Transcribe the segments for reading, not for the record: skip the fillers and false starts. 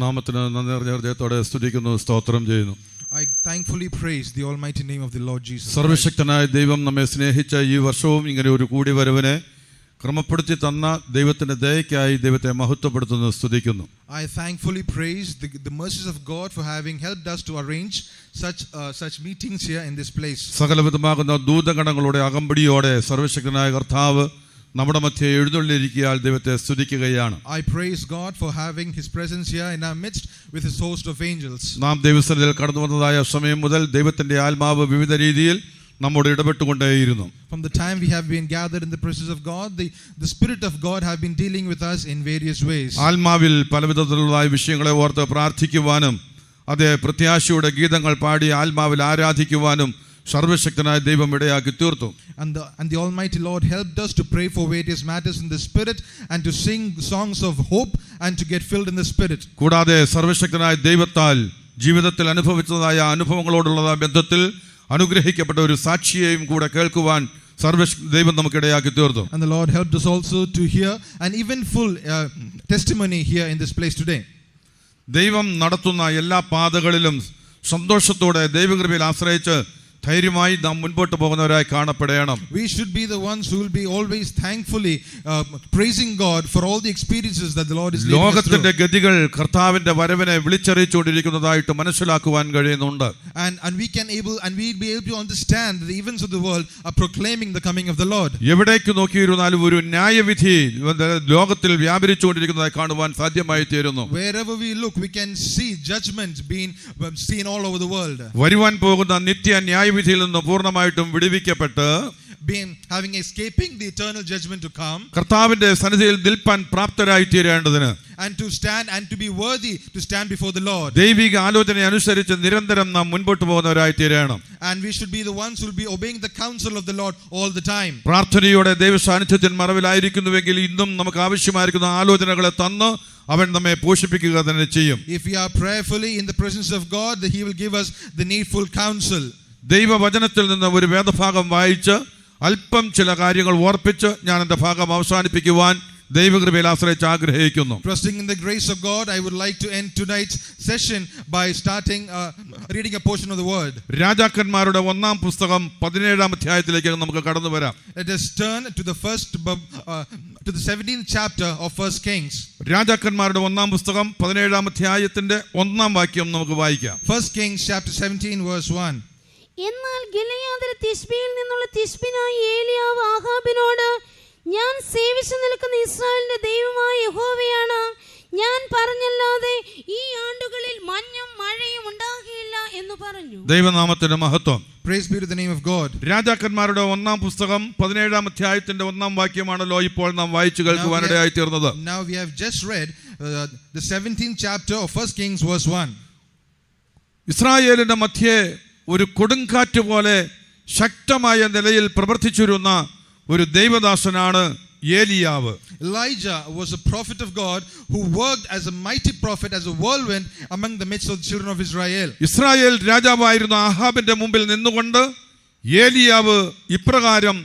ദൈവനാമത്തിന് നന്ദി നിറഞ്ഞ ഹൃദയത്തോടെ സ്തുതിക്കുന്നു, സ്തോത്രം ചെയ്യുന്നു. I thankfully praise the almighty name of the Lord Jesus. സർവശക്തനായ ദൈവം നമ്മെ സ്നേഹിച്ച ഈ വർഷവും ഇങ്ങനെ ഒരു കൂടിവരവിനെ ക്രമപ്പെടുത്തി തന്ന ദൈവത്തിന്റെ ദയയ്ക്കായി ദൈവത്തെ മഹത്വപ്പെടുത്തുന്നു, സ്തുതിക്കുന്നു. I thankfully praise the mercies of God for having helped us to arrange such meetings here in this place. സകലവിധമാകുന്ന ദൂതഗണങ്ങളുടെ അകമ്പടിയോടെ സർവശക്തനായ കർത്താവ് നമ്മുടെ മധ്യേ എഴുന്നള്ളിയിരിക്കുകയാൽ ദൈവത്തെ സ്തുതിക്കുകയാണ്. I praise God for having his presence here in our midst with his host of angels. നാം ദൈവസന്നിധിയിൽ കടന്നു വന്നതായ സമയം മുതൽ ദൈവത്തിന്റെ ആത്മാവ് വിവിധ രീതിയിൽ നമ്മോട് ഇടപെട്ടുകൊണ്ടേയിരുന്നു. From the time we have been gathered in the presence of God, the Spirit of God have been dealing with us in various ways. ആത്മാവിൽ പലവിധത്തിലുള്ള വിഷയങ്ങളെ ഓർത്ത് പ്രാർത്ഥിക്കുവാനും അതേ പ്രത്യാശയുടെ ഗീതങ്ങൾ പാടി ആത്മാവിൽ ആരാധിക്കുവാനും സർവശക്തനായ ദൈവം ഇടയാക്കി തീർത്തു. And the Almighty Lord helped us to pray for various matters in the Spirit and to sing songs of hope and to get filled in the Spirit. കൂടാതെ സർവശക്തനായ ദൈവത്താൽ ജീവിതത്തിൽ അനുഭവിച്ചതായ അനുഭവങ്ങളോടുള്ള ബന്ധത്തിൽ അനുഗ്രഹിക്കപ്പെട്ട ഒരു സാക്ഷിയെയും കൂടെ കേൾക്കുവാൻ ദൈവം നമുക്ക് ഇടയാക്കി തീർത്തു. And the Lord helped us also to hear an eventful testimony here in this place today. ദൈവം നടത്തുന്ന എല്ലാ പാതകളിലും സന്തോഷത്തോടെ ദൈവകൃപയിൽ ആശ്രയിച്ച് ധൈര്യമായി നാം മുൻപോട്ട് പോകുന്നവരായി കാണപ്പെടണം. We should be the ones who will be always thankfully praising God for all the experiences that the Lord is leading us through. ലോകത്തിന്റെ ഗതികൾ കർത്താവിന്റെ വരവിനെ വിളിച്ചറിയിച്ചുകൊണ്ടിരിക്കുന്നതായിട്ട് മനസ്സിലാക്കുവാൻ കഴിയുന്നുണ്ട്. And we will be able to understand the events of the world are proclaiming the coming of the Lord. എവിടേക്ക് നോക്കിയിരുന്നാലും ഒരു ന്യായവിധി ലോകത്തിൽ വ്യാപരിച്ചുകൊണ്ടിരിക്കുന്നതായി കാണുവാൻ സാധ്യമായി തീരുന്നു. Wherever we look, we can see judgment being seen all over the world. വരുവാൻ പോകുന്ന നിത്യ ന്യായവിധിയിൽ നിന്ന് പൂർണ്ണമായിട്ടും വിടുവിക്കപ്പെട്ട് escaping the eternal judgment to come, കർത്താവിന്റെ സന്നിധിയിൽ നിൽപ്പാൻ പ്രാപ്തരായി തീരേണ്ടതിന് and to stand and to be worthy to stand before the Lord. ദൈവിക ആലോചന അനുസരിച്ച് നിരന്തരം നാം മുൻപോട്ട് പോകുന്നവരായി തീരണം. And we should be the ones who will be obeying the counsel of the Lord all the time. പ്രാർത്ഥനയോടെ ദൈവ സാന്നിധ്യത്തിൻ മറവിലായിരിക്കുന്നുവെങ്കിൽ ഇന്നും നമുക്ക് ആവശ്യമായിരിക്കുന്ന ആലോചനകളെ തന്ന് അവൻ നമ്മെ പോഷിപ്പിക്കുക തന്നെ ചെയ്യും. If we are prayerfully in the presence of God, he will give us the needful counsel. ദൈവവചനത്തിൽ നിന്ന് ഒരു വേദഭാഗം വായിച്ച് അല്പം ചില കാര്യങ്ങൾ ഓർപ്പിച്ച് ഞാൻ എൻ്റെ ഭാഗം അവസാനിപ്പിക്കുവാൻ ദൈവകൃപയിൽ ആശ്രയിച്ച് ആഗ്രഹിക്കുന്നു. Trusting in the grace of God, I would like to end tonight's session by starting reading a portion of the word. രാജാക്കന്മാരുടെ ഒന്നാം പുസ്തകം 17-ാം അധ്യായത്തിലേക്ക് നമുക്ക് കടന്നു വരാം. Let us turn to the 17th chapter of First Kings. രാജാക്കന്മാരുടെ ഒന്നാം പുസ്തകം 17-ാം അധ്യായത്തിന്റെ 1-ാം വാക്യം നമുക്ക് വായിക്കാം. First Kings chapter 17 verse 1. എന്നാൽ ഗിലെയാദിലെ തിശ്ബിയിൽ നിന്നുള്ള തിശ്ബിനായ ഏലിയാവ് ആഹാബിനോട്, ഞാൻ സേവിച്ചു നിൽക്കുന്ന ഇസ്രായേലിന്റെ ദൈവമായ യഹോവയാണ്, ഞാൻ പറഞ്ഞല്ലാതെ ഈ ആണ്ടുകളിൽ മഞ്ഞും മഴയും ഉണ്ടാകില്ല എന്ന് പറഞ്ഞു. ദൈവനാമത്തിന്റെ മഹത്വം. Praise be to the name of God. രാജാക്കന്മാരുടെ ഒന്നാം പുസ്തകം 17-ാം അധ്യായത്തിന്റെ 1-ാം വാക്യമാണല്ലോ ഇപ്പോൾ നാം വായിച്ചു കേൾക്കുവാനിടയായി തീർന്നത്. Now we have just read the 17th chapter of First Kings verse 1. ഇസ്രായേലിന്റെ മധ്യേ ഒരു കൊടുങ്കാറ്റ് പോലെ ശക്തമായ നിലയിൽ പ്രവർത്തിച്ചിരുന്ന ഒരു ദൈവദാസനാണ് ഏലിയാവ്. Elijah was a prophet of God who worked as a mighty prophet, as a whirlwind among the midst of the children of Israel. Israel രാജാവായിരുന്ന ആഹാബിന്റെ മുമ്പിൽ നിന്നുകൊണ്ട് ഏലിയാവ് ഇപ്രകാരം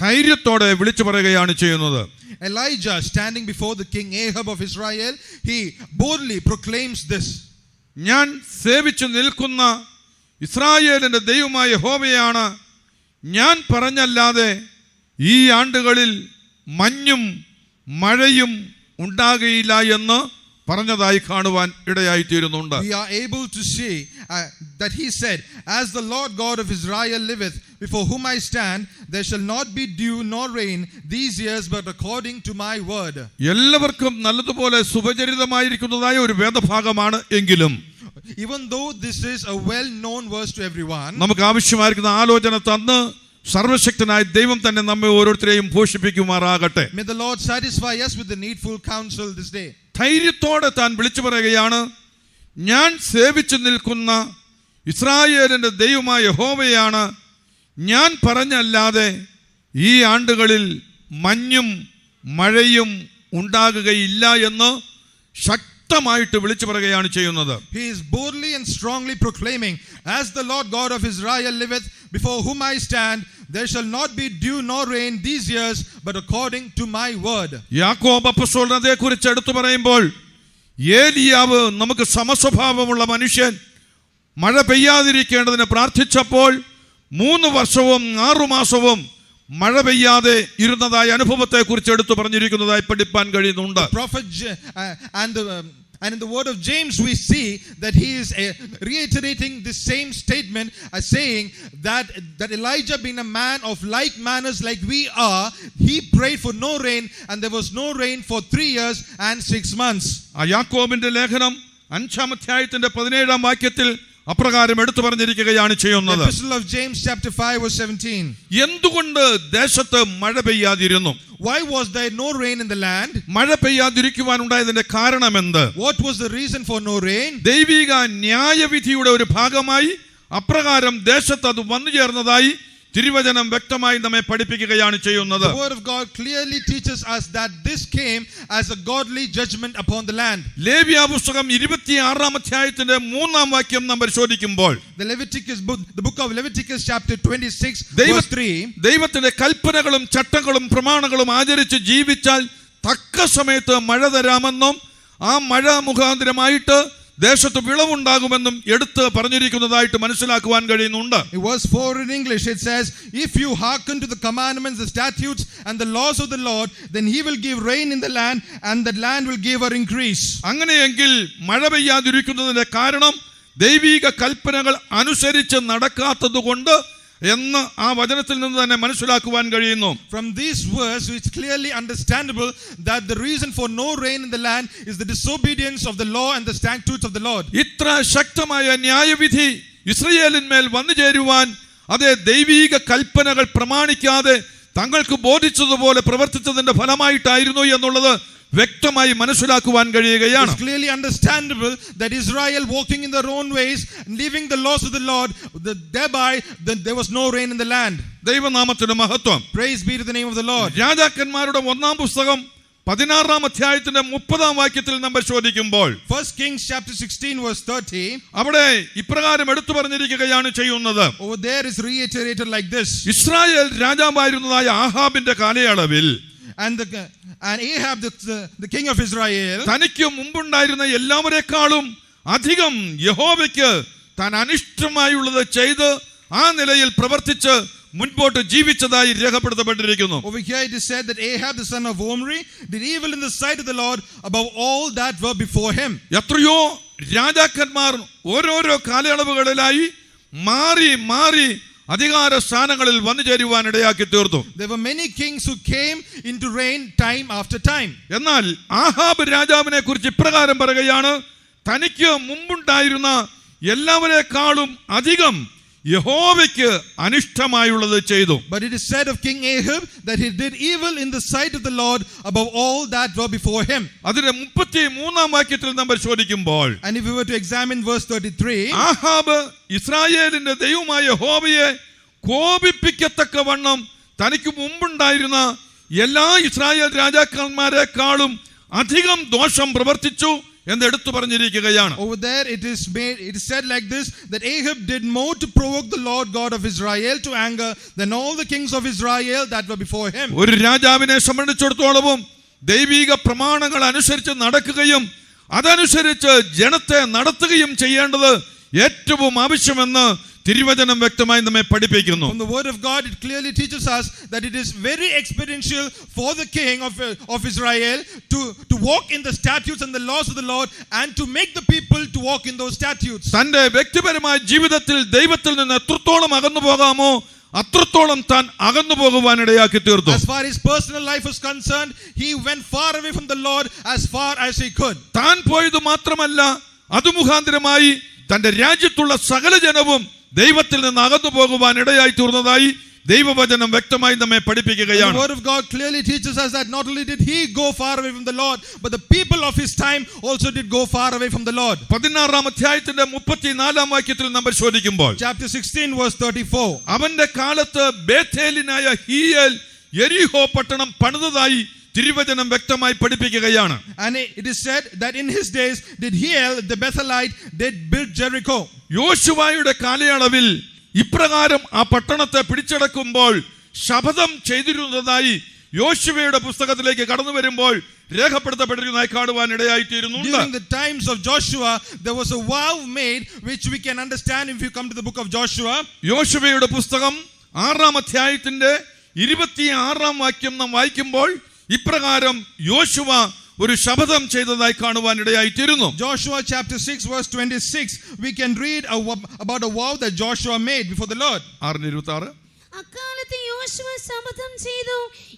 ധൈര്യത്തോടെ വിളിച്ചു പറയുകയാണ് ചെയ്യുന്നത്. Elijah, standing before the king Ahab of Israel, he boldly proclaims this. ഞാൻ സേവിച്ചു നിൽക്കുന്ന ഇസ്രായേലിന്റെ ദൈവമായ യഹോവയാണ്, ഞാൻ പറഞ്ഞല്ലാതെ ഈ ആണ്ടുകളിൽ മഞ്ഞും മഴയും ഉണ്ടാകുകയില്ല എന്ന് പറഞ്ഞതായി കാണുവാൻ ഇടയായി തീരുന്നുണ്ട്. We are able to see that he said, as the Lord God of Israel liveth, before whom I stand, there shall not be dew nor rain these years, but according to my word. എല്ലാവർക്കും നല്ലതുപോലെ സുപരിചിതമായിരിക്കുന്നതായ ഒരു വേദഭാഗമാണ് എങ്കിലും, even though this is a well known verse to everyone, നമുക്ക് ആവശ്യമായിരിക്കുന്ന ആലോചന തന്ന് സർവശക്തനായ ദൈവം തന്നെ നമ്മെ ഓരോരുത്തരെയും പോഷിപ്പിക്കുമാറാകട്ടെ. May the Lord satisfy us with the needful counsel this day. ധൈര്യത്തോടെ താൻ വിളിച്ചു പറയുകയാണ്, ഞാൻ സേവിച്ചു നിൽക്കുന്ന ഇസ്രായേലിന്റെ ദൈവമായ യഹോവയാണ്, ഞാൻ പറഞ്ഞല്ലാതെ ഈ ആണ്ടുകളിൽ മഞ്ഞും മഴയും ഉണ്ടാകുകയില്ല എന്ന് ശക്തമായിട്ട് വിളിച്ചു പറയുകയാണ് ചെയ്യുന്നത്. He is boldly and strongly proclaiming, as the Lord God of Israel liveth, before whom I stand, there shall not be dew nor rain these years, but according to my word. യാക്കോബ് അപ്പോസ്തലൻ അതേക്കുറിച്ച് എടുത്തു പറയുമ്പോൾ, ഏലിയാവ് നമുക്ക് സമസ്വഭാവമുള്ള മനുഷ്യൻ മഴ പെയ്യാതിരിക്കേണ്ടതിന് പ്രാർത്ഥിച്ചപ്പോൾ 3 വർഷവും 6 മാസവും മഴ പെയ്യാതെ ഇരുന്നതായ അനുഭവത്തെ കുറിച്ച് എടുത്തു പറഞ്ഞിരിക്കുന്നതായി പഠിപ്പാൻ കഴിയുന്നുണ്ട്. And in the word of James, we see that he is reiterating the same statement, saying that Elijah, being a man of like manners like we are, he prayed for no rain, and there was no rain for 3 years and 6 months. ആ യാക്കോബിന്റെ ലേഖനം 5-ാം അധ്യായത്തിന്റെ 17-ാം വാക്യത്തിൽ അപ്രകാരം എടുത്തു പറഞ്ഞിരിക്കുകയാണ് ചെയ്യുന്നത്. The epistle of James chapter 5 verse 17. എന്തുകൊണ്ട് ദേശത്ത് മഴ പെയ്യാതിരുന്നു? Why was there no rain in the land? മഴ പെയ്യാതിരിക്കുവാൻ ഉണ്ടായതിന്റെ കാരണം എന്ത്? What was the reason for no rain? ദൈവിക ന്യായവിധിയുടെ ഒരു ഭാഗമായി അപ്രകാരം ദേശത്ത് അത് വന്നു ചേർന്നതായി തിരുവചനം വ്യക്തമായി നമ്മെ പഠിപ്പിക്കുകയാണ് ചെയ്യുന്നത്. The word of God clearly teaches us that this came as a godly judgment upon the land. ലേവ്യ പുസ്തകം 26-ാം അധ്യായത്തിന്റെ 3-ാം വാക്യം നാം പരിശോധിക്കുമ്പോൾ The book of Leviticus chapter 26 verse 3. ദൈവത്തിന്റെ കൽപ്പനകളും ചട്ടങ്ങളും പ്രമാണങ്ങളും ആചരിച്ച് ജീവിച്ചാൽ തക്ക സമയത്ത് മഴ തരാമെന്നും ആ മഴ മുഖാന്തരമായിട്ട് ദേശത്ത് വിളവുണ്ടാകുമെന്നും എടുത്ത് പറഞ്ഞിരിക്കുന്നതായിട്ട് മനസ്സിലാക്കുവാൻ കഴിയുന്നുണ്ട്. Verse 4 in English it says, if you hearken to the commandments, the statutes and the laws of the Lord, then he will give rain in the land and the land will give her increase. അങ്ങനെയെങ്കിൽ മഴ പെയ്യാതിരിക്കുന്നതിന്റെ കാരണം ദൈവിക കൽപ്പനകൾ അനുസരിച്ച് നടക്കാത്തതുകൊണ്ട് എന്ന് ആ വചനത്തിൽ നിന്ന് തന്നെ മനസ്സിലാക്കുവാൻ കഴിയുന്നു. From this verse it's clearly understandable that the reason for no rain in the land is the disobedience of the law and the statutes of the Lord. ഇത്ര ശക്തമായ ന്യായവിധി ഇസ്രായേലിന്മേൽ വന്നു ചേരുവാൻ അതേ ദൈവിക കൽപ്പനകൾ പ്രമാണിക്കാതെ തങ്ങൾക്ക് ബോധിച്ചതുപോലെ പ്രവർത്തിച്ചതിന്റെ ഫലമായിട്ടായിരുന്നു എന്നുള്ളത് വ്യക്തമായി മനസ്സിലാക്കുവാൻ കഴിയുകയാണ്. It's clearly understandable that Israel walking in their own ways, leaving the laws of the Lord, thereby there was no rain in the land. ദൈവനാമത്തിന് മഹത്വം. Praise be to the name of the Lord. രാജാക്കന്മാരുടെ 1-ാം പുസ്തകം 16-ാം അധ്യായത്തിന്റെ 30-ാം വാക്യത്തിൽ നാം പരിശോധിക്കുമ്പോൾ 1 Kings chapter 16 verse 30, അവിടെ ഇപ്രകാരം എടുത്തു പറഞ്ഞിരിക്കുകയാണ് ചെയ്യുന്നത്. over there is reiterated like this. Israel രാജാവായിരുന്നതായ ആഹാബിന്റെ കാലയളവിൽ And Ahab the king of Israel, തനിക്ക് മുമ്പുണ്ടായിരുന്ന എല്ലാവരെക്കാളും അധികം യഹോവയ്ക്ക് താൻ അനിഷ്ടമായുള്ളത് ചെയ്ത് ആ നിലയിൽ പ്രവർത്തിച്ച് മുൻപോട്ട് ജീവിച്ചതായി രേഖപ്പെടുത്തപ്പെട്ടിരിക്കുന്നു. Over here it is said that Ahab the son of Omri did evil in the sight of the Lord above all that were before him. എത്രയോ രാജാക്കന്മാർ ഓരോരോ കാലയളവുകളിലായി മാറി മാറി അധികാര സ്ഥാനങ്ങളിൽ വന്നു ചേരുവാൻ ഇടയാക്കി തീർത്തു. There were many kings who came into reign time after time. എന്നാൽ ആഹാബ് രാജാവിനെ കുറിച്ച് ഇപ്രകാരം പറയുകയാണ്, തനിക്ക് മുമ്പുണ്ടായിരുന്ന എല്ലാവരെക്കാളും അധികം യഹോവയ്ക്ക് അനിഷ്ടമായുള്ളത് ചെയ്തു. But it is said of King Ahab that he did evil in the sight of the Lord above all that were before him. അതിന്റെ 33-ാം വാക്യത്തിൽ നാം പരിശോധിക്കുമ്പോൾ, And if we were to examine verse 33, Ahab ഇസ്രായേലിന്റെ ദൈവമായ യഹോവയെ കോപിപ്പിക്കത്തക്കവണ്ണം തനിക്ക് മുമ്പുണ്ടായിരുന്ന എല്ലാ ഇസ്രായേൽ രാജാക്കന്മാരെക്കാളും അധികം ദോഷം പ്രവർത്തിച്ചു എന്ന് എടുത്തു പറഞ്ഞിരിക്കുകയാണ്. Over there it is said like this, that Ahab did more to provoke the Lord God of Israel to anger than all the kings of Israel that were before him. ഒരു രാജാവിനെ സംബന്ധിച്ചിടത്തോളവും ദൈവിക പ്രമാണങ്ങൾ അനുസരിച്ച് നടക്കുകയും അതനുസരിച്ച് ജനത്തെ നടത്തുകയും ചെയ്യേണ്ടത് ഏറ്റവും ആവശ്യമെന്ന് തിരുവചനം വ്യക്തമായി നമ്മെ പഠിപ്പിക്കുന്നു. From the word of God it clearly teaches us that it is very expeditial for the king of Israel to walk in the statutes and the laws of the Lord and to make the people to walk in those statutes. തന്റെ വ്യക്തിപരമായ ജീവിതത്തിൽ ദൈവത്തിൽ നിന്ന് എത്രത്തോളം അകന്നു പോകാമോ അത്രത്തോളം താൻ അകന്നു പോകുവാൻ ഇടയാക്കി തീർത്തു. As far as personal life is concerned, he went far away from the Lord as far as he could. താൻ പോയത് മാത്രമല്ല, അത് മുഖാന്തരമായി തന്റെ രാജ്യത്തുള്ള സകല ജനവും ദൈവത്തിൽ നിന്ന് അകന്നു പോകുവാൻ ഇടയായി തീർന്നതായി ദൈവവചനം വ്യക്തമായി നമ്മെ പഠിപ്പിക്കുകയാണ്. The word of God clearly teaches us that not only did he go far away from the Lord, but the people of his time also did go far away from the Lord. 16-ാം അധ്യായത്തിന്റെ 34-ാം വാക്യത്തിൽ നാം പരിശോധിക്കുമ്പോൾ, chapter 16 verse 34, അവന്റെ കാലത്ത് ബേഥേലിനായ ഹീയേൽ യെരിഹോ പട്ടണം പണിതതായി തിരുവചനം വ്യക്തമായി പഠിപ്പിക്കുകയാണ്. And it is said that in his days did Hiel the Bethelite did build Jericho. യോശുവയുടെ കാലയളവിൽ ഇപ്രകാരം ആ പട്ടണത്തെ പിടിച്ചടക്കുമ്പോൾ ശപഥം ചെയ്തിരുന്നതായി യോശുവയുടെ പുസ്തകത്തിലേക്ക് കടന്നു വരുമ്പോൾ രേഖപ്പെടുത്തപ്പെട്ടിരുന്നതായി കാണുവാൻ ഇടയായിത്തീരുന്നുണ്ട്. During the times of Joshua, there was a vow made which we can understand if you come to the book of Joshua. യോശുവയുടെ പുസ്തകം 6-ാം അധ്യായത്തിന്റെ 26-ാം വാക്യം നാം വായിക്കുമ്പോൾ ഇപ്രകാരം യോശുവ ഒരു ശപഥം ചെയ്തതായി കാണുവാൻ ഇടയായിത്തീരുന്നു. Joshua chapter 6 verse 26, we can read about a vow that Joshua made before the Lord. 6:26. അക്കാലത്ത് യോശുവ ശപഥം ചെയ്തു,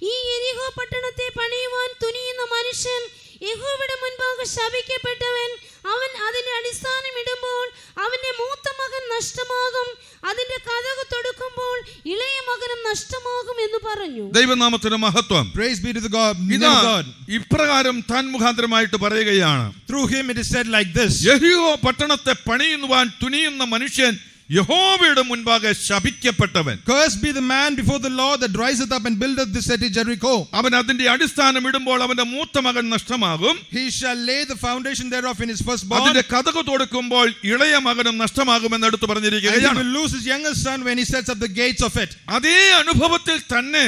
ഈ യെരിഹോ പട്ടണത്തെ പണിയുവാൻ തുനിയുന്ന മനുഷ്യൻ യഹോവയുടെ മുൻപാകെ ശപിക്കപ്പെട്ടവൻ. അവൻ അതിന്റെ അടിസ്ഥാനം ഇടുമ്പോൾ അവന്റെ മൂത്ത മകൻ നഷ്ടമാകും, അതിന്റെ കതക് തൊടുക്കുമ്പോൾ ഇളയ മകനും നഷ്ടമാകും എന്ന് പറഞ്ഞു. ദൈവനാമത്തിന് മഹത്വം. Praise be to the God. ഇപ്രകാരം താൻ മുഖാന്തരമായിട്ട് പറയുകയാണ്. Through him it is said like this. യെരിഹോ പട്ടണത്തെ പണിയുവാൻ തുനിയുന്ന മനുഷ്യൻ യഹോവയുടെ മുൻപാകെ ശപിക്കപ്പെട്ടവൻ. Cursed be the man before the Lord that riseth up and buildeth the city Jericho. അവൻ അതിന്റെ അടിസ്ഥാനം ഇടുമ്പോൾ അവന്റെ മൂത്ത മകൻ നഷ്ടമാകും. He shall lay the foundation thereof in his firstborn. അതിന്റെ കതക് തുറക്കുമ്പോൾ ഇളയ മകനും നഷ്ടമാകുമെന്ന് എടുത്തു പറഞ്ഞിരിക്കുകയാണ്. And he will lose his youngest son when he sets up the gates of it. അതേ അനുഭവത്തിൽ തന്നെ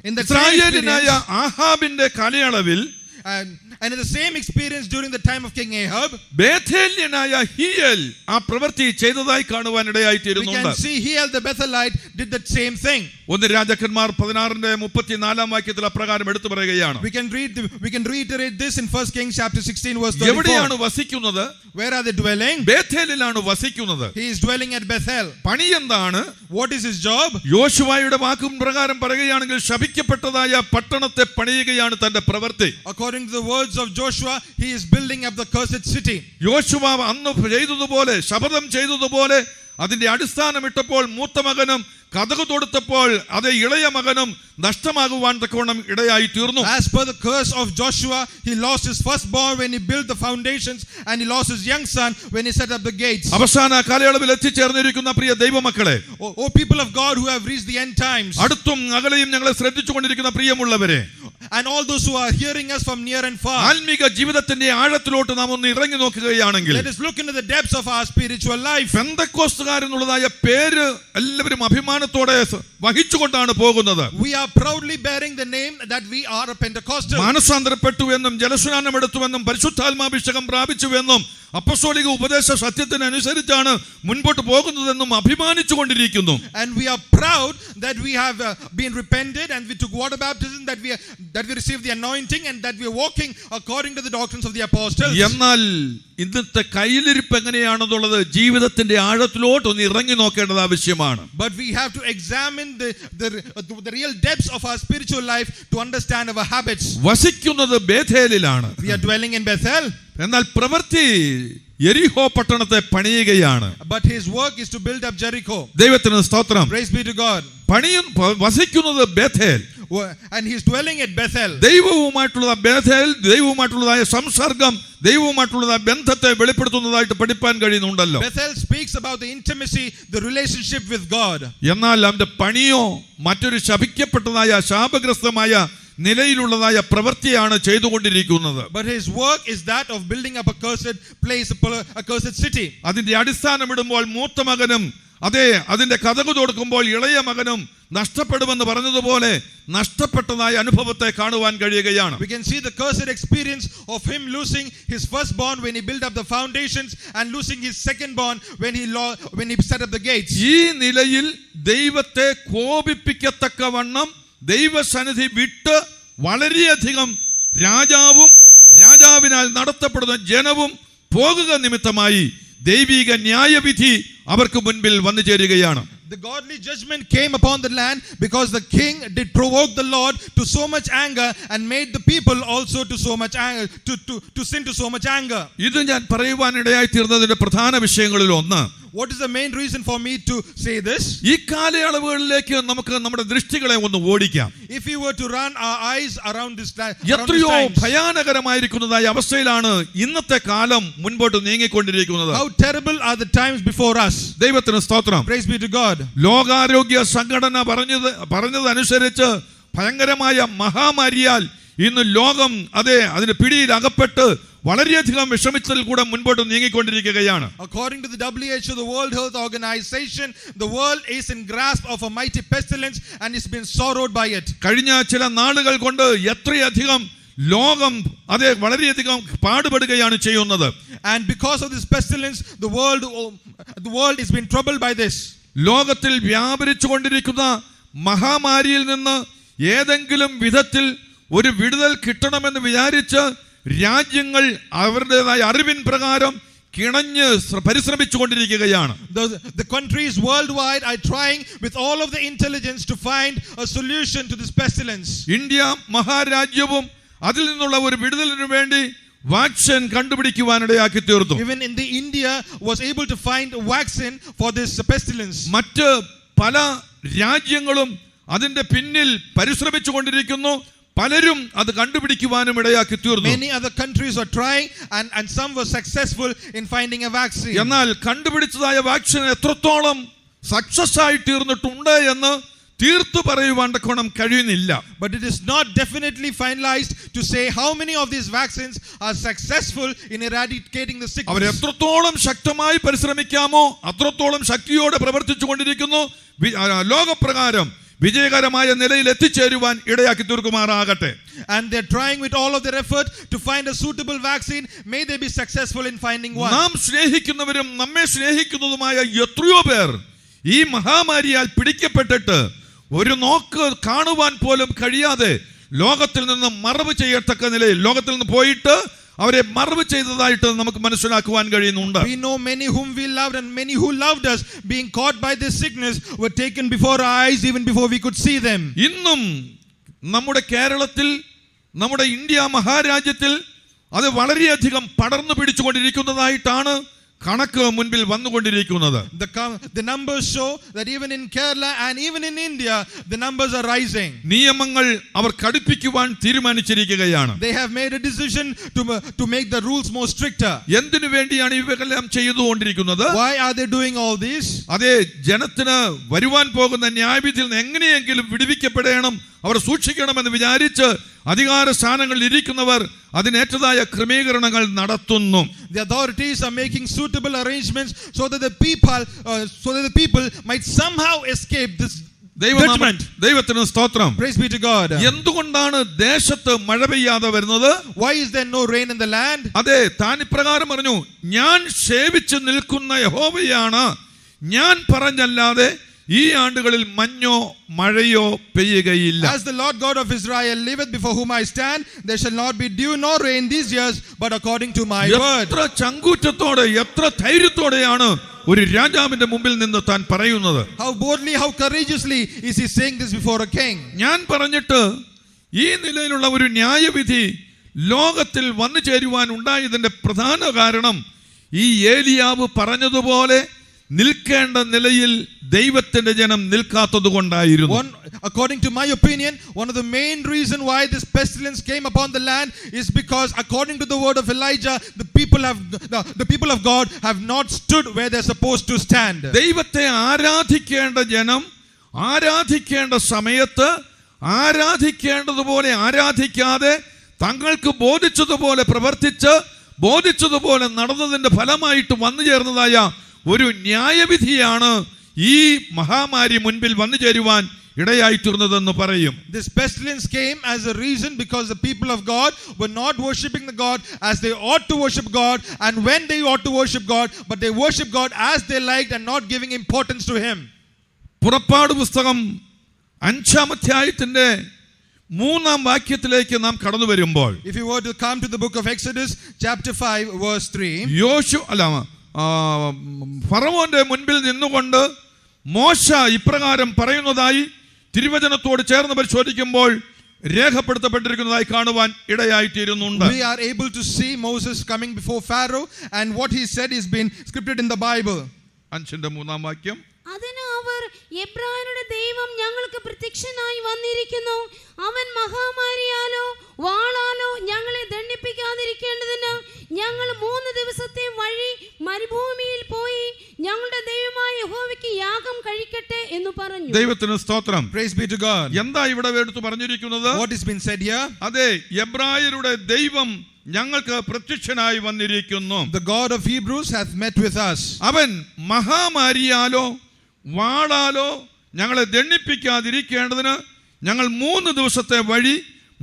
In the ഇസ്രായേലിനായ ആഹാബിന്റെ കാലയളവിൽ and in the same experience during the time of King Ahab, ബേഥേല്യനായ ഹീയേൽ ആ പ്രവൃത്തി ചെയ്തതായി കാണുവാൻ we ഇടയായിത്തീരുന്നുണ്ട്. can see Hiel the Bethelite did that same thing. 1 രാജാക്കന്മാർ 16:34 വാക്യത്തിൽ അപ്രകാരം എടുത്തു പറയുകയാണ്. We can reiterate this in 1 Kings chapter 16 verse എവിടെയാണ് 34. വസിക്കുന്നത്? Where are they dwelling? ബേഥേലിലാണ് വസിക്കുന്നത്. He is dwelling at Bethel. പണി എന്താണ്? What is his job? യോശുവയുടെ വാക്കും പ്രകാരം പറയുകയാണെങ്കിൽ ശപിക്കപ്പെട്ടതായ പട്ടണത്തെ പണിയുകയാണ് തന്റെ പ്രവൃത്തി. According to the words of Joshua, he is building up the cursed city. യോശുവ അന്ന് ചെയ്തതുപോലെ ശപഥം ചെയ്തതുപോലെ അതിന്റെ അടിസ്ഥാനം ഇട്ടപ്പോൾ മൂത്ത മകനും കതക് തൊടുത്തപ്പോൾ അത് ഇളയ മകനും നഷ്ടമാകുവാൻ തക്കവണ്ണം ഇടയായി തീർന്നു. As per the curse of Joshua, he lost his firstborn when he built the foundations, and he lost his young son when he set up the gates. അവസാന കാലയളവിൽ എത്തിച്ചേർന്നിരിക്കുന്ന പ്രിയ ദൈവമക്കളെ, O people of God who have reached the end times, അടുത്തും അകലെയും ഞങ്ങളെ ശ്രദ്ധിച്ചുകൊണ്ടിരിക്കുന്ന പ്രിയമുള്ളവരെ, and all those who are hearing us from near and far, ആത്മീക ജീവിതത്തിന്റെ ആഴത്തിലോട്ട് നാം ഒന്ന് ഇറങ്ങി നോക്കുകയാണെങ്കിൽ, let us look into the depths of our spiritual life. പെന്തക്കോസ്തുകാരെന്നുള്ളതായ പേര് എല്ലാവരും അഭിമാനത്തോടെ വഹിച്ചുകൊണ്ടാണ് പോകുന്നത്. We are proudly bearing the name that we are a Pentecostal. മാനസാന്തരപ്പെട്ടു എന്നും ജലസ്നാനം എടുത്തുവെന്നും പരിശുദ്ധാത്മാഭിഷേകം പ്രാപിച്ചുവെന്നും അപ്പസ്തോലിക ഉപദേശ സത്യത്തിനനുസരിച്ചാണ് മുൻപോട്ട് പോകുന്നതെന്നും അഭിമാനിച്ചുകൊണ്ടിരിക്കുന്നു. And we are proud that we have been repented and we took water baptism, that we received the anointing, and that we are walking according to the doctrines of the apostles. എന്നാൽ ഇന്നത്തെ കയ്യിലിരിപ്പ് എങ്ങനെയാണെന്നുള്ളത് ജീവിതത്തിന്റെ ആഴത്തിലോട്ട് ഒന്ന് ഇറങ്ങി നോക്കേണ്ടത് ആവശ്യമാണ്. But we have to examine the real depths of our spiritual life to understand our habits. വസിക്കുന്നത് ബേഥേലിലാണ്. We are dwelling in Bethel. എന്നാൽ പ്രവൃത്തി യെരിഹോ പട്ടണത്തെ പണിയുകയാണ്. But his work is to build up Jericho. ദൈവത്തിന് സ്തോത്രം. Praise be to God. വസിക്കുന്നത് Bethel, and he is dwelling at Bethel. ദൈവവുമായിട്ടുള്ള Bethel ദൈവവുമായിട്ടുള്ളതായ സംസർഗം, ദൈവവുമായിട്ടുള്ള ബന്ധത്തെ വെളിപ്പെടുത്തുന്നതായിട്ട് പഠിപ്പാൻ കഴിയുന്നുണ്ടല്ലോ. Bethel speaks about the intimacy, the relationship with God. എന്നാൽ അവന്റെ പണിയോ മറ്റൊരു ശപിക്കപ്പെട്ടതായ ശാപഗ്രസ്തമായ നിലയിലുള്ളതായ പ്രവൃത്തിയാണ് ചെയ്തുകൊണ്ടിരിക്കുന്നത്. But his work is that of building up a cursed place, a cursed city. അതിന്റെ അടിസ്ഥാനമിടുമ്പോൾ മൂത്ത മകനും അതിന്റെ കതക് തൊടുക്കുമ്പോൾ ഇളയ മകനും നഷ്ടപ്പെടുമെന്ന് പറഞ്ഞതുപോലെ നഷ്ടപ്പെട്ടതായ അനുഭവത്തെ കാണുവാൻ കഴിയുകയാണ്. We can see the cursed experience of him losing his firstborn when he built up the foundations, and losing his secondborn when he set up the gates. ഈ നിലയിൽ ദൈവത്തെ കോപിപ്പിക്കത്തക്കവണ്ണം ദൈവസന്നിധി വിട്ട് വളരെയധികം രാജാവും രാജാവിനാൽ നടത്തപ്പെടുന്ന ജനവും പോകുക നിമിത്തമായി ദൈവിക ന്യായവിധി അവർക്ക് മുൻപിൽ വന്നു ചേരുകയാണ്. The godly judgment came upon the land because the king did provoke the Lord to so much anger, and made the people also to so much anger, to sin to so much anger. ഇത് ഞാൻ പറയുവാനിടയായി തീർന്നതിന്റെ പ്രധാന വിഷയങ്ങളിൽ ഒന്ന്, what is the main reason for me to say this? ഈ കാലയളവുകളിലേക്ക് നമുക്ക് നമ്മുടെ ദൃഷ്ടികളെ ഒന്ന് ഓടിക്കാം. If we were to run our eyes around this എത്രയോ ഭയാനകരമായിരിക്കുന്നതായ അവസ്ഥയിലാണ് ഇന്നത്തെ കാലം മുൻപോട്ട് നീങ്ങിക്കൊണ്ടിരിക്കുന്നത്. How terrible are the times before us. ദൈവത്തിന് സ്തോത്രം. Praise be to God. ലോകാരോഗ്യ സംഘടന പറഞ്ഞതനുസരിച്ച് ഭയങ്കരമായ മഹാമാരിയാൽ ഇന്ന് ലോകം അതിന്റെ പിടിയിൽ അകപ്പെട്ട് വളരെയധികം വിഷമിച്ചതിൽ കൂടെ മുൻപോട്ട് നീങ്ങിക്കൊണ്ടിരിക്കുകയാണ്. According to the WHO, the World Health Organization, the world is in grasp of a mighty pestilence and is being sorrowed by it. കഴിഞ്ഞ ചില നാളുകൾ കൊണ്ട് എത്രയധികം ലോകം അതെ വളരെയധികം പാടുപെടുകയാണ് ചെയ്യുന്നത്. And because of this pestilence, the world is being troubled by this. ലോകത്തിൽ വ്യാപരിച്ചു കൊണ്ടിരിക്കുന്ന മഹാമാരിയിൽ നിന്ന് ഏതെങ്കിലും വിധത്തിൽ ഒരു വിടുതൽ കിട്ടണമെന്ന് വിചാരിച്ച് രാജ്യങ്ങൾ അവരുടേതായ അറിവിൻ പ്രകാരം കിണഞ്ഞ് പരിശ്രമിച്ചുകൊണ്ടിരിക്കുകയാണ്. The countries worldwide are trying with all of the intelligence to find a solution to this pestilence. India മഹാരാജ്യവും അതിൽ നിന്നുള്ള ഒരു വിടുതലിനു വേണ്ടി വാക്സിൻ കണ്ടുപിടിക്കുവാനിടയാക്കി തീർന്നു. Even in the India was able to find a vaccine for this pestilence. മറ്റ് പല രാജ്യങ്ങളും അതിന്റെ പിന്നിൽ പരിശ്രമിച്ചു കൊണ്ടിരിക്കുന്നു. പലരും അത് കണ്ടുപിടിക്കുവാനും ഇടയാക്കി തീർന്നു. Many other countries are trying and some were successful in finding a vaccine. എന്നാൽ കണ്ടുപിടിച്ചതായ വാക്സിൻ എത്രത്തോളം സക്സസ് ആയി തീർന്നിട്ടുണ്ട് എന്ന് തീർത്തു പറയുവാൻ തക്കോണം കഴിയുന്നില്ല. But it is not definitely finalized to say how many of these vaccines are successful in eradicating the sickness. അവർ എത്രത്തോളം ശക്തമായി പരിശ്രമിക്കാമോ അത്രത്തോളം ശക്തിയോടെ പ്രവർത്തിച്ചു കൊണ്ടിരിക്കുന്നു. ലോകപ്രകാരം വിജയകരമായ നിലയിൽ എത്തിച്ചേരുവാൻ ഇടയാക്കി തീർക്കുമാറാകട്ടെ. And they're trying with all of their effort to find a suitable vaccine. May they be successful in finding one. നാം സ്നേഹിക്കുന്നവരും നമ്മെ സ്നേഹിക്കുന്നതുമായ എത്രയോ പേർ ഈ മഹാമാരിയാൽ പിടിക്കപ്പെട്ടിട്ട് ഒരു നോക്ക് കാണുവാൻ പോലും കഴിയാതെ ലോകത്തിൽ നിന്ന് മറവ് ചെയ്യത്തക്ക നിലയിൽ ലോകത്തിൽ നിന്ന് പോയിട്ട് അവരെ മറവ് ചെയ്തതായിട്ട് നമുക്ക് മനസ്സിലാക്കുവാൻ കഴിയുന്നുണ്ട്. We know many whom we loved and many who loved us being caught by this sickness were taken before our eyes even before we could see them. ഇന്നും നമ്മുടെ കേരളത്തിൽ നമ്മുടെ ഇന്ത്യ മഹാരാജ്യത്തിൽ അത് വളരെയധികം പടർന്നു പിടിച്ചുകൊണ്ടിരിക്കുന്നതായിട്ടാണ് കണക്ക് മുൻപിൽ വന്നുകൊണ്ടിരിക്കുന്നത്. The numbers show that even in Kerala and even in India the numbers are rising. നിയമങ്ങൾ അവർ കടുപ്പിക്കുവാൻ തീരുമാനിച്ചിരിക്കുകയാണ്. They have made a decision to make the rules more stricter. എന്തിനു വേണ്ടിയാണ് ഇവരെല്ലാം ചെയ്തുകൊണ്ടിരിക്കുന്നത്? Why are they doing all this? അതേ ജനത്തിന് വരുവാൻ പോകുന്ന ന്യായവിധിയിൽ നിന്ന് എങ്ങനെയെങ്കിലും വിടുവിക്കപ്പെടണം, അവർ സൂക്ഷിക്കണമെന്ന് വിചാരിച്ച് അധികാര സ്ഥാനങ്ങളിൽ ഇരിക്കുന്നവർ അതിനേറ്റതായ ക്രമീകരണങ്ങൾ നടത്തുന്നു. The authorities are making suitable arrangements so that the people might somehow escape this judgment. ദൈവത്തിന് സ്തോത്രം. Praise be to God. എന്തുകൊണ്ടാണ് ദേശത്ത് മഴ പെയ്യാതെ വരുന്നത്? Why is there no rain in the land? അതെ, താൻ ഇപ്രകാരം പറഞ്ഞു, ഞാൻ സേവിച്ചു നിൽക്കുന്ന യഹോവയാണ്, ഞാൻ പറഞ്ഞല്ലാതെ ഈ ആണ്ടുകളിൽ മഞ്ഞോ മഴയോ പെയ്യുകയില്ല. As the Lord God of Israel liveth before whom I stand, there shall not be dew nor rain these years, but according to my word. എത്ര ചങ്കൂറ്റത്തോടെ എത്ര ധൈര്യത്തോടെയാണ് ഒരു രാജാവിന്റെ മുമ്പിൽ നിന്ന് താൻ പറയുന്നത്. How boldly, how courageously is he saying this before a king? ഞാൻ പറഞ്ഞിട്ട് ഈ നിലയിലുള്ള ഒരു ന്യായവിധി ലോകത്തിൽ വന്നു ചേരുവാൻ ഉണ്ടായതിന്റെ പ്രധാന കാരണം ഈ ഏലിയാവ് പറഞ്ഞതുപോലെ നിൽക്കേണ്ട നിലയിൽ ദൈവത്തിന്റെ ജനം നിൽക്കാത്തത് കൊണ്ടായിരുന്നു. According to my opinion, one of the main reason why this pestilence came upon the land is because according to the word of Elijah, the people of God have not stood where they're supposed to stand. ദൈവത്തെ ആരാധിക്കേണ്ട ജനം ആരാധിക്കേണ്ട സമയത്ത് ആരാധിക്കേണ്ടതുപോലെ ആരാധിക്കാതെ തങ്ങൾക്ക് ബോധിച്ചതുപോലെ പ്രവർത്തിച്ച് ബോധിച്ചതുപോലെ നടന്നതിന്റെ ഫലമായിട്ട് വന്നു ചേർന്നതായ ഒരു ന്യായവിധിയാണ് ഈ മഹാമാരി മുൻപിൽ വന്നു ചേരുവാൻ ഇടയായിത്തീർന്നതെന്ന് പറയും. This pestilence came as a reason because the people of God were not worshiping the God as they ought to worship God, and when they ought to worship God, but they worship God as they liked and not giving importance to him. പുറപ്പാട് പുസ്തകം 5-ാം അധ്യായത്തിന്റെ 3-ാം വാക്യത്തിലേക്ക് നാം കടന്നു വരുമ്പോൾ, if you were to come to the book of Exodus chapter 5 verse 3, ഫറവോന്റെ മുൻപിൽ നിന്നുകൊണ്ട് മോശ ഇപ്രകാരം പറയുന്നതായി തിരുവചനത്തോട് ചേർന്ന് പരിശോധിക്കുമ്പോൾ രേഖപ്പെടുത്തപ്പെട്ടിരിക്കുന്നതായി കാണുവാൻ ഇടയായിത്തീരുന്നുണ്ട്. We are able to see Moses coming before Pharaoh and what he said is been scripted in the Bible. 5-ന്റെ 3-ാം വാക്യം, അതിന് അവർ എബ്രായരുടെ ദൈവം ഞങ്ങൾക്ക് പ്രത്യക്ഷനായി വന്നിരിക്കുന്നു, അവൻ മഹാമാരിയാലോ വാളാലോ ഞങ്ങളെ ദണ്ഡിപ്പിക്കാതിരിക്കേണ്ടതിന് ഞങ്ങൾ 3 ദിവസത്തെ വഴി മരുഭൂമിയിൽ പോയി ഞങ്ങളുടെ ദൈവമായ യഹോവയ്ക്ക് യാഗം കഴിക്കട്ടെ എന്ന് പറഞ്ഞു. ദൈവത്തിന് സ്തോത്രം. Praise be to God. എന്താ ഇവിടെ എടുത്തു പറഞ്ഞിരിക്കുന്നത്? What has been said here? അതെ, എബ്രായരുടെ ദൈവം ഞങ്ങൾക്ക് പ്രത്യക്ഷനായി വന്നിരിക്കുന്നു. The God of Hebrews hath met with us. അവൻ മഹാമാരിയാലോ വാളാലോ ഞങ്ങളെ ദണ്ഡിപ്പിക്കാതിരിക്കേണ്ടതിന് ഞങ്ങൾ 3 ദിവസത്തെ വഴി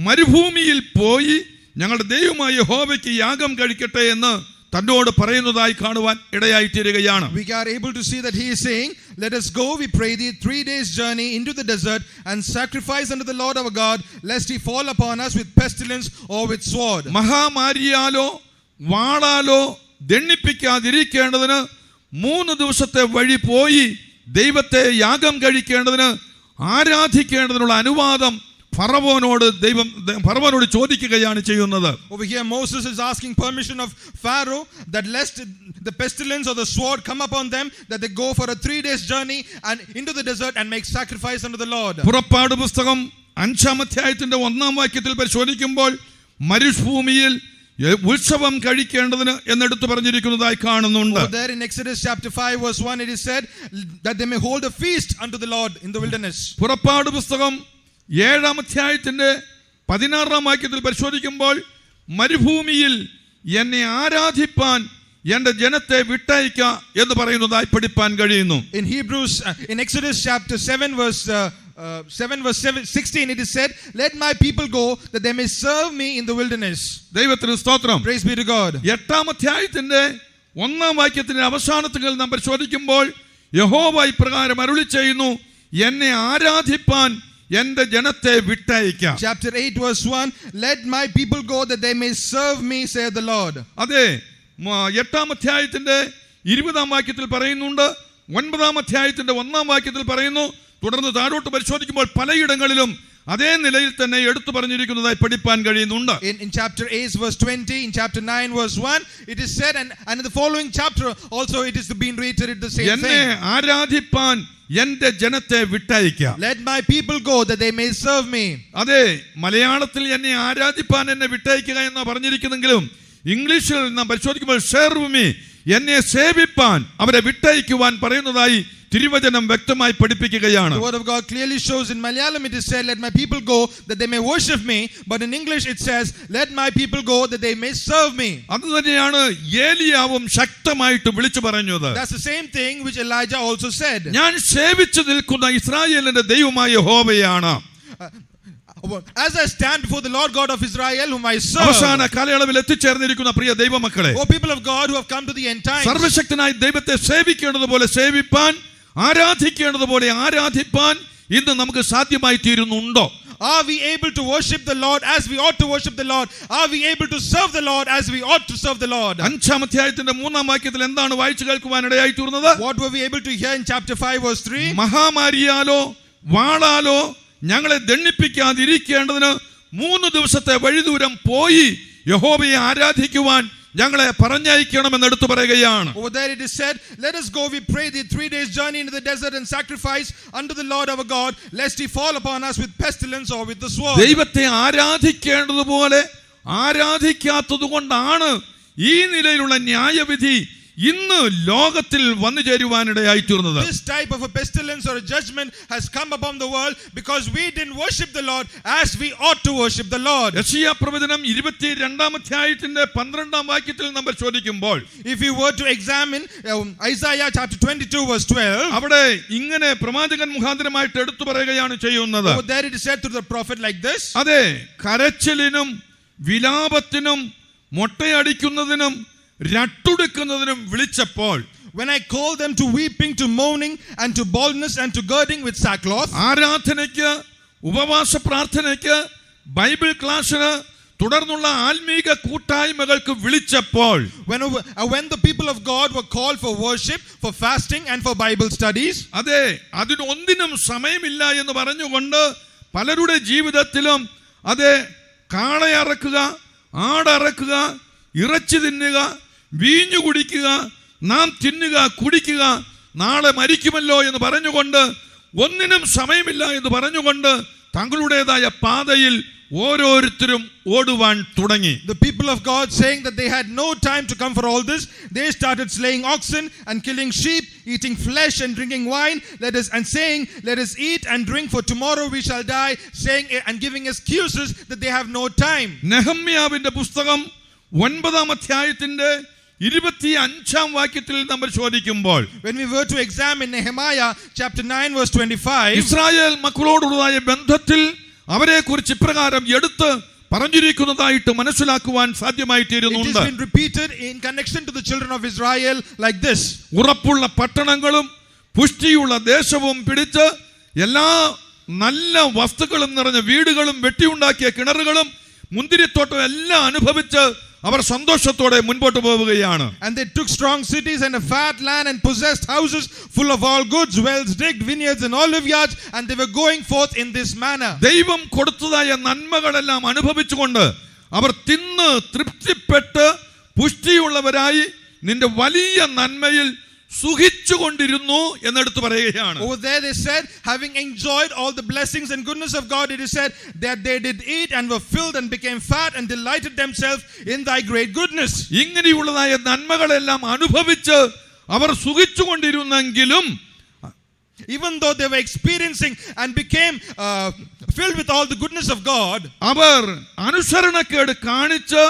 മരുഭൂമിയിൽ പോയി ഞങ്ങളുടെ ദൈവമായ യഹോവയ്ക്ക് യാഗം കഴിക്കട്ടെ എന്ന് തന്നോട് പറയുന്നതായി കാണുവാൻ ഇടയായിത്തീരുകയാണ്. We are able to see that he is saying, let us go, we pray thee, 3 days journey into the desert and sacrifice unto the Lord our God, lest he fall upon us with pestilence or with sword. മഹാമാരിയാലോ വാളാലോ ദണ്ഡിപ്പിക്കാതിരിക്കേണ്ടതിന് 3 ദിവസത്തെ വഴി പോയി ദൈവത്തെ യാഗം കഴിക്കേണ്ടതിന് ആരാധിക്കേണ്ടതിനുള്ള അനുവാദം ഫറവോനോട് ചോദിക്കുകയാണ് ചെയ്യുന്നത്. Over here Moses is asking permission of Pharaoh that lest the pestilence or the sword come upon them, that they go for a 3 days journey and into the desert and make sacrifice unto the Lord. പുറപ്പാട് പുസ്തകം 5-ാം അധ്യായത്തിന്റെ 1-ാം വാക്യത്തിൽ പരിശോധിക്കുമ്പോൾ മരുഭൂമിയിൽ ഉത്സവം കഴിക്കേണ്ടതിന് എന്നെടുത്ത് പറഞ്ഞിരിക്കുന്നതായി കാണുന്നുണ്ട്. There in Exodus chapter 5 verse 1 it is said that they may hold a feast unto the Lord in the wilderness. പുറപ്പാട് പുസ്തകം 7-ാം അധ്യായത്തിന്റെ 16-ാം വാക്യത്തിൽ പരിശോധിക്കുമ്പോൾ മരുഭൂമിയിൽ എന്നെ ആരാധിപ്പാൻ എന്റെ ജനത്തെ വിട്ടയക്ക എന്ന് പറയുന്നതായി പഠിപ്പാൻ കഴിയുന്നു. In Hebrews in Exodus chapter 7 verse 16 it is said, let my people go that they may serve me in the wilderness. ദൈവത്തിന് സ്തോത്രം. Praise be to God. 8-ാം അധ്യായത്തിന്റെ 1-ാം വാക്യത്തിന്റെ അവസാനത്തിൽ നാം പരിശോധിക്കുമ്പോൾ യഹോവ ഇപ്രകാരം അരുളിച്ചെയ്യുന്നു, എന്നെ ആരാധിപ്പാൻ എന്റെ ജനത്തെ വിട്ടയക്ക. Chapter 8 verse 1, let my people go that they may serve me, saith the Lord. അതെ, 8-ാം അധ്യായത്തിന്റെ 20-ാം വാക്യത്തിൽ പറയുന്നുണ്ട്, 9-ാം അധ്യായത്തിന്റെ 1-ാം വാക്യത്തിൽ പറയുന്നു. തുടർന്ന് താഴോട്ട് പരിശോധിക്കുമ്പോൾ പലയിടങ്ങളിലും അതേ നിലയിൽ തന്നെ എടുത്തു പറഞ്ഞിരിക്കുന്നതായി പഠിപ്പാൻ കഴിയുന്നുണ്ട്. In chapter 8 verse 20, in chapter 9 verse 1 it is said, and in the following chapter also it is being reiterated the same thing. എന്നെ ആരാധിപ്പാൻ എന്റെ ജനത്തെ വിട്ടയക്ക. Let my people go that they may serve me. അതെ, മലയാളത്തിൽ എന്നെ ആരാധിപ്പാൻ എന്നെ വിട്ടയക്കുക എന്ന് പറഞ്ഞിരിക്കുന്നെങ്കിലും ഇംഗ്ലീഷിൽ നാം പരിശോധിക്കുമ്പോൾ serve me, എന്നെ സേവിപ്പാൻ അവരെ വിട്ടയക്കുവാൻ പറയുന്നതായി തിരുവചനം വ്യക്തമായി പഠിപ്പിക്കുകയാണ്. The word of God clearly shows in Malayalam it is said, let my people go that they may worship me, but in English it says, let my people go that they may serve me. അത് തന്നെയാണ് ഏലിയാവും ശക്തമായിട്ട് വിളിച്ചു പറഞ്ഞത്. That's the same thing which Elijah also said. ഞാൻ സേവിച്ചു നിൽക്കുന്ന ഇസ്രായേലിന്റെ ദൈവമായ യഹോവയാണ്. As I stand before the Lord God of Israel whom I serve. അവസാന കാലയളവിൽ എത്തിച്ചേർന്നിരിക്കുന്ന പ്രിയ ദൈവമക്കളെ, O people of God who have come to the end times, സർവശക്തനായ ദൈവത്തെ സേവിക്കേണ്ടതുപോലെ സേവിപ്പാൻ, ആരാധിക്കേണ്ടതുപോലെ ആരാധിപ്പാൻ ഇന്ന് നമുക്ക് സാധ്യമായി തീരുന്നുണ്ടോ? Are we able to worship the Lord as we ought to worship the Lord? Are we able to serve the Lord as we ought to serve the Lord? 5-ാം അധ്യായത്തിന്റെ 3-ാം വാക്യത്തിൽ എന്താണ് വായിച്ചു കേൾക്കുവാൻ ഇടയായി തീർന്നത്? What were we able to hear in chapter 5 verse 3? മഹാമാരിയാലോ വാളാലോ ഞങ്ങളെ ദണ്ഡിപ്പിക്കാതിരിക്കേണ്ടതിന് 3 ദിവസത്തെ വഴിദൂരം പോയി യഹോവയെ ആരാധിക്കുവാൻ ഞങ്ങളെ പറഞ്ഞയക്കണമെന്ന് എടുത്തു പറയുകയാണ്. Over there it is said, let us go, we pray thee, 3 days journey into the desert and sacrifice unto the Lord our God, lest he fall upon us with pestilence or with the sword. ദൈവത്തെ ആരാധിക്കേണ്ടതുപോലെ ആരാധിക്കാത്തത് കൊണ്ടാണ് ഈ നിലയിലുള്ള ന്യായവിധി ഇന്ന് ലോകത്തിൽ വന്നു ചേരുവാനിടയായി തീർന്നത്. This type of a pestilence or a judgment has come upon the world because we didn't worship the Lord as we ought to worship the Lord. യെശയ്യാ പ്രവചനം 22-ാം അധ്യായത്തിന്റെ 12-ാം വാക്യത്തിൽ നമ്മൾ ചോദിക്കുമ്പോൾ, if you were to examine Isaiah chapter 22 verse 12, അവിടെ ഇങ്ങനെ പ്രവാചകൻ മുഖാന്തരമായിട്ട് എടുത്തു പറയുകയാണ് ചെയ്യുന്നത്. over there it is said through the prophet like this. അതെ, കരച്ചിലിനും വിലാപത്തിനും മൊട്ടയടിക്കുന്നതിനും രട്ടുടുക്കുന്നതിനും വിളിച്ചപ്പോൾ, when I call them to weeping, to mourning, and to baldness, and to girding with sackcloth, ആരാധനയ്ക്ക്, ഉപവാസ പ്രാർത്ഥനയ്ക്ക്, ബൈബിൾ ക്ലാസ്സിന്, തുടർന്നുള്ള ആത്മീക കൂട്ടായ്മകൾക്ക് വിളിച്ചപ്പോൾ, when the people of God were called for worship, for fasting, and for Bible studies, അതെ, അതിനൊന്നിനും സമയമില്ല എന്ന് പറഞ്ഞുകൊണ്ട് പലരുടെ ജീവിതത്തിലും അതെ കാളയറക്കുക, ആടറക്കുക, ഇറച്ചി തിന്നുക, വീഞ്ഞു കുടിക്കുക, നാം തിന്നുക കുടിക്കുക, നാളെ മരിക്കുമല്ലോ എന്ന് പറഞ്ഞുകൊണ്ട്, ഒന്നിനും സമയമില്ല എന്ന് പറഞ്ഞുകൊണ്ട് തങ്ങളുടേതായ പാതയിൽ ഓരോരുത്തരും ഓടുവാൻ തുടങ്ങി. The people of God saying that they had no time to come for all this, they started slaying oxen and killing sheep, eating flesh and drinking wine, and saying, let us eat and drink for tomorrow we shall die, saying and giving excuses that they have no time. നെഹമ്യാവിന്റെ പുസ്തകം 9-ാം അധ്യായത്തിന്റെ 25-ാം വാക്യത്തിൽ നമ്മൾ ചോദിക്കുമ്പോൾ, when we were to examine Nehemiah chapter 9 verse 25, Israel മക്കളോടുള്ളതായ ബന്ധത്തിൽ അവരെ കുറിച്ച് ഇപ്രകാരം എടുത്ത് പറഞ്ഞിരിക്കുന്നതായിട്ട് മനസ്സിലാക്കുവാൻ സാധ്യമായി it has തീരുന്നുണ്ട്. been repeated in connection to the children of Israel like this. ഉറപ്പുള്ള പട്ടണങ്ങളും പുഷ്ടിയുള്ള ദേശവും പിടിച്ച് എല്ലാ നല്ല വസ്തുക്കളും നിറഞ്ഞ വീടുകളും വെട്ടിയുണ്ടാക്കിയ കിണറുകളും മുന്തിരിത്തോട്ടം എല്ലാം അനുഭവിച്ച് അവർ സന്തോഷത്തോടെ മുൻപോട്ട് പോവുകയാണ്. And they took strong cities and a fat land and possessed houses full of all goods, wells digged, vineyards and olive yards, and they were going forth in this manner. ദൈവം കൊടുത്തതായ നന്മകളെല്ലാം അനുഭവിച്ചുകൊണ്ട് അവർ തിന്ന് തൃപ്തിപ്പെട്ട് പുഷ്ടിയുള്ളവരായി നിന്റെ വലിയ നന്മയിൽ സുഖിച്ചുകൊണ്ടിരുന്നു എന്നെടുത്ത് പറയുകയാണ്. Over there they said, having enjoyed all the blessings and goodness of God, it is said that they did eat and were filled and became fat and delighted themselves in thy great goodness. ഇങ്ങനെയുള്ളതായ നന്മകളെല്ലാം അനുഭവിച്ച് അവർ സുഖിച്ചുകൊണ്ടിരുന്നെങ്കിലും, even though they were experiencing and became filled with all the goodness of God, അവർ അനുസരണക്കേട് കാണിച്ച്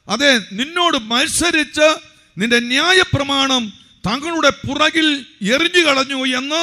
അതെ നിന്നോട് മത്സരിച്ച് നിന്റെ ന്യായപ്രമാണം തങ്ങളുടെ പുറകിൽ എറിഞ്ഞു കളഞ്ഞു എന്ന്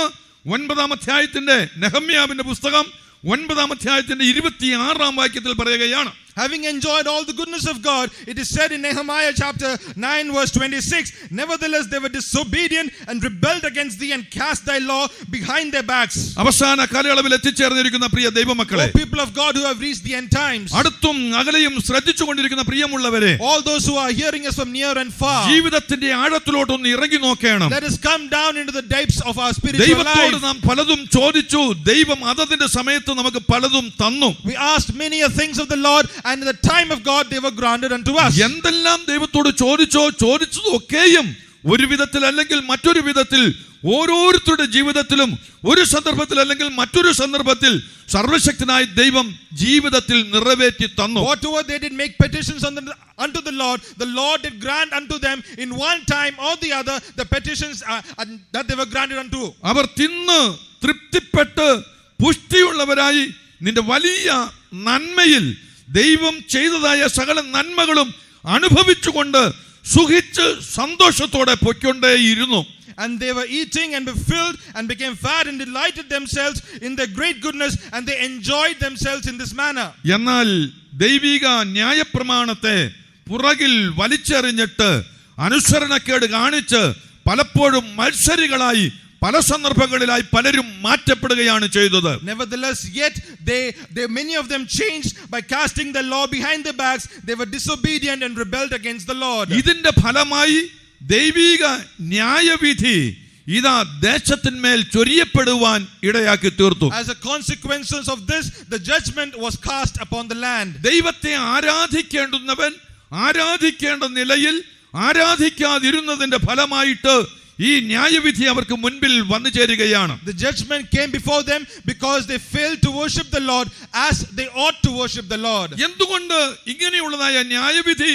9-ാം അധ്യായത്തിന്റെ നെഹമ്യാവിന്റെ പുസ്തകം 9-ാം അധ്യായത്തിന്റെ 26-ാം വാക്യത്തിൽ പറയുകയാണ്. having enjoyed all the goodness of God, it is said in Nehemiah chapter 9 verse 26, nevertheless they were disobedient and rebelled against thee and cast thy law behind their backs. അവസാന കാലയളവിൽ എത്തിച്ചേർന്നിരിക്കുന്ന പ്രിയ ദൈവമക്കളെ, O people of God who have reached the end times, അടുത്തും അകലെയും ശ്രദ്ധിച്ചുകൊണ്ടിരിക്കുന്ന പ്രിയമുള്ളവരെ, all those who are hearing us from near and far, ജീവിതത്തിന്റെ ആഴത്തിലോട്ടൊന്ന് ഇറങ്ങി നോക്കണം. let us come down into the depths of our spiritual ദൈവത്തോട് life. നാം പലതും ചോദിച്ചു, ദൈവം അതതിന്റെ സമയത്ത് നമുക്ക് പലതും തന്നു. We asked many things of the Lord, and in the time of God they were granted unto us. എന്തെല്ലാം ദൈവത്തോട് ചോദിച്ചതൊക്കെയും ഒരു വിധത്തിൽ അല്ലെങ്കിൽ മറ്റൊരു വിധത്തിൽ ഓരോരുത്തരുടെ ജീവിതത്തിലും ഒരു സന്ദർഭത്തിൽ അല്ലെങ്കിൽ മറ്റൊരു സന്ദർഭത്തിൽ സർവശക്തനായ ദൈവം ജീവിതത്തിൽ നിറവേറ്റി തന്നു. Whatever they did make petitions unto the Lord did grant unto them in one time or the other the petitions that they were granted unto. അവർ തിന്ന് തൃപ്തിപ്പെട്ട് പുഷ്ടിയുള്ളവരായി നിന്റെ വലിയ നന്മയിൽ ദൈവം ചെയ്തതായ സകല നന്മകളും അനുഭവിച്ചുകൊണ്ട് സുഖിച്ച് സന്തോഷത്തോടെ പൊയ്ക്കൊണ്ടേയിരുന്നു. And they were eating and were filled and became fat and delighted themselves in their great goodness, and they enjoyed themselves in this manner. എന്നാൽ ദൈവിക ന്യായപ്രമാണത്തെ പുറകിൽ വലിച്ചെറിഞ്ഞിട്ട് അനുസരണക്കേട് കാണിച്ച് പലപ്പോഴും മത്സരികളായി പല സന്ദർഭങ്ങളിലായി പലരും മാറ്റപ്പെടുകയാണ് ചെയ്തത്. Nevertheless, yet many of them changed by casting the law behind their backs. They were disobedient and rebelled against the Lord. ഇതിന്റെ ഫലമായി ദൈവിക ന്യായവിധി ഇതാ ദേശത്തിന്മേൽ ചൊരിയപ്പെടുവാൻ ഇടയാക്കി തീർത്തു. As a consequence of this, the judgment was cast upon the land. ദൈവത്തെ ആരാധിക്കേണ്ടുന്നവൻ ആരാധിക്കേണ്ട നിലയിൽ ആരാധിക്കാതിരുന്നതിന്റെ ഫലമായിട്ട് ഈ ന്യായവിധി അവർക്ക് മുൻപിൽ വന്നു ചേരുകയാണ്. The judgment came before them because they failed to worship the Lord as they ought to worship the Lord. എന്തുകൊണ്ട് ഇങ്ങനെയുള്ളതായ ന്യായവിധി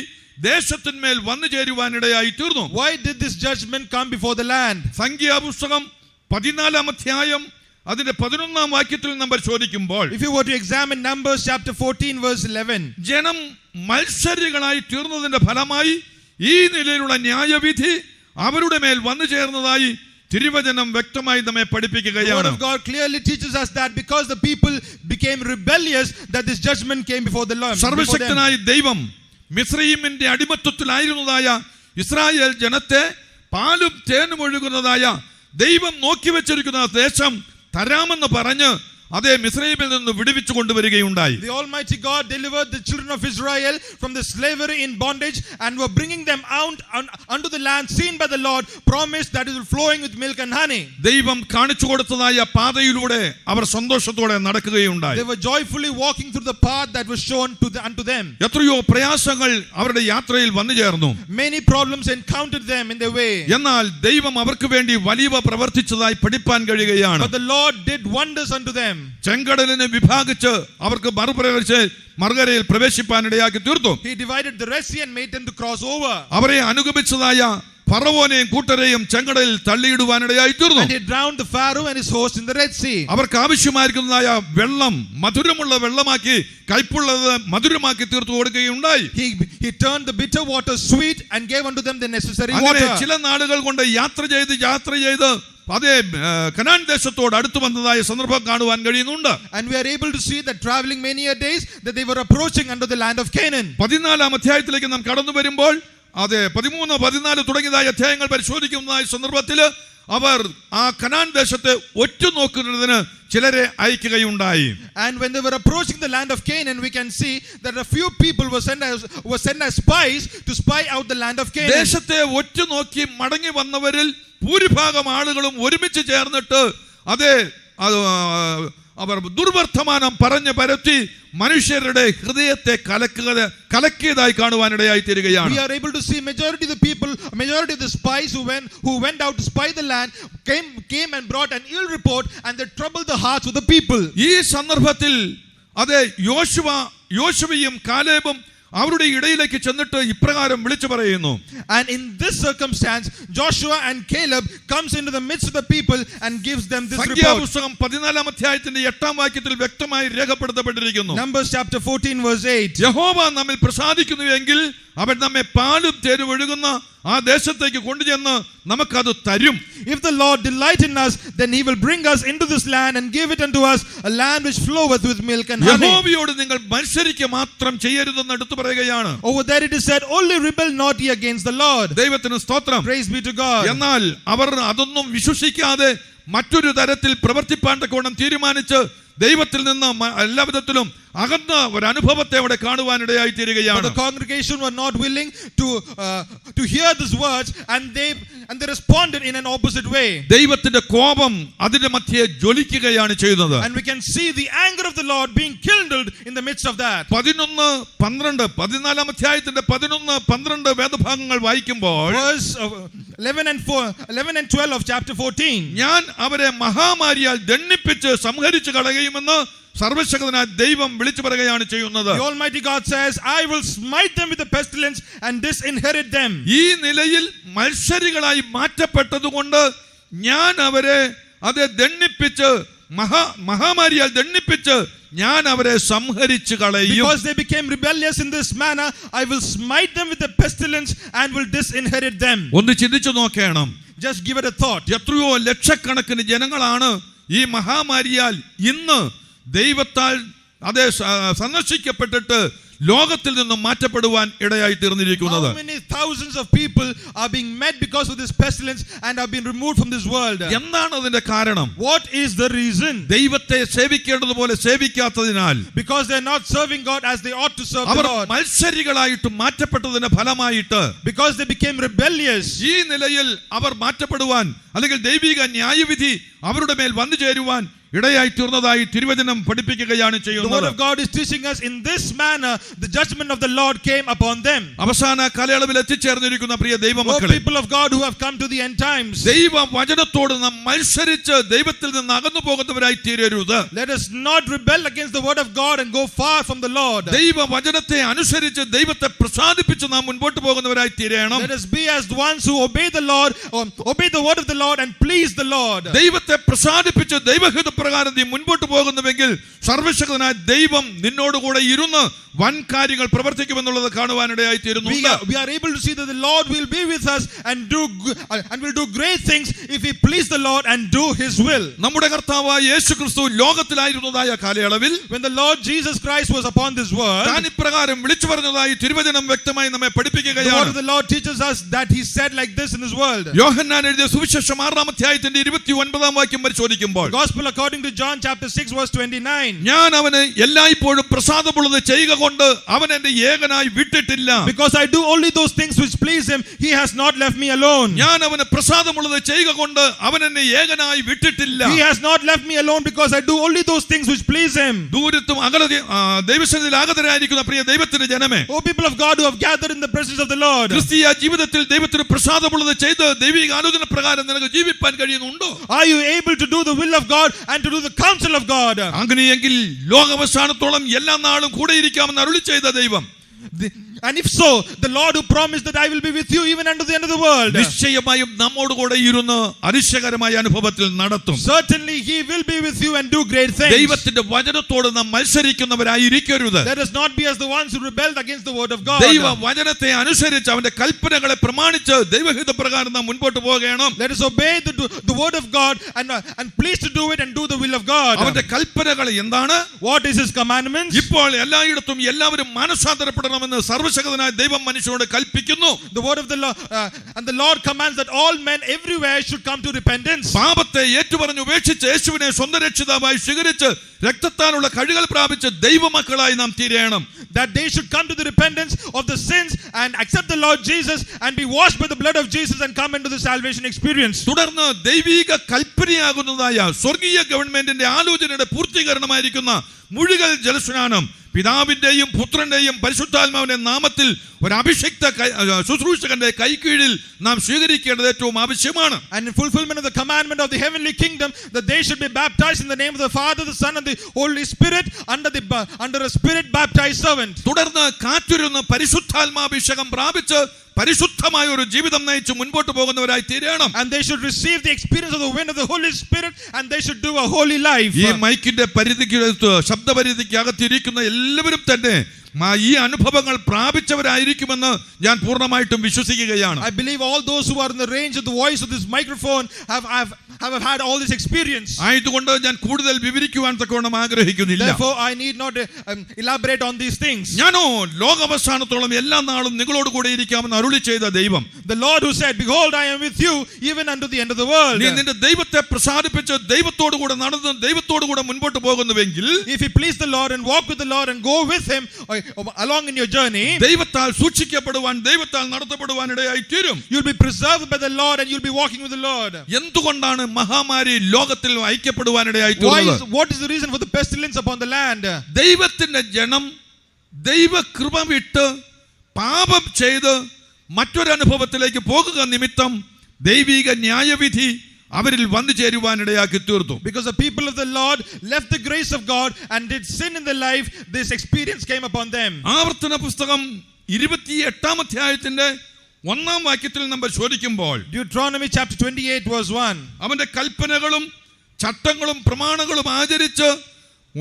ദേശത്തിന്മേൽ വന്നു ചേരുവാനിടയായി തീർന്നു? Why did this judgment come before the land? സംഖ്യാപുസ്തകം 14-ാം അധ്യായം അതിന്റെ 11-ാം വാക്യത്തിൽ നമ്മൾ ചോദിക്കുമ്പോൾ, If you were to examine Numbers chapter 14 verse 11, ജനം മത്സരികളായി തീർന്നതിന്റെ ഫലമായി ഈ നിലയിലുള്ള ന്യായവിധി അവരുടെ മേൽ വന്നു ചേർന്നതായി തിരുവചനം വ്യക്തമായി നമ്മെ പഠിപ്പിക്കുകയാണ്. The word of God clearly teaches us that because the people became rebellious, that this judgment came before the Lord. സർവശക്തനായ ദൈവം മിസ്രയീമിന്റെ അടിമത്തത്തിലായിരുന്നതായ ഇസ്രായേൽ ജനത്തെ പാലും തേനും ഒഴുകുന്നതായ ദൈവം നോക്കി വെച്ചിരിക്കുന്ന ദേശം തരാമെന്ന് പറഞ്ഞ് അതേ മിസ്രയീമിൽ നിന്ന് വിടുവിച്ചു കൊണ്ടുവരികയുണ്ടായി. The Almighty God delivered the children of Israel from the slavery in bondage and were bringing them out unto the land seen by the Lord, promised that it is flowing with milk and honey. ദൈവം കാണിച്ചു കൊടുത്തതായ പാതയിലൂടെ അവർ സന്തോഷത്തോടെ നടക്കുകയുണ്ടായി. They were joyfully walking through the path that was shown unto them. എത്രയോ പ്രയാസങ്ങൾ അവരുടെ യാത്രയിൽ വന്നു ചേർന്നു. Many problems encountered them in their way. എന്നാൽ ദൈവം അവർക്ക് വേണ്ടി വലിയ പ്രവർത്തിച്ചതായി പഠിപ്പാൻ കഴിയുകയാണ്. But the Lord did wonders unto them. ചെങ്കടലിനെ വിഭാഗിച്ച് അവർക്ക് മറുകരയിൽ പ്രവേശിപ്പാൻ ഇടയാക്കി തീർത്തു. He divided the Red Sea and made them to cross over. അവരെ അനുഗമിച്ചതായ ഫറവോനെയും കൂട്ടരെയും ചെങ്കടലിൽ തള്ളിയിടുവാനിടയായി തീർന്നു. And he drowned the Pharaoh and his host in the Red Sea. അവർക്ക് ആവശ്യമായിരിക്കുന്നതായ വെള്ളം മധുരമുള്ള വെള്ളമാക്കി കയ്പുള്ളത് മധുരമാക്കി തീർത്തു കൊടുക്കുകയുണ്ടായി. He turned the bitter water sweet and gave unto them the necessary അങ്ങനെ water. ചില നാടുകൾ കൊണ്ട് യാത്ര ചെയ്ത് അതേ കനാൻ ദേശത്തോട് അടുത്തു വന്നതായ സന്ദർഭം കാണുവാൻ കഴിയുന്നുണ്ട്. And we are able to see that traveling many a days that they were approaching unto the land of Canaan. 14-ാം അധ്യായത്തിലേക്ക് നാം കടന്നു വരുമ്പോൾ അതെ 13, 14 തുടങ്ങിയതായ അധ്യായങ്ങൾ പരിശോധിക്കുന്നതായ സന്ദർഭത്തിൽ അവർ ആ കനാൻ ദേശത്തെ ഒറ്റുനോക്കുന്നതിന് ചിലരെ അയക്കുകയുണ്ടായി. And when they were approaching the land of Canaan, we can see that a few people were sent as spies to spy out the land of Canaan. ദേശത്തെ ഒറ്റുനോക്കി മടങ്ങി വന്നവരിൽ ഭൂരിഭാഗം ആളുകളും ഒരുമിച്ച് ചേർന്നിട്ട് അതെ അവർ ദുർവർത്തമാനം പറഞ്ഞു പരത്തി മനുഷ്യരുടെ ഹൃദയത്തെ കലക്കിയതായി കാണുവാനിടയായി തീരുകയാണ്. We are able to see majority of the spies who went out to spy the land came and brought an ill report, and they troubled the hearts of the people. ഈ സന്ദർഭത്തിൽ അതെ യോശുവയും കാലേബും അവരുടെ ഇടയിലേക്ക് ചെന്നിട്ട് ഇപ്രകാരം വിളിച്ചു പറയുന്നു. And in this circumstance Joshua and Caleb comes into the midst of the people and gives them this report. സംഖ്യാപുസ്തകം 14-ാം അധ്യായത്തിന്റെ 8-ാം വാക്യത്തിൽ വ്യക്തമായി രേഖപ്പെടുത്തപ്പെട്ടിരിക്കുന്നു. Numbers chapter 14 verse 8. യഹോവ നമ്മിൽ പ്രസാദിക്കുന്നുവെങ്കിൽ അവൻ നമ്മെ പാലും തേനും ഒഴുകുന്ന ആ ദേശത്തേക്ക് കൊണ്ടുചെന്ന് നമുക്കത് തരും. If the Lord delight in us, then he will bring us into this land and give it unto us, a land which floweth with milk and honey. യഹോവയോട് നിങ്ങൾ മത്സരിക്കുക മാത്രം ചെയ്യരുതെന്ന് എടുത്തു പറയുകയാണ്. Over there it is said, only rebel not ye against the Lord. ദൈവത്തിന് സ്തോത്രം. Praise be to God. എന്നാൽ അവർ അതൊന്നും വിശ്വസിക്കാതെ മറ്റൊരു തരത്തിൽ പ്രവർത്തിപ്പാൻ തക്കവണ്ണം തീരുമാനിച്ച് ദൈവത്തിൽ നിന്ന് എല്ലാ വിധത്തിലും അകന്ന ഒരു അനുഭവത്തെ അവിടെ കാണുവാനിടയായി തീരുകയാണ്. The congregation were not willing to hear these words, and they responded in an opposite way. ദൈവത്തിന്റെ കോപം അതിന്റെ മധ്യേ ജ്വലിക്കുകയാണ് ചെയ്യുന്നത്. And we can see the anger of the Lord being kindled in the midst of that. 14-ാം അധ്യായത്തിന്റെ 11-12 വേദഭാഗങ്ങൾ വായിക്കുമ്പോൾ verse 11 and 12 of chapter 14. ഞാൻ അവരെ മഹാമാരിയാൽ ദണ്ഡിപ്പിച്ച് സംഹരിച്ചു കളയുമെന്ന് സർവശക്തനായ ദൈവം വിളിച്ചു പറയുകയാണ് ചെയ്യുന്നത്. The Almighty God says, I will smite them with the pestilence and disinherit them. ഈ നിലയിൽ മത്സരികളായി മാറ്റപ്പെട്ടതുകൊണ്ട് ഞാൻ അവരെ ദണ്ഡിപ്പിച്ച് മഹാമാരിയാൽ ദണ്ഡിപ്പിച്ച് ഞാൻ അവരെ സംഹരിച്ചു കളയും. Because they became rebellious in this manner, I will smite them with the pestilence and will disinherit them. ഒന്ന് ചിന്തിച്ചു നോക്കണം. Just give it a thought. എത്രയോ ലക്ഷക്കണക്കിന് ജനങ്ങളാണ് ഈ മഹാമാരിയാൽ ഇന്ന് ദൈവത്താൽ സന്ദർശിക്കപ്പെട്ടിട്ട് ലോകത്തിൽ നിന്നും മാറ്റപ്പെടുവാൻ ഇടയായി തീർന്നിരിക്കുന്നത്. How many thousands of people are being met because of this pestilence and have been removed from this world? എന്താണ് അതിന്റെ കാരണം? What is the reason? ദൈവത്തെ സേവിക്കേണ്ടതുപോലെ സേവിക്കാത്തതിനാൽ. Because they are not serving God as they ought to serve the Lord. അവർ മത്സരികളായിട്ട് മാറ്റപ്പെട്ടതിന്റെ ഫലമായിട്ട് because they became rebellious. ഈ നിലയിൽ അവർ മാറ്റപ്പെടുവാൻ അല്ലെങ്കിൽ ദൈവിക ന്യായവിധി അവരുടെ മേൽ വന്നു ചേരുവാൻ ഇടയായി തീർന്നതായി തിരുവചനം പഠിപ്പിക്കുകയാണ് ചെയ്യുന്നത്. The word of God is teaching us in this manner the judgment of the Lord came upon them. അവസാന കാലയളവിൽ എത്തിച്ചേർന്നിരിക്കുന്ന പ്രിയ ദൈവമക്കളെ, people of God who have come to the end times, ദൈവ വചനത്തോട് നാം മത്സരിച്ച് ദൈവത്തിൽ നിന്ന് അകന്നു പോകുന്നവരായി തീരരുത്. Let us not rebel against the word of God and go far from the Lord. ദൈവ വചനത്തെ അനുസരിച്ച് ദൈവത്തെ പ്രസാദിപ്പിച്ച് നാം മുൻപോട്ട് പോകുന്നവരായി തീരണം. Let us be as the ones who obey the Lord, obey the word of the Lord and please the Lord. ദൈവത്തെ പ്രസാദിപ്പിച്ച് ദൈവഹിത പ്രകാരം നീ മുൻപോട്ട് പോകുന്നുവെങ്കിൽ സർവശക്തനായ ദൈവം നിന്നോടുകൂടെ ഇരുന്ന് വൻ കാര്യങ്ങൾ പ്രവർത്തിക്കുമെന്നുള്ളത് കാണുവാനിടയായി തീരുന്നു. We are able to see that the Lord will be with us and will do great things if we please the Lord and do his will. നമ്മുടെ കർത്താവായ യേശുക്രിസ്തു ലോകത്തിലായിരുന്നതായ കാലയളവിൽ when the Lord Jesus Christ was upon this world, താൻ ഇപ്രകാരം വിളിച്ചു പറഞ്ഞതായി തിരുവചനം വ്യക്തമായി നമ്മെ പഠിപ്പിക്കുകയാണ്. The word of the Lord teaches us that he said like this in his word. യോഹന്നാൻ എഴുതിയ സുവിശേഷം 6-ാം അധ്യായത്തിന്റെ 29-ാം വാക്യം പരിശോധിക്കുമ്പോൾ, Gospel according to John chapter 6 verse 29. ഞാൻ അവന് എല്ലായ്പ്പോഴും പ്രസാദമുള്ളത് ചെയ്യുക കൊണ്ട് അവൻ എന്നെ ഏകനായി വിട്ടിട്ടില്ല. Because I do only those things which please him, he has not left me alone. ഞാൻ അവന് പ്രസാദമുള്ളത് ചെയ്യുക കൊണ്ട് അവൻ എന്നെ ഏകനായി വിട്ടിട്ടില്ല. He has not left me alone because I do only those things which please him. ദൂരത്തും ദൈവസന്നിധിയിൽ ആഗതരായിരിക്കുന്ന പ്രിയ ദൈവത്തിന്റെ ജനമേ, O people of God who have gathered in the presence of the Lord, ക്രിസ്തീയ ജീവിതത്തിൽ ദൈവത്തിന് പ്രസാദമുള്ളത് ചെയ്ത് ദൈവിക ആലോചന പ്രകാരം നിനക്ക് ജീവിപ്പാൻ കഴിയുന്നുണ്ടോ? Are you able to do the will of God and to do the counsel of God? അങ്ങനെയെങ്കിൽ ലോകാവസാനത്തോളം എല്ലാ നാളും കൂടെ ഇരിക്കാമെന്ന് അരുളി ചെയ്ത ദൈവം And if so, the Lord who promised that I will be with you even unto the end of the world. നിശ്ചയമായും നമ്മോട് കൂടെ ഇരുന്ന് അതിശയകരമായ അനുഭവത്തിൽ നടത്തും. Certainly he will be with you and do great things. ദൈവത്തിന്റെ വചനത്തോട് നാം മത്സരിക്കുന്നവരായിരിക്കരുത്. Let us not be as the ones who rebelled against the word of God. ദൈവ വചനത്തെ അനുസരിച്ച് അവന്റെ കൽപ്പനകളെ പ്രമാണിച്ച് ദൈവഹിത പ്രകാരം നാം മുൻപോട്ട് പോകണം. Let us obey the word of God and please to do it and do the will of God. അവന്റെ കൽപ്പനകൾ എന്താണ്? What is his commandments? ഇപ്പോൾ എല്ലായിടത്തും എല്ലാവരും മാനസാന്തരപ്പെടണമെന്ന് സർവ്വശക്തനായ ദൈവം മനുഷ്യനോട് കൽപ്പിക്കുന്നു. The word of the Lord and the Lord commands that all men everywhere should come to repentance. പാപത്തെ ഏറ്റുപറഞ്ഞ് ഉപേക്ഷിച്ച് യേശുവിനെ സ്വന്തം രക്ഷിതാവായി സ്വീകരിച്ച് രക്തത്താലുള്ള കഴുകൽ പ്രാപിച്ച് ദൈവമക്കളായി നാം തീരണം. That they should come to the repentance of the sins and accept the Lord Jesus and be washed by the blood of Jesus and come into the salvation experience. തുടർന്ന് ദൈവിക കൽപ്പനയാകുന്നതായ സ്വർഗീയ ഗവൺമെന്റിന്റെ ആലോചനയുടെ പൂർത്തീകരണമായിരിക്കുന്ന മുഴുകൽ ജലസ്നാനം പിതാവിന്റെയും പുത്രന്റെയും പരിശുദ്ധാത്മാവിന്റെ നാമത്തിൽ ഒരു അഭിഷിക്ത ശുശ്രൂഷകന്റെ കൈക്കീഴിൽ നാം സ്വീകരിക്കേണ്ടത് ഏറ്റവും ആവശ്യമാണ്. And in fulfillment of the commandment of the heavenly kingdom, that they should be baptized in the name of the Father, the Son, and the Holy Spirit under a spirit baptized servant. തുടർന്ന് കാറ്റുരുന്ന് പരിശുദ്ധാത്മാഭിഷേകം പ്രാപിച്ച് പരിശുദ്ധമായ ഒരു ജീവിതം നയിച്ച് മുൻപോട്ട് പോകുന്നവരായി തീരണം. And they should receive the experience of the wind of the Holy Spirit and they should do a holy life. ഈ മൈക്കിന്റെ പരിധിക്ക് ശബ്ദപരിധിക്ക് അകത്തിരിക്കുന്ന എല്ലാവരും തന്നെ ഈ അനുഭവങ്ങൾ പ്രാപിച്ചവരായിരിക്കുമെന്ന് ഞാൻ പൂർണ്ണമായിട്ടും വിശ്വസിക്കുകയാണ്. I believe all those who are in the range of the voice of this microphone have had all this experience. ആയതുകൊണ്ട് ഞാൻ കൂടുതൽ വിവരിക്കുവാൻ തക്കവണ്ണം ആഗ്രഹിക്കുന്നില്ല. Therefore I need not elaborate on these things. ഞാനോ ലോകാവസാനത്തോളം എല്ലാ നാളും നിങ്ങളോട് കൂടെ ഇരിക്കാമെന്ന് അരുളി ചെയ്ത ദൈവം, the Lord who said, behold, I am with you even unto the end of the world. നീ നിന്റെ ദൈവത്തെ പ്രസാദിപ്പിച്ച് ദൈവത്തോട് കൂടെ നടന്ന് ദൈവത്തോട് കൂടെ മുൻപോട്ട് പോകുന്നുവെങ്കിൽ, if you please the Lord and walk with the Lord and go with him along in your journey, ദൈവത്താൽ സൂക്ഷിക്കപ്പെടുവാൻ ദൈവത്താൽ നടത്തപ്പെടുവാൻ ഇടയായി തീരും. you'll be preserved by the Lord and you'll be walking with the Lord. എന്തുകൊണ്ടാണ് മഹാമാരി ലോകത്തിൽ ഐക്യപ്പെടുവാൻ ഇടയായി തീർന്നത്? What is the reason for the pestilence upon the land? ദൈവത്തിന്റെ ജനം ദൈവകൃപ വിട്ട് പാപം ചെയ്ത് മറ്റൊരനുഭവത്തിലേക്ക് പോകുക നിമിത്തം ദൈവിക ന്യായവിധി അവരിൽ വന്നു ചേരുവാനിടയാക്കി തീർത്തു. Because the people of the Lord left the grace of God and did sin in their life, this experience came upon them. ആവർത്തന പുസ്തകം 28-ാം അധ്യായത്തിന്റെ 1-ാം വാക്യത്തിൽ നമ്മൾ ചോദിക്കുമ്പോൾ, Deuteronomy chapter 28 verse 1, അവന്റെ കൽപ്പനകളും ചട്ടങ്ങളും പ്രമാണങ്ങളും ആചരിച്ച്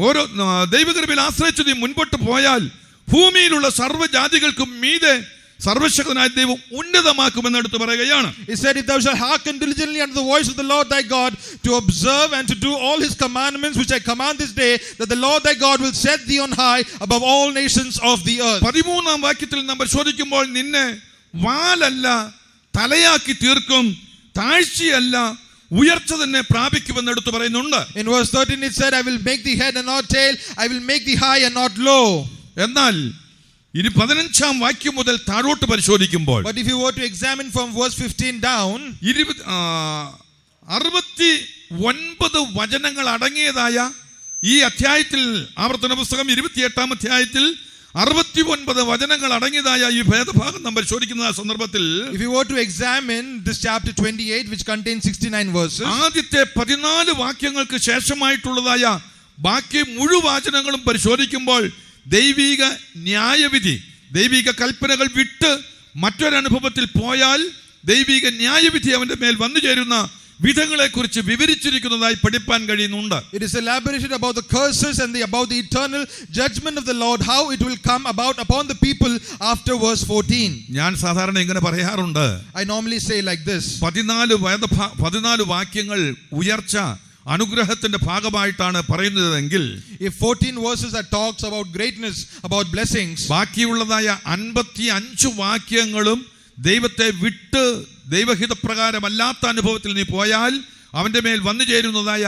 ഓരോ ദൈവകൃപയിൽ ആശ്രയിച്ച് നീ മുൻപോട്ട് പോയാൽ ഭൂമിയിലുള്ള സർവ്വജാതികൾക്കും മീതെ സർവശക്തനായ ദൈവം ഉന്നതമാക്കുമെന്ന് എടുത്തു പറയുകയാണ്. He said, if thou shalt hearken diligently unto the voice of the Lord thy God to observe and to do all his commandments which I command this day, that the Lord thy God will set thee on high above all nations of the earth. 13-ാം വാക്യത്തിൽ നമ്മൾ ചോദിക്കുമ്പോൾ, നിന്നെ വാലല്ല തലയാക്കി തീർക്കും, താഴ്ചയല്ല ഉയർച്ച തന്നെ പ്രാപിക്കുമെന്ന് എടുത്തു പറയുന്നുണ്ട്. In verse 13 it said, I will make thee head and not tail, I will make thee high and not low. എന്നാൽ 15-ാം വാക്യം മുതൽ താഴോട്ട് പരിശോധിക്കുമ്പോൾ, but if you were to examine from verse 15 down, 69 വചനങ്ങൾ അടങ്ങിയതായ ഈ അധ്യായത്തിൽ, ആവർത്തന പുസ്തകം 28-ാം അധ്യായത്തിൽ 69 വചനങ്ങൾ അടങ്ങിയതായ ഈ ഭേദഭാഗം നമ്മൾ പരിശോധിക്കുന്ന സന്ദർഭത്തിൽ, if you were to examine this chapter 28 which contains 69 verses, ആദ്യത്തെ 14 വാക്യങ്ങൾക്ക് ശേഷമായിട്ടുള്ളതായ ബാക്കി മുഴുവചനങ്ങളും പരിശോധിക്കുമ്പോൾ ദൈവിക ന്യായവിധി, ദൈവിക കൽപ്പനകൾ വിട്ട് മറ്റൊരനുഭവത്തിൽ പോയാൽ ദൈവിക ന്യായവിധി അവന്റെ മേൽ വന്നു ചേരുന്ന വിധങ്ങളെ കുറിച്ച് വിവരിച്ചിരിക്കുന്നതായി പഠിപ്പാൻ കഴിയുന്നുണ്ട്. It is elaborated about the curses and about the eternal judgment of the Lord, how it will come about upon the people after verse 14. ഞാൻ സാധാരണ ഇങ്ങനെ പറയാറുണ്ട്, I normally say like this, 14 വാക്യങ്ങൾ ഉയർച്ച അനുഗ്രഹത്തിന്റെ ഭാഗമായിട്ടാണ് പറയുന്നതെങ്കിൽ, if 14 verses that talks about greatness, about blessings, ബാക്കിയുള്ളതായ 55 വാക്യങ്ങളും ദൈവത്തെ വിട്ട് ദൈവഹിതപ്രകാരമല്ലാത്ത അനുഭവത്തിൽ നീ പോയാൽ അവന്റെ മേൽ വന്നു ചേരുന്നതായ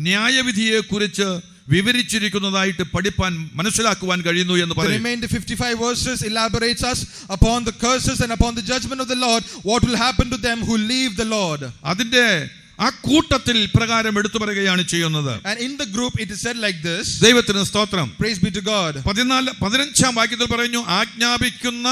ന്യായവിധിയെ കുറിച്ച് വിവരിച്ചിരിക്കുന്നതായിട്ട് പഠിപ്പാൻ മനസ്സിലാക്കുവാൻ കഴിയുന്നു എന്ന് പറയും. The remaining 55 verses elaborates us upon the curses and upon the judgment of the Lord, what will happen to them who leave the Lord. അതിന്റെ ആ കൂട്ടത്തിൽ പ്രകാരം എടുത്തു പറയുകയാണ് ചെയ്യുന്നത്. And in the group it is said like this, ദൈവത്തിന് സ്തോത്രം, praise be to God. 15-ാം വാക്യത്തിൽ പറയുന്നു, ആജ്ഞാപിക്കുന്ന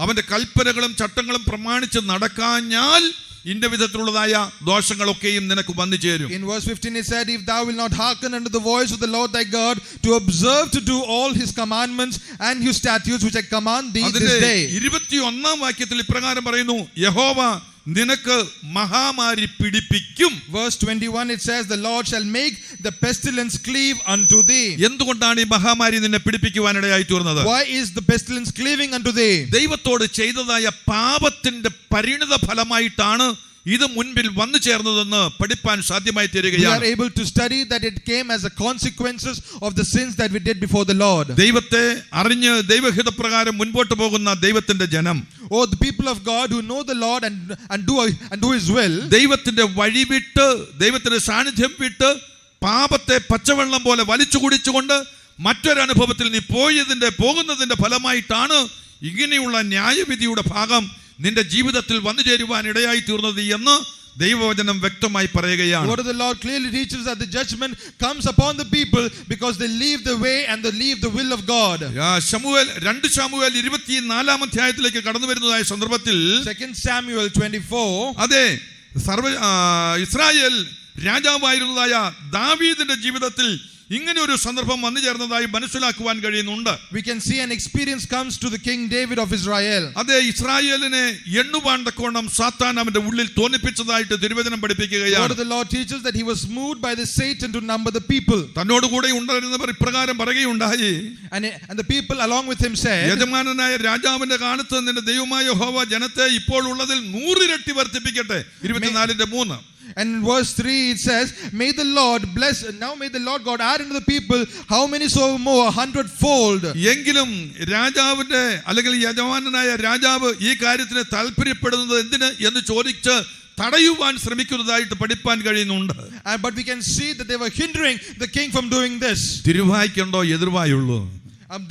അവന്റെ കൽപ്പനകളും ചട്ടങ്ങളും പ്രമാണിച്ച് നടക്കാഞ്ഞാൽ ഇന്ന വിധത്തിലുള്ളതായ ദോഷങ്ങളൊക്കെയും നിനക്ക് വന്നു ചേരും. In verse 15 it said, if thou wilt not hearken unto the voice of the Lord thy God, to observe to do all his commandments and his statutes which I command thee this day. 21-ാം വാക്യത്തിൽ ഇപ്രകാരം പറയുന്നു, യഹോവ നിനക്ക് മഹാമാരി പിടിപ്പിക്കും. Verse 21 it says, the Lord shall make the pestilence cleave unto thee. എന്തുകൊണ്ടാണ് ഈ മഹാമാരി നിന്നെ പിടിപ്പിക്കുവാനിടയായി തീർന്നത്? Why is the pestilence cleaving unto thee? ദൈവത്തോട് ചെയ്തതായ പാപത്തിന്റെ പരിണിത ഫലമായിട്ടാണ് ഇത് മുൻപിൽ വന്നു ചേർന്നതെന്ന് പഠിപ്പാൻ സാധ്യമായി We തീരുകയാണ്. are able to study that it came as a consequences of the sins that we did before the Lord. ദൈവത്തെ അറിഞ്ഞ് ദൈവഹിതപ്രകാരം മുൻപോട്ട് പോകുന്ന ദൈവത്തിന്റെ ജനം, Oh, the people of God who know the Lord and do his will, ദൈവത്തിന്റെ വഴി വിട്ട് ദൈവത്തിന്റെ സാന്നിധ്യം വിട്ട് പാപത്തെ പച്ചവെള്ളം പോലെ വലിച്ചു കുടിച്ചുകൊണ്ട് മറ്റൊരനുഭവത്തിൽ നീ പോകുന്നതിന്റെ ഫലമായിട്ടാണ് ഇങ്ങനെയുള്ള ന്യായവിധിയുടെ ഭാഗം നിന്റെ ജീവിതത്തിൽ വന്നു ചേരുവാൻ ഇടയായി തീർന്നത് എന്ന് ദൈവവചനം വ്യക്തമായി പറയുകയാണ്. Word of the Lord clearly teaches that the judgment comes upon the people because they leave the way and they leave the will of God. 2 ശമൂവേൽ 24-ാം അധ്യായത്തിലേക്ക് കടന്നു വരുന്നതായ സന്ദർഭത്തിൽ 2 Samuel 24, അതെ, ഇസ്രായേൽ രാജാവായിരുന്നതായ ദാവീദിന്റെ ജീവിതത്തിൽ ഇങ്ങനെ ഒരു സന്ദർഭം വന്നു ചേർന്നതായി മനസ്സിലാക്കുവാൻ കഴിയുന്നുണ്ട്. we can see an experience comes to the King David of Israel. അതെ, ഇസ്രായേലിനെ എണ്ണുവാൻ തക്കവണ്ണം സാത്താൻ അവന്റെ ഉള്ളിൽ തോന്നിപ്പിച്ചതായിട്ട് തിരുവചനം Word പഠിപ്പിക്കുകയാണ്. of the Lord teaches that he was moved by the Satan to number the people. തന്നോട് കൂടെ ഉണ്ടായിരുന്നവർ ഇപ്രകാരം പറയുകയുണ്ടായി, And the people along with him said, യജമാനനായ രാജാവിന്റെ കാലത്ത് നിന്റെ ദൈവമായ യഹോവ ജനത്തെ ഇപ്പോൾ ഉള്ളതിൽ 100 ഇരട്ടി വർദ്ധിപ്പിക്കട്ടെ. 24:3. and in verse 3 it says, may the Lord bless, now may the Lord God add into the people how many so more 100-fold. എങ്കിലും രാജാവിന്റെ അല്ലെങ്കിൽ യജമാനനായ രാജാവ് ഈ കാര്യത്തിന് താല്പര്യപ്പെടുന്നത് എന്തിന് എന്ന് ചോദിച്ച് തടയുവാൻ ശ്രമിക്കുന്നതായിട്ട് പഠിപ്പാൻ കഴിയുന്നുണ്ട്. But we can see that they were hindering the king from doing this. തിരുവായ്ക്കുണ്ടോ എതിർവായുള്ളൂ?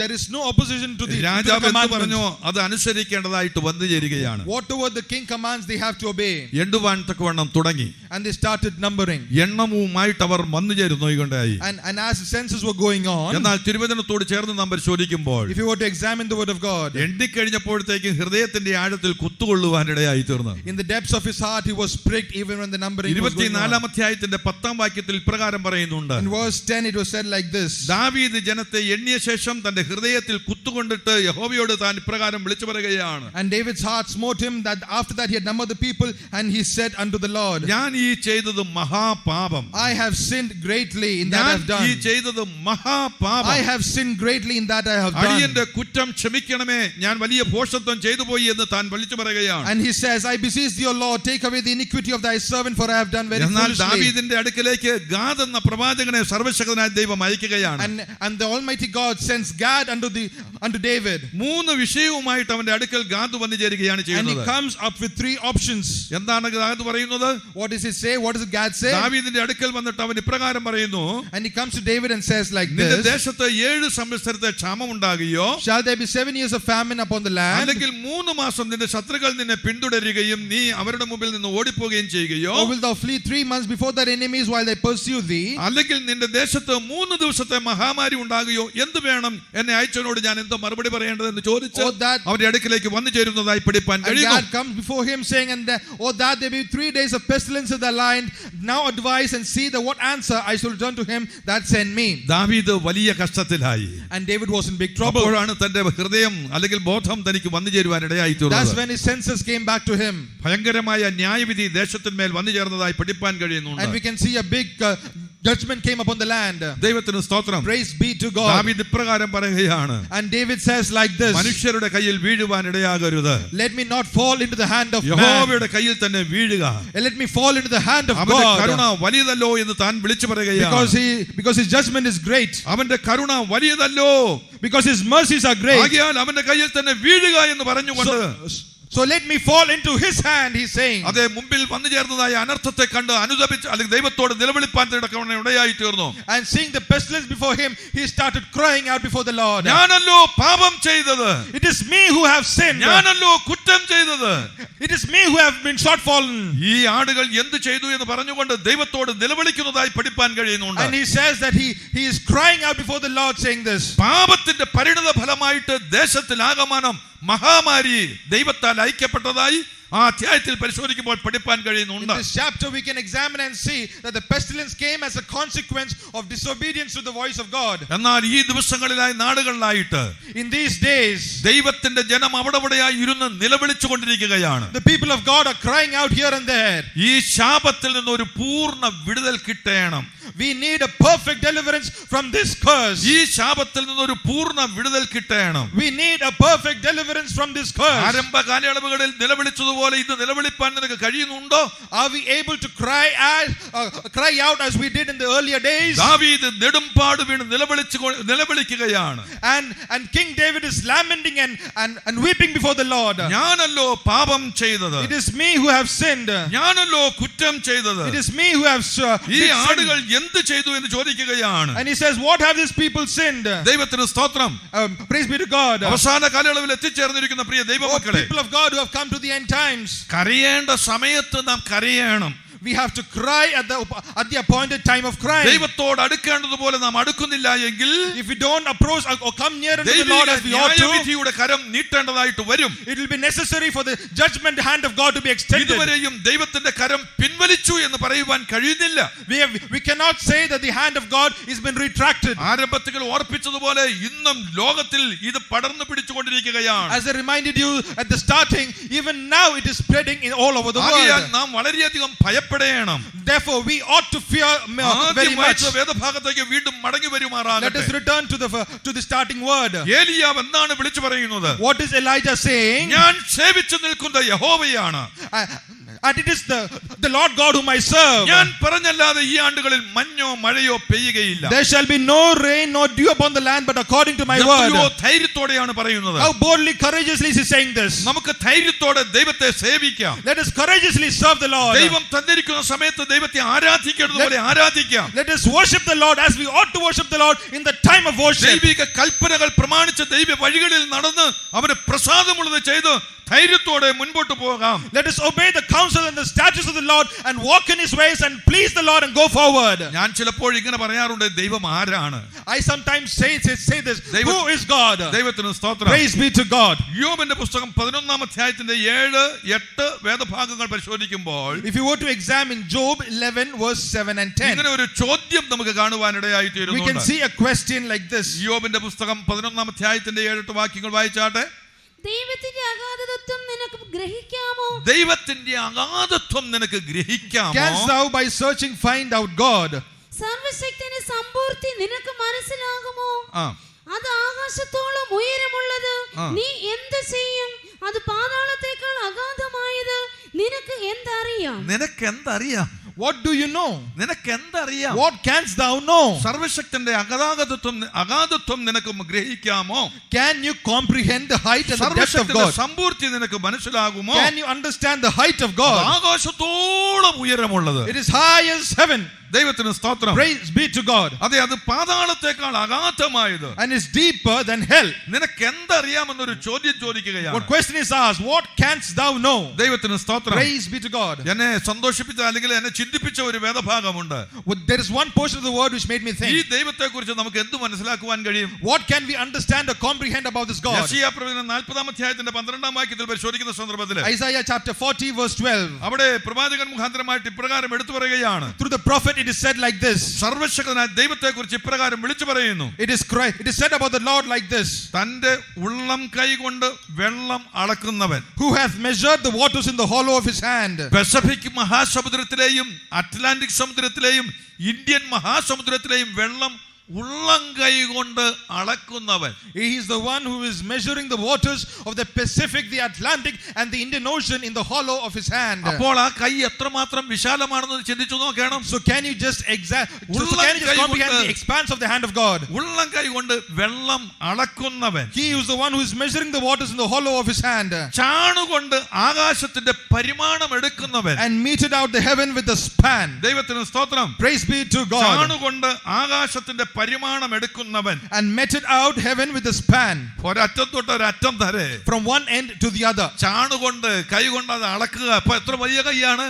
There is no opposition to the രാജാവ് എന്ത് commandment. പറഞ്ഞോ അത് അനുസരിക്കേണ്ടതായിട്ട് വന്നു ചേരുകയാണ്. Whatever the king commands they have to obey. എണ്ണുവാൻ തക്കവണ്ണം തുടങ്ങി. And they started numbering. എണ്ണവുമായിട്ട് അവർ വന്നു ചേരുന്നു കൊണ്ടായി. And as the census were going on, എന്നാൽ തിരുവചനത്തോട് ചേർന്ന് നാം പരിശോധിക്കുമ്പോൾ if you were to examine the word of God, എണ്ണിക്കഴിഞ്ഞപ്പോഴത്തേക്കും ഹൃദയത്തിന്റെ ആഴത്തിൽ കുത്തുകൊള്ളുവാനിടയായി തീർന്നു. in the depths of his heart he was pricked even when the numbering was going on. 24-ാം അധ്യായത്തിന്റെ 10-ാം വാക്യത്തിൽ ഇപ്രകാരം പറയുന്നുണ്ട്, In verse 10 it was said like this, ദാവീദ് ജനത്തെ എണ്ണിയ ശേഷം തന്റെ ഹൃദയത്തിൽ കുത്തുകൊണ്ടിട്ട് യഹോവയോട് താൻ ഇപ്രകാരം വിളിച്ചു പറയുകയാണ്, and David's heart smote him that after that he had numbered the people, and he said unto the Lord, ഞാൻ ഈ ചെയ്തത് മഹാപാപം. I have sinned greatly in that I have ഞാൻ ഈ done. ചെയ്തത് മഹാപാപം. I have sinned greatly in that I have done. അടിയന്റെ കുറ്റം ക്ഷമിക്കണമേ, ഞാൻ വലിയ ഭോഷത്വം ചെയ്തു പോയി എന്ന് താൻ വിളിച്ചു പറയുകയാണ്. And he says, I beseech thee, O Lord, take away the iniquity of thy servant, for I have done very എന്നാൽ foolishly. ദാവീദിന്റെ അടുക്കലേക്ക് ഗാദ് എന്ന പ്രവാചകനെ സർവ്വശക്തനായ ദൈവം അയക്കുകയാണ്. And the Almighty God sends Gad unto David. 3 വിഷയവുമായിട്ട് അവന്റെ അടുക്കൽ ഗാദ് വന്നു ചേരുകയാണ് And he ചെയ്യുന്നത്. comes up with 3 options. എന്താണ് ഗാദ് പറയുന്നത്? What does he say? What does Gad say? ദാവീദിന്റെ അടുക്കൽ വന്നിട്ട് അവൻ ഇപ്രകാരം പറയുന്നു, And he comes to David and says like നിന്റെ this, ദേശത്ത് 7 സംവത്സരത്തെ ക്ഷാമം ഉണ്ടാകുകയോ shall there be 7 years of famine upon the land? അല്ലെങ്കിൽ 3 മാസം നിന്റെ ശത്രുക്കൾ നിന്നെ പിന്തുടരുകയും നീ അവരുടെ മുമ്പിൽ നിന്ന് ഓടിപ്പോവുകയും ചെയ്യുകയോ, Or wilt thou flee 3 months before thy enemies while they pursue thee? അല്ലെങ്കിൽ നിന്റെ ദേശത്ത് 3 ദിവസത്തെ മഹാമാരി ഉണ്ടാകുകയോ, എന്ത് വേണം എന്നെ അയച്ചവനോട് ഞാൻ എന്തോ മറുപടി പറയേണ്ടതെന്ന് ചോദിച്ച് അവരുടെ അടുക്കിലേക്ക് വന്നു ചേരുന്നതായി പഠിപ്പാൻ And കഴിയുന്നു. God comes before him saying, that there be 3 days of pestilence in the land. Now advise and see that what answer I shall return to him that sent me. ദാവീദ് വലിയ കഷ്ടത്തിലായി. And David was in big trouble. അപ്പോഴാണ് തന്റെ ഹൃദയം അല്ലെങ്കിൽ ബോധം തനിക്ക് വന്നു ചേരുവാൻ ഇടയായി That's തീർന്നത്. when his senses came back to him. ഭയങ്കരമായ ന്യായവിധി ദേശത്തിന്മേൽ വന്നു ചേർന്നതായി പഠിപ്പാൻ And കഴിയുന്നുണ്ട്. we can see a big judgment came upon the land. ദൈവത്തിന് സ്തോത്രം. Praise be to God. ദാവീദ് ഇപ്രകാരം പറയുകയാണ്, And David says like this, മനുഷ്യരുടെ കയ്യിൽ വീഴുവാൻ ഇടയാകരുത്, let me not fall into the hand of man. യഹോവയുടെ കയ്യിൽ തന്നെ വീഴുക. And let me fall into the hand of അവന്റെ God. കരുണ വലിയതല്ലോ എന്ന് താൻ വിളിച്ചു പറയുകയാണ്. Because his judgment is great. അവന്റെ കരുണ വലിയതല്ലോ, Because his mercies are great. ആകയാൽ അവന്റെ കയ്യിൽ തന്നെ വീഴുക എന്ന് പറഞ്ഞുകൊണ്ട് So let me fall into his hand, he's saying. അതേ മുമ്പിൽ വന്നു ചേർന്നതായ അനർത്ഥത്തെ കണ്ട് അനുതപിച്ച് അല്ലെങ്കിൽ ദൈവത്തോട് നിലവിളിപ്പാൻ ഇടയായി തീർന്നു. And seeing the pestilence before him, he started crying out before the Lord. ഞാനല്ലോ പാപം ചെയ്തത്, It is me who have sinned. ഞാനല്ലോ കുറ്റം ചെയ്തത്, It is me who have been shortfallen. ഈ ആടുകൾ എന്ത് ചെയ്തു എന്ന് പറഞ്ഞുകൊണ്ട് ദൈവത്തോട് നിലവിളിക്കുന്നതായി പഠിപ്പാൻ കഴിയുന്നുണ്ട്. And he says that he is crying out before the Lord saying this. പാപത്തിന്റെ പരിണിത ഫലമായിട്ട് ദേശത്തിൽ ആകമാനം മഹാമാരി ദൈവത്താൽ അയക്കപ്പെട്ടതായി ആ അധ്യായത്തിൽ പരിശോധിക്കുമ്പോൾ പഠിപ്പാൻ In കഴിയുന്നുണ്ട്. this chapter, we can examine and see that the pestilence came as a consequence of disobedience to the voice of God. എന്നാൽ ഈ ദിവസങ്ങളിലായി നാടുകളിലായിട്ട് In these days, ദൈവത്തിന്റെ ജനം അവിടെവിടെയായി ഇരുന്ന് നിലവിളിച്ചുകൊണ്ടിരിക്കുകയാണ്. the people of God are crying out here and there. ഈ ശാപത്തിൽ നിന്ന് ഒരു പൂർണ്ണ വിടുതൽ കിട്ടണം. We need a perfect deliverance from this curse. ഈ ശാപത്തിൽ നിന്ന് ഒരു പൂർണ്ണ വിടുതൽ കിട്ടണം. We need a perfect deliverance from this curse. ആരംഭ കാലയളവുകളിൽ നിലവിളിച്ചതുപോലെ ഇത് നിലവിളിപ്പാൻ നിനക്ക് കഴിയുന്നുണ്ടോ? Are we able to cry out as we did in the earlier days? ദാവീദ് നെടുമ്പാട് വീണ് നിലവിളിക്കുകയാണ്. And King David is lamenting and weeping before the Lord. ഞാനല്ലോ പാപം ചെയ്തത്, It is me who have sinned. ഞാനല്ലോ കുറ്റം ചെയ്തത്, It is me who have ഈ sinned. ആടുകൾ എന്ത് ചെയ്തു എന്ന് ചോദിക്കുകയാണ്. And he says, what have these people sinned? ദൈവത്തിന് സ്തോത്രം. Praise be to God. അവസാന കാലയളവിൽ എത്തിച്ചേർന്നിരിക്കുന്ന പ്രിയ ദൈവമക്കളെ, People of God who have come to the end times, കരയേണ്ട സമയത്ത് നാം കരയണം. we have to cry at the appointed time of crying. ദൈവത്തോട് അടുക്കേണ്ടതുപോലെ നാം അടുക്കുന്നില്ല എങ്കിൽ If we don't approach or come near unto the Lord as we ought to, ന്യായവിധിയുടെ കരം നീട്ടേണ്ടതായിട്ട് വരും. it will be necessary for the judgment hand of God to be extended. ഇതുവരെയും ദൈവത്തിന്റെ കരം പിൻവലിച്ചു എന്ന് പറയുവാൻ കഴിയുന്നില്ല. We cannot say that the hand of God has been retracted. ആരംഭത്തിൽ ഓർപ്പിച്ചതുപോലെ ഇന്നും ലോകത്തിൽ ഇത് പടർന്നു പിടിച്ചുകൊണ്ടിരിക്കുകയാണ്. As I reminded you at the starting, even now it is spreading all over the ആകയാൽ world. നാം വളരെയധികം ഭയപ്പെടേണം. Therefore, we ought to fear very much. വേദഭാഗത്തേക്ക് വീണ്ടും മടങ്ങി Let വരുമാറാകട്ടെ. us return to the starting word. ഏലിയാവ് എന്താണ് വിളിച്ചു പറയുന്നത്? What is Elijah saying? ഞാൻ സേവിച്ചു നിൽക്കുന്ന യഹോവയാണ്, And it is the Lord God whom I serve. ഞാൻ പറഞ്ഞല്ലാതെ ഈ ആണ്ടുകളിൽ മഞ്ഞോ മഴയോ പെയ്യുകയില്ല. There shall be no rain nor dew upon the land, but according to my word. ധൈര്യത്തോടെയാണ് പറയുന്നത്. How boldly, courageously is he saying this? നമുക്ക് ധൈര്യത്തോടെ ദൈവത്തെ സേവിക്കാം. Let us courageously serve the Lord. ദൈവം തന്നിരിക്കുന്ന സമയത്ത് ദൈവത്തെ ആരാധിക്കേണ്ടതുപോലെ ആരാധിക്കാം. Let us worship the Lord as we ought to worship the Lord in the time of worship. ദൈവിക കൽപ്പനകൾ പ്രമാണിച്ച് ദൈവ വഴികളിൽ നടന്ന് അവന് പ്രസാദമുള്ളത് ചെയ്ത് ധൈര്യത്തോടെ മുൻപോട്ട് പോകാം. Let us obey the counsel and the statutes of the Lord and walk in his ways and please the Lord and go forward. ഞാൻ ചിലപ്പോൾ ഇങ്ങനെ പറയാറുണ്ട്, ദൈവം ആരാണ്? I sometimes say this. Who is God? ദൈവത്തിന് സ്തോത്രം. Praise be to God. യോബിന്റെ പുസ്തകം 11-ാം അധ്യായത്തിന്റെ 7-8 വേദഭാഗങ്ങൾ പരിശോധിക്കുമ്പോൾ If you were to examine Job 11 verse 7 and 10, ഇങ്ങനെ ഒരു ചോദ്യം നമുക്ക് കാണുവാനിടയായി we can തീരുന്നുണ്ട്. see a question like this. യോബിന്റെ പുസ്തകം 11-ാം അധ്യായത്തിന്റെ 7-8 വാക്യങ്ങൾ വായിച്ചാട്ടെ. ദൈവത്തിന്റെ അഗാധതത്വം നിനക്ക് ഗ്രഹിക്കാമോ? ദൈവത്തിന്റെ അഗാധത്വം നിനക്ക് ഗ്രഹിക്കാമോ? Canst thou by searching find out God? സർവശക്തന്റെ സമ്പൂർത്തി നിനക്ക് മനസ്സിലാകുമോ? ആ, അത് ആകാശത്തോളം ഉയരമുള്ളത്, നീ എന്ത് ചെയ്യും? അത് പാതാളത്തേക്കാൾ അഗാധമായത്, നിനക്ക് എന്തറിയാം? നിനക്ക് എന്തറിയാം? What do you know? നിനക്ക് എന്തറിയാം? What canst thou know? സർവശക്തന്റെ അഗാധത്വം നിനക്ക് ഗ്രഹിക്കാമോ? Can you comprehend the height and the depth of സർവശക്തന്റെ God? സമ്പൂർത്തി നിനക്ക് മനസ്സിലാകുമോ? Can you understand the height of God? ആകാശത്തോളം ഉയരമുള്ളത്. It is high as heaven. ദൈവത്തിന് സ്തോത്രം. Praise be to God. അതെ, അത് പാതാളത്തേക്കാൾ അഗാധമായത്. And is deeper than hell. നിനക്ക് എന്തറിയാമെന്നൊരു ചോദ്യം ചോദിക്കുകയാണ്. What question is asked? What canst thou know? ദൈവത്തിന് സ്തോത്രം. Praise be to God. എന്നെ സന്തോഷിപ്പിച്ച അല്ലെങ്കിൽ എന്നെ ചിന്തിപ്പിച്ച ഒരു വേദഭാഗമുണ്ട്. There is one portion of the word which made me ഈ think. ദൈവത്തെ കുറിച്ച് നമുക്ക് എന്ത് മനസ്സിലാക്കുവാൻ കഴിയും? What can we understand or comprehend about this God? യെശയ്യാ പ്രവചനം 40-ാം അധ്യായത്തിന്റെ 12-ാം വാക്യത്തിൽ പരിശോധിക്കുന്ന സന്ദർഭത്തിൽ Isaiah chapter 40 verse 12. അവിടെ പ്രവാചകൻ മുഖാന്തരമായിട്ട് ഇപ്രകാരം എടുത്തു പറയുകയാണ്. Through the prophet it is said like this. സർവശക്തനായ ദൈവത്തെ കുറിച്ച് ഇപ്രകാരം വിളിച്ചു പറയുന്നു. It is said about the Lord like this. തന്റെ ഉള്ളം കൈകൊണ്ട് വെള്ളം അളക്കുന്നവൻ, Who hath measured the waters in the hollow of his hand. Pacific മഹാസമുദ്രത്തിലെയും അറ്റ്ലാന്റിക് സമുദ്രത്തിലെയും ഇന്ത്യൻ മഹാസമുദ്രത്തിലെയും വെള്ളം ഉള്ളം കൈ കൊണ്ട് അളക്കുന്നവൻ. He is the one who is measuring the waters of the Pacific, the Atlantic and the Indian Ocean in the hollow of his hand. അപ്പോൾ ആ കൈ എത്രമാത്രം വിശാലമാണെന്ന് ചിന്തിച്ചു നോക്കണം. So can you just comprehend the expanse of the hand of God? ഉള്ളം കൈ കൊണ്ട് വെള്ളം അളക്കുന്നവൻ. He is the one who is measuring the waters in the hollow of his hand. ചാണുകൊണ്ട് ആകാശത്തിന്റെ പരിമാണം എടുക്കുന്നവൻ. And meted out the heaven with a span. ദൈവത്തിന് സ്തോത്രം. Praise be to God. ചാണുകൊണ്ട് ആകാശത്തിന്റെ പരിമാണം എടുക്കുന്നവൻ and meted out heaven with a span ഒരറ്റം തൊട്ട് ഒരറ്റം വരെ from one end to the other. ചാണുകൊണ്ട് കൈ കൊണ്ട് അത് അളക്കുക. അപ്പൊ എത്ര വലിയ കൈയാണ്?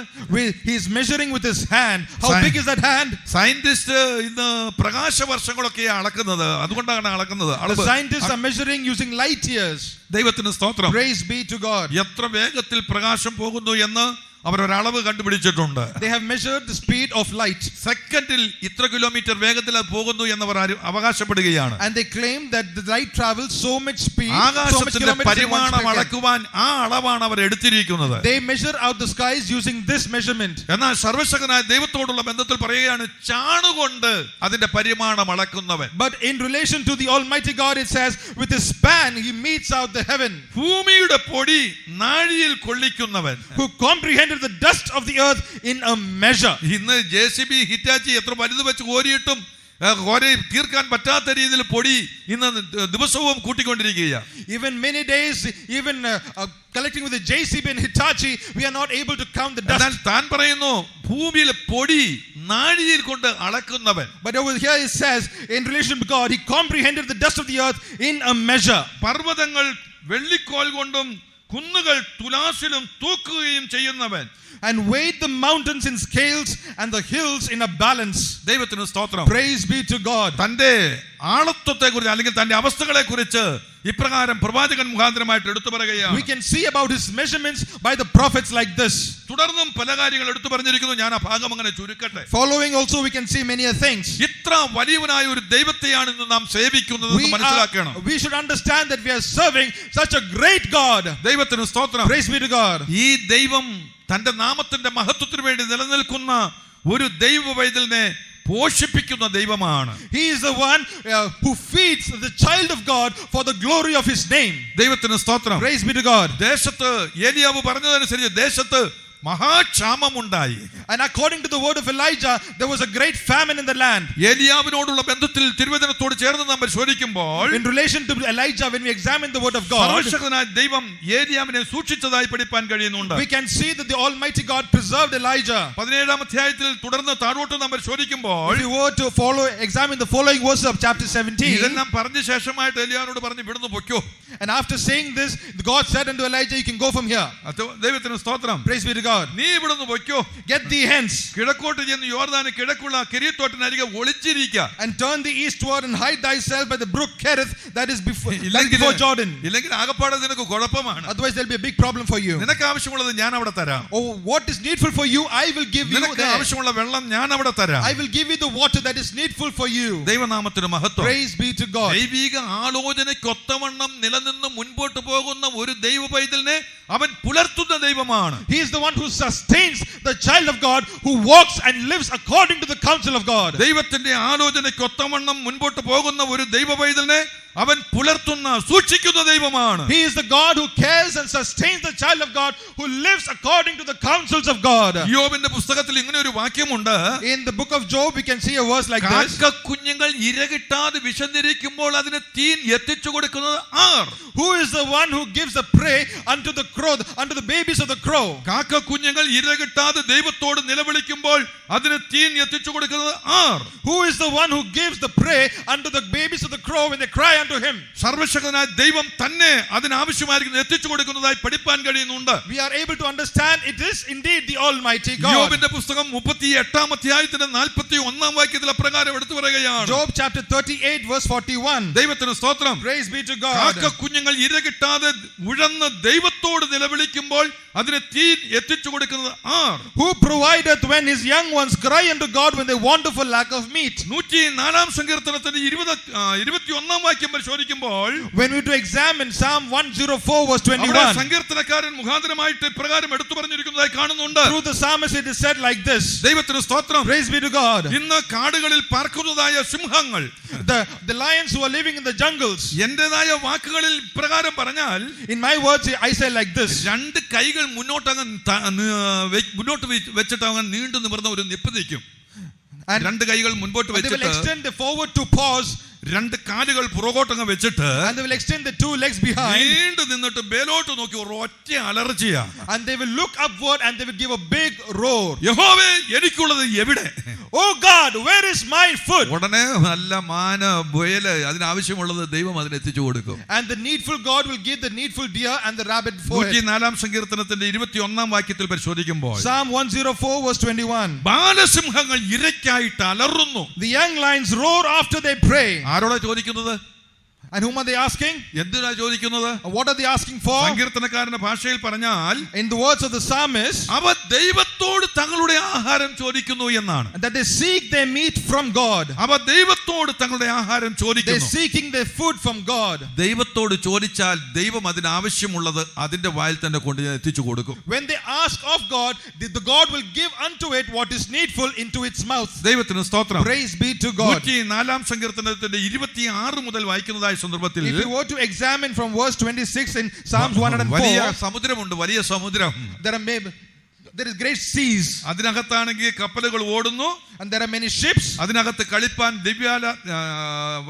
He is measuring with his hand. How big is that hand? Scientist ഇന്ന് പ്രകാശ വർഷങ്ങളൊക്കെയാണ് അളക്കുന്നത്. അതുകൊണ്ടാണ് അളക്കുന്നത്. The scientists are measuring using light years. ദൈവത്തിന് സ്തോത്രം. Praise be to God. എത്ര വേഗത്തിൽ പ്രകാശം പോകുന്നു എന്ന് അവർ ഒരളവ് കണ്ടുപിടിച്ചിട്ടുണ്ട്. They have measured the speed of light. സെക്കൻഡിൽ ഇത്ര കിലോമീറ്റർ വേഗത്തിൽ അത് പോകുന്നു എന്നവർ അവകാശപ്പെടുകയാണ്. And they claim that the light travels so much speed, so much ആകാശത്തിന്റെ kilometers in 1 പരിമാണം second. അളക്കുവാൻ ആ അളവാണ് അവർ എടുത്തിരിക്കുന്നത്. They measure out the skies using this measurement. എന്നാൽ സർവശക്തനായ ദൈവത്തോടുള്ള ബന്ധത്തിൽ പറയുകയാണ് ചാണുകൊണ്ട് അതിന്റെ പരിമാണം അളക്കുന്നവൻ. But in relation to the Almighty God, it says with his span he meets out the heaven. ഭൂമിയുടെ പൊടി നാഴിയിൽ കൊള്ളിക്കുന്നവൻ. Who comprehended the dust of the earth in a measure. ഇന്ന് JCB Hitachi എത്ര വലുത് വെച്ച് കോരിയിട്ടും കോരി തീർക്കാൻ പറ്റാത്ത രീതിയിൽ പൊടി ഇന്ന് ദിവസവും കൂട്ടിക്കൊണ്ടിരിക്കുകയാണ്. Even many days, even collecting with the JCB and Hitachi, we are not able to count the dust. താൻ പറയുന്നു ഭൂമിയിലെ പൊടി നാഴിയിൽ കൊണ്ട് അളക്കുന്നവൻ. But over here it says in relation to God, he comprehended the dust of the earth in a measure. പർവ്വതങ്ങൾ വെള്ളിക്കോൽ കൊണ്ടും കുന്നുകൾ തുലാസിലും തൂക്കുകയും ചെയ്യുന്നവൻ. And weighed the mountains in scales and the hills in a balance. ദൈവത്തിന് സ്തോത്രം. Praise be to God. തന്റെ ആളത്വത്തെ കുറിച്ച് അല്ലെങ്കിൽ തന്റെ അവസ്ഥകളെ കുറിച്ച് ഇപ്രകാരം പ്രവാചകൻ മുഖാന്തരമായിട്ട് എടുത്തു പറയുകയാണ്. We can see about his measurements by the prophets like this. തുടർന്നും പല കാര്യങ്ങൾ എടുത്തു പറഞ്ഞിരിക്കുന്നു. ഞാൻ ആ ഭാഗം അങ്ങനെ ചുരുക്കട്ടെ. Following also we can see many things. ഇത്ര വലിയവനായ ഒരു ദൈവത്തെയാണ് ഇന്ന് നാം സേവിക്കുന്നത് എന്ന് മനസ്സിലാക്കണം. We should understand that we are serving such a great God. ദൈവത്തിന് സ്തോത്രം. Praise be to God. ഈ ദൈവം തന്റെ നാമത്തിന്റെ മഹത്വത്തിന് വേണ്ടി നിലനിൽക്കുന്ന ഒരു ദൈവ പൈതലിനെ പോഷിപ്പിക്കുന്ന ദൈവമാണ്. He is the one who feeds the child of God for the glory of his name. ദൈവത്തിന് സ്തോത്രം. Praise be to God. ദേശത്ത് ഏലിയാവ് പറഞ്ഞതനുസരിച്ച് ദേശത്ത് മഹാക്ഷാമമുണ്ടായി. And according to the word of Elijah, there was a great famine in the land. ഏലിയാവിനോടുള്ള ബന്ധത്തിൽ തിരുവചനത്തോട് ചേർന്ന് നാം പരിശോധിക്കുമ്പോൾ In relation to Elijah, when we examine the word of God, സർവശക്തനായ ദൈവം ഏലിയാവിനെ സൂക്ഷിച്ചതായി പഠിപ്പാൻ കഴിയുന്നുണ്ട്. we can see that the Almighty God preserved Elijah. 17-ാം അധ്യായത്തിൽ തുടർന്ന് താഴോട്ട് നാം പരിശോധിക്കുമ്പോൾ If you were to examine the following verses of chapter 17, ഇതെല്ലാം പറഞ്ഞ ശേഷമായിട്ട് ഏലിയാവിനോട് പറഞ്ഞു വിടുന്നു പൊയ്ക്കോ. and after saying this, God said unto Elijah, you can go from here. ദൈവത്തിന് സ്തോത്രം. Praise be to God. നീ ഇവിടുന്ന് പൊയ്ക്കോ. Get thee hence. കിഴക്കോട്ട് ചെന്ന് യോർദാന് കിഴക്കുള്ള കിരീത്തോട്ടിനരികെ ഒളിച്ചിരിക്കുക. And turn thee eastward and hide thyself by the brook Kerith that is before Jordan. ഇല്ലെങ്കിൽ ആകപ്പാടെ നിനക്ക് കുഴപ്പമാണ്. Otherwise there will be a big problem for you. നിനക്ക് ആവശ്യമുള്ളത് ഞാൻ അവിടെ തരാം. Oh, what is needful for you, I will give you. നിനക്ക് ആവശ്യമുള്ള വെള്ളം ഞാൻ അവിടെ തരാം. I will give you the water that is needful for you. ദൈവനാമത്തിന് മഹത്വം. Praise be to God. ദൈവിക ആലോചനയ്ക്കൊത്തവണ്ണം നിലനിന്ന് മുൻപോട്ട് പോകുന്ന ഒരു ദൈവ പൈതലിനെ അവൻ പുലർത്തുന്ന ദൈവമാണ്. He is the one who sustains the child of God, who walks and lives according to the counsel of God. ദൈവത്തിന്റെ ആലോചനയ്ക്കൊത്തവണ്ണം മുൻപോട്ട് പോകുന്ന ഒരു ദൈവ പൈതലിനെ അവൻ പുലർത്തുന്ന സൂക്ഷിക്കുന്ന ദൈവമാണ്. He is the God who cares and sustains the child of God, who lives according to the counsels of God. യോബിന്റെ പുസ്തകത്തിൽ ഇങ്ങനെ ഒരു വാക്യമുണ്ട്. In the book of Job we can see a verse like this. കുഞ്ഞുങ്ങൾ ഇരകിട്ടാതെ വിശന്നിരിക്കുമ്പോൾ അതിന് തീൻ എത്തിച്ചു കൊടുക്കുന്നത് R? Who is the one who gives the prey unto the crow, unto the babies of the crow? കാക്ക കുഞ്ഞുങ്ങൾ ഇരകിട്ടാതെ ദൈവത്തോട് നിലവിളിക്കുമ്പോൾ അതിന് തീൻ എത്തിച്ചു കൊടുക്കുന്നത് R? Who is the one who gives the prey unto the babies of the crow when they cry unto him? സർവശക്തനായ ദൈവം തന്നെ അതിനാവശ്യമായിരിക്കുന്നത് എത്തിച്ചു കൊടുക്കുന്നതായി പഠിപ്പാൻ കഴിയുന്നുണ്ട്. We are able to understand it is indeed the Almighty God. യോബിന്റെ പുസ്തകം 38-ാം അധ്യായത്തിന്റെ 41-ാം വാക്യത്തിൽ അപ്രകാരം എടുത്തു പറയുകയാണ്. Job chapter 38 verse 41. ദൈവത്തിന് സ്തോത്രം. Praise be to God. കാക്ക കുഞ്ഞുങ്ങൾ ഇരകിട്ടാതെ ഉഴന്ന് ദൈവത്തോട് നിലവിളിക്കുമ്പോൾ അതിന് തീൻ എത്തിച്ചു കൊടുക്കുന്നത് R? Who provideth when his young ones cry unto God when they wander for lack of meat? 104-ാം സങ്കീർത്തനത്തിന്റെ 21-ാം വാക്യം പരിശോധിക്കുമ്പോൾ when we to examine Psalm 104 verse 21, സങ്കീർത്തനക്കാരൻ മുഖാന്തരമായിട്ട് പ്രകാരം എടുത്തു പറഞ്ഞിരിക്കുന്നതായി കാണുന്നുണ്ട്. through the psalmist it is said like this. ദൈവത്തിന് സ്തോത്രം. Praise be to God. ഇന്ന് കാടുകളിൽ പാർക്കുന്നതായ സിംഹങ്ങൾ, the lions who are living in the jungles, എന്റേതായ വാക്കുകളിൽ പ്രകാരം പറഞ്ഞാൽ, in my words I say like this. രണ്ട് കൈകൾ മുന്നോട്ട് വെച്ചിട്ട് അവൻ നീണ്ടു നിവർന്ന ഒരു നിപ്പ് നിൽക്കും. രണ്ട് കൈകൾ മുൻപോട്ട് they will വെച്ചിട്ട് extend forward to pause രണ്ട് കാലുകൾ പുറകോട്ടങ്ങ് വെച്ചിട്ട് and they will extend the two legs behind, നീണ്ടു നിന്നിട്ട് മേലോട്ട് നോക്കി ഒരു ഒറ്റ അലർച്ചയാ. and they will look upward and they will give a big roar. യഹോവേ, എനിക്കുള്ളത് എവിടെ? Oh God, where is my food? ഉടനെ നല്ല മാന മുയല് അതിനാവശ്യമുള്ളത് ദൈവം അതിനെത്തിച്ചു കൊടുക്കും. And the needful God will give the needful deer and the rabbit for it. 104 സങ്കീർത്തനത്തിന്റെ 21 വാക്യത്തിൽ പരിശോധിക്കുമ്പോൾ Psalm 104 verse 21. ബാലസിംഹങ്ങൾ ഇരയ്ക്കായിട്ട് അലറുന്നു. The young lions roar after they prey. ആരോടാ ചോദിക്കുന്നത്? And whom are they asking? എന്തിനാ ചോദിക്കുന്നത്? What are they asking for? സങ്കീർത്തനക്കാരന്റെ ഭാഷയിൽ പറഞ്ഞാൽ In the words of the psalmist, അവ ദൈവത്തോട് തങ്ങളുടെ ആഹാരം ചോദിക്കുന്നു എന്നാണ്. that they seek their meat from God. അവ ദൈവത്തോട് തങ്ങളുടെ ആഹാരം They're ചോദിക്കുന്നു. seeking their food from God. ദൈവത്തോട് ചോദിച്ചാൽ ദൈവം അതിനാവശ്യമുള്ളത് അതിന്റെ വായിൽ തന്നെ കൊണ്ട് എത്തിച്ചു കൊടുക്കും. When they ask of God, the God will give unto it what is needful into its mouth. ദൈവത്തിന് സ്തോത്രം. Praise be to God. 104 സങ്കീർത്തനത്തിന്റെ 26 മുതൽ വായിക്കുന്നതായ സന്ദർഭത്തിൽ If you were to examine from verse 26 in Psalms 104, വലിയ സമുദ്രമുണ്ട്, വലിയ സമുദ്രം. there is great seas, അതിനകത്താണെങ്കിൽ കപ്പലുകൾ ഓടുന്നു, and there are many ships, അതിനകത്ത് കളിപ്പാൻ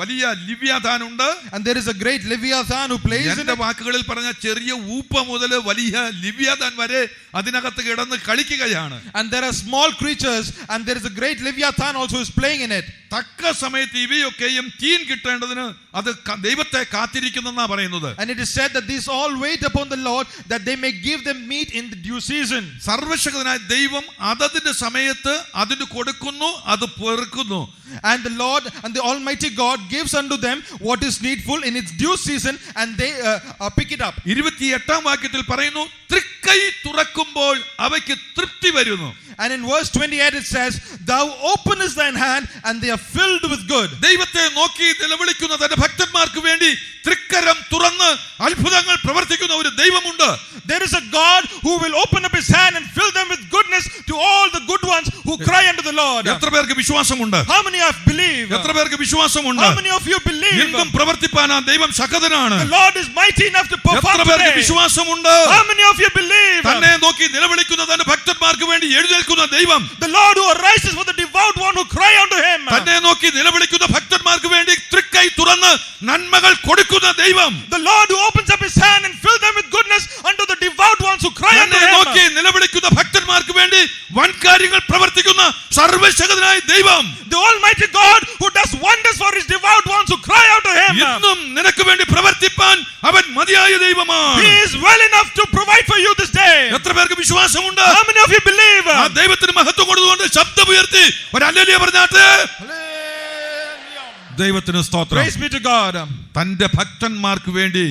വലിയ ലിവ്യാഥാനുണ്ട്. and there is a great Leviathan who plays in എന്റെ it. വാക്കുകളിൽ പറഞ്ഞ ചെറിയ ഊപ്പ മുതൽ വലിയ ലിവ്യാഥാൻ വരെ അതിനകത്ത് കിടന്ന് കളിക്കുകയാണ്. And there are small creatures, and there is a great Leviathan also who is playing in it. തക്ക സമയത്ത് ഇവയൊക്കെയും തീൻ കിട്ടേണ്ടതിന് അത് ദൈവത്തെ കാത്തിരിക്കുന്നെന്നാ പറയുന്നത്. And it is said that these all wait upon the Lord, that they may give them meat in the due season. സർവശക്തനായ ദൈവം അതതിന്റെ സമയത്ത് അതിന് കൊടുക്കുന്നു, അത് പെറുക്കുന്നു. And the Lord and the Almighty God gives unto them what is needful in its due season, and they pick it up. 28 വാക്യത്തിൽ പറയുന്നു, തൃക്കൈ തുറക്കുമ്പോൾ അവയ്ക്ക് തൃപ്തി വരുന്നു. And in verse 28 it says, thou openest thine hand and they are filled with good. ദൈവത്തെ നോക്കി നിലവിളിക്കുന്ന തന്റെ ഭക്തന്മാർക്ക് വേണ്ടി തൃക്കരം തുറന്ന് അത്ഭുതങ്ങൾ പ്രവർത്തിക്കുന്ന ഒരു ദൈവമുണ്ട്. There is a God who will open up his hand and fill them with goodness to all the good ones who cry unto the Lord. എത്ര പേർക്ക് വിശ്വാസമുണ്ട്? How many have believed? എത്ര പേർക്ക് വിശ്വാസമുണ്ട്? How many of you believe? എന്തും പ്രവർത്തിപ്പാൻ ആ ദൈവം ശക്തനാണ്. The Lord is mighty enough to perform എത്ര പേർക്ക് today. വിശ്വാസമുണ്ട്? How many of you believe? തന്നെ നോക്കി നിലവിളിക്കുന്ന തന്റെ ഭക്തന്മാർക്ക് വേണ്ടി എഴുന്നേൽക്കുന്ന ദൈവം, The Lord who arises for the devout one who cry unto him. തന്നെ നോക്കി നിലവിളിക്കുന്ന ഭക്തന്മാർക്ക് വേണ്ടി തൃക്കൈ തുറന്ന് നന്മകൾ കൊടുക്കുന്ന ദൈവം, The Lord who opens up his hand and fills them with goodness unto the devout ones who cry unto തന്നെ നോക്കി him. നിലവിളിക്കുന്ന ഭക്തന്മാർക്ക് വേണ്ടി വൻ കാര്യങ്ങൾ പ്രവർത്തിക്കുന്ന സർവശക്തനായ ദൈവം, The Almighty God who does wonders for his devout ones who cry out to him. ഇന്നും നിനക്ക് വേണ്ടി പ്രവർത്തിപ്പാൻ അവൻ മതിയായ ദൈവമാണ്. He is well enough to provide for you this day. എത്ര പേർക്ക് വിശ്വാസമുണ്ട്? How many of you believe? ആ ദൈവത്തിന് മഹത്വം കൊടുത്തുകൊണ്ട് ശബ്ദമുയർത്തി ഒരു ഹല്ലേലൂയ പറഞ്ഞാട്ടെ. ദൈവത്തിന് സ്തോത്രം. Praise be to God. തന്റെ ഭക്തന്മാർക്ക് വേണ്ടി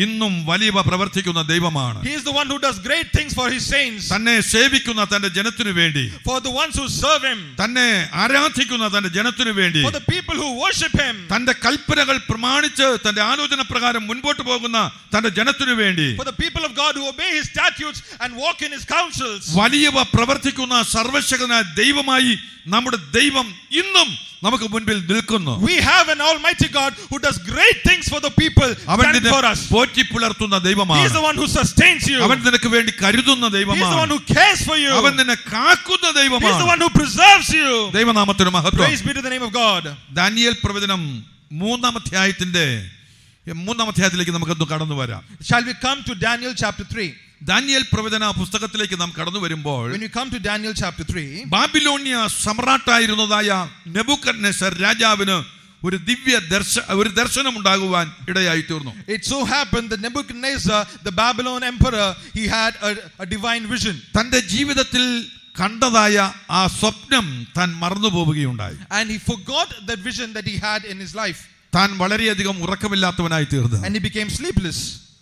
ഇന്നും വലിയ പ്രവർത്തിക്കുന്ന ദൈവമാണ്. He is the one who does great things for his saints. തന്നെ സേവിക്കുന്ന തന്റെ ജനത്തിനു വേണ്ടി, For the ones who serve him. തന്നെ ആരാധിക്കുന്ന തന്റെ ജനത്തിനു വേണ്ടി, For the people who worship him. തന്റെ കൽപ്പനകൾ പ്രമാണിച്ച് തന്റെ ആലോചന പ്രകാരം മുൻപോട്ട് പോകുന്ന തന്റെ ജനത്തിനു വേണ്ടി, For the people of God who obey his statutes and walk in his counsels. വലിയവ പ്രവർത്തിക്കുന്ന സർവശക്തനായ ദൈവമായി നമ്മുടെ ദൈവം ഇന്നും നമുക്ക് മുൻപിൽ നിൽക്കുന്നു. We have an Almighty God who does great things for the people standing for us. Potti പുലർത്തുന്ന He ദൈവമാണ്. is the one who sustains you. അവൻ നിനക്ക് വേണ്ടി കരുതുന്ന He is the one ദൈവമാണ്. who cares for you. അവൻ നിന്നെ കാക്കുന്ന He is the ദൈവമാണ്. one who preserves you. ദൈവനാമത്തിന് മഹത്വം. Praise be to the name of God. Daniel പ്രവചനം 3-ാം അധ്യായത്തിലേക്ക് നമുക്കൊന്ന് കടന്നു വരാം. Shall we come to Daniel chapter 3? Daniel പ്രവചന പുസ്തകത്തിലേക്ക് നാം കടന്നു വരുമ്പോൾ, When you come to Daniel chapter 3, Babylonia സമ്രാട്ടായിരുന്നതായ നെബൂഖദ്നേസർ രാജാവിന് ഒരു ദർശനം ഉണ്ടാകുവാൻ ഇടയായി തീർന്നു. it so happened that Nebuchadnezzar, the Babylon emperor, he had a divine vision. തന്റെ ജീവിതത്തിൽ കണ്ടതായ ആ സ്വപ്നം താൻ മറന്നു പോവുകയുണ്ടായി. And he forgot that vision that he had in his life. താൻ വളരെയധികം ഉറക്കമില്ലാത്തവനായി തീർന്നു. And he became sleepless.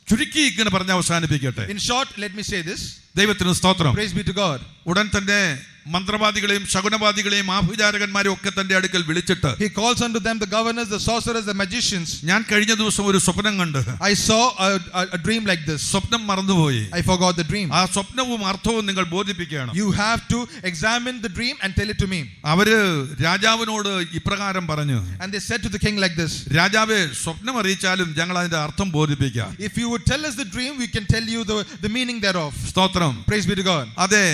ചുരുക്കി ഇങ്ങനെ പറഞ്ഞ് അവസാനിപ്പിക്കട്ടെ. In short, let me say this. ദൈവത്തിന് സ്തോത്രം. Praise be to God. ഉടൻ തന്നെ മന്ത്രവാദികളെയും ശകുനവാദികളെയും ആഭിചാരകന്മാരെയും ഒക്കെ തന്റെ അടുക്കൽ വിളിച്ചിട്ട്, He calls unto them the governors, the sorcerers, the magicians. ഞാൻ കഴിഞ്ഞ ദിവസം ഒരു സ്വപ്നം കണ്ട്, I saw a dream like this. സ്വപ്നം മറന്നുപോയി. I forgot the dream. ആ സ്വപ്നവും അർത്ഥവും നിങ്ങൾ ബോധിപ്പിക്കണം. You have to examine the dream and tell it to me. അവര് രാജാവിനോട് ഇപ്രകാരം പറഞ്ഞു, And they said to the king like this. രാജാവേ, സ്വപ്നം അറിയിച്ചാലും ഞങ്ങൾ അതിന്റെ അർത്ഥം ബോധിപ്പിക്കാം. If you would tell us the dream, we can tell you the meaning thereof. സ്തോത്രം. Praise be to God. അതെ,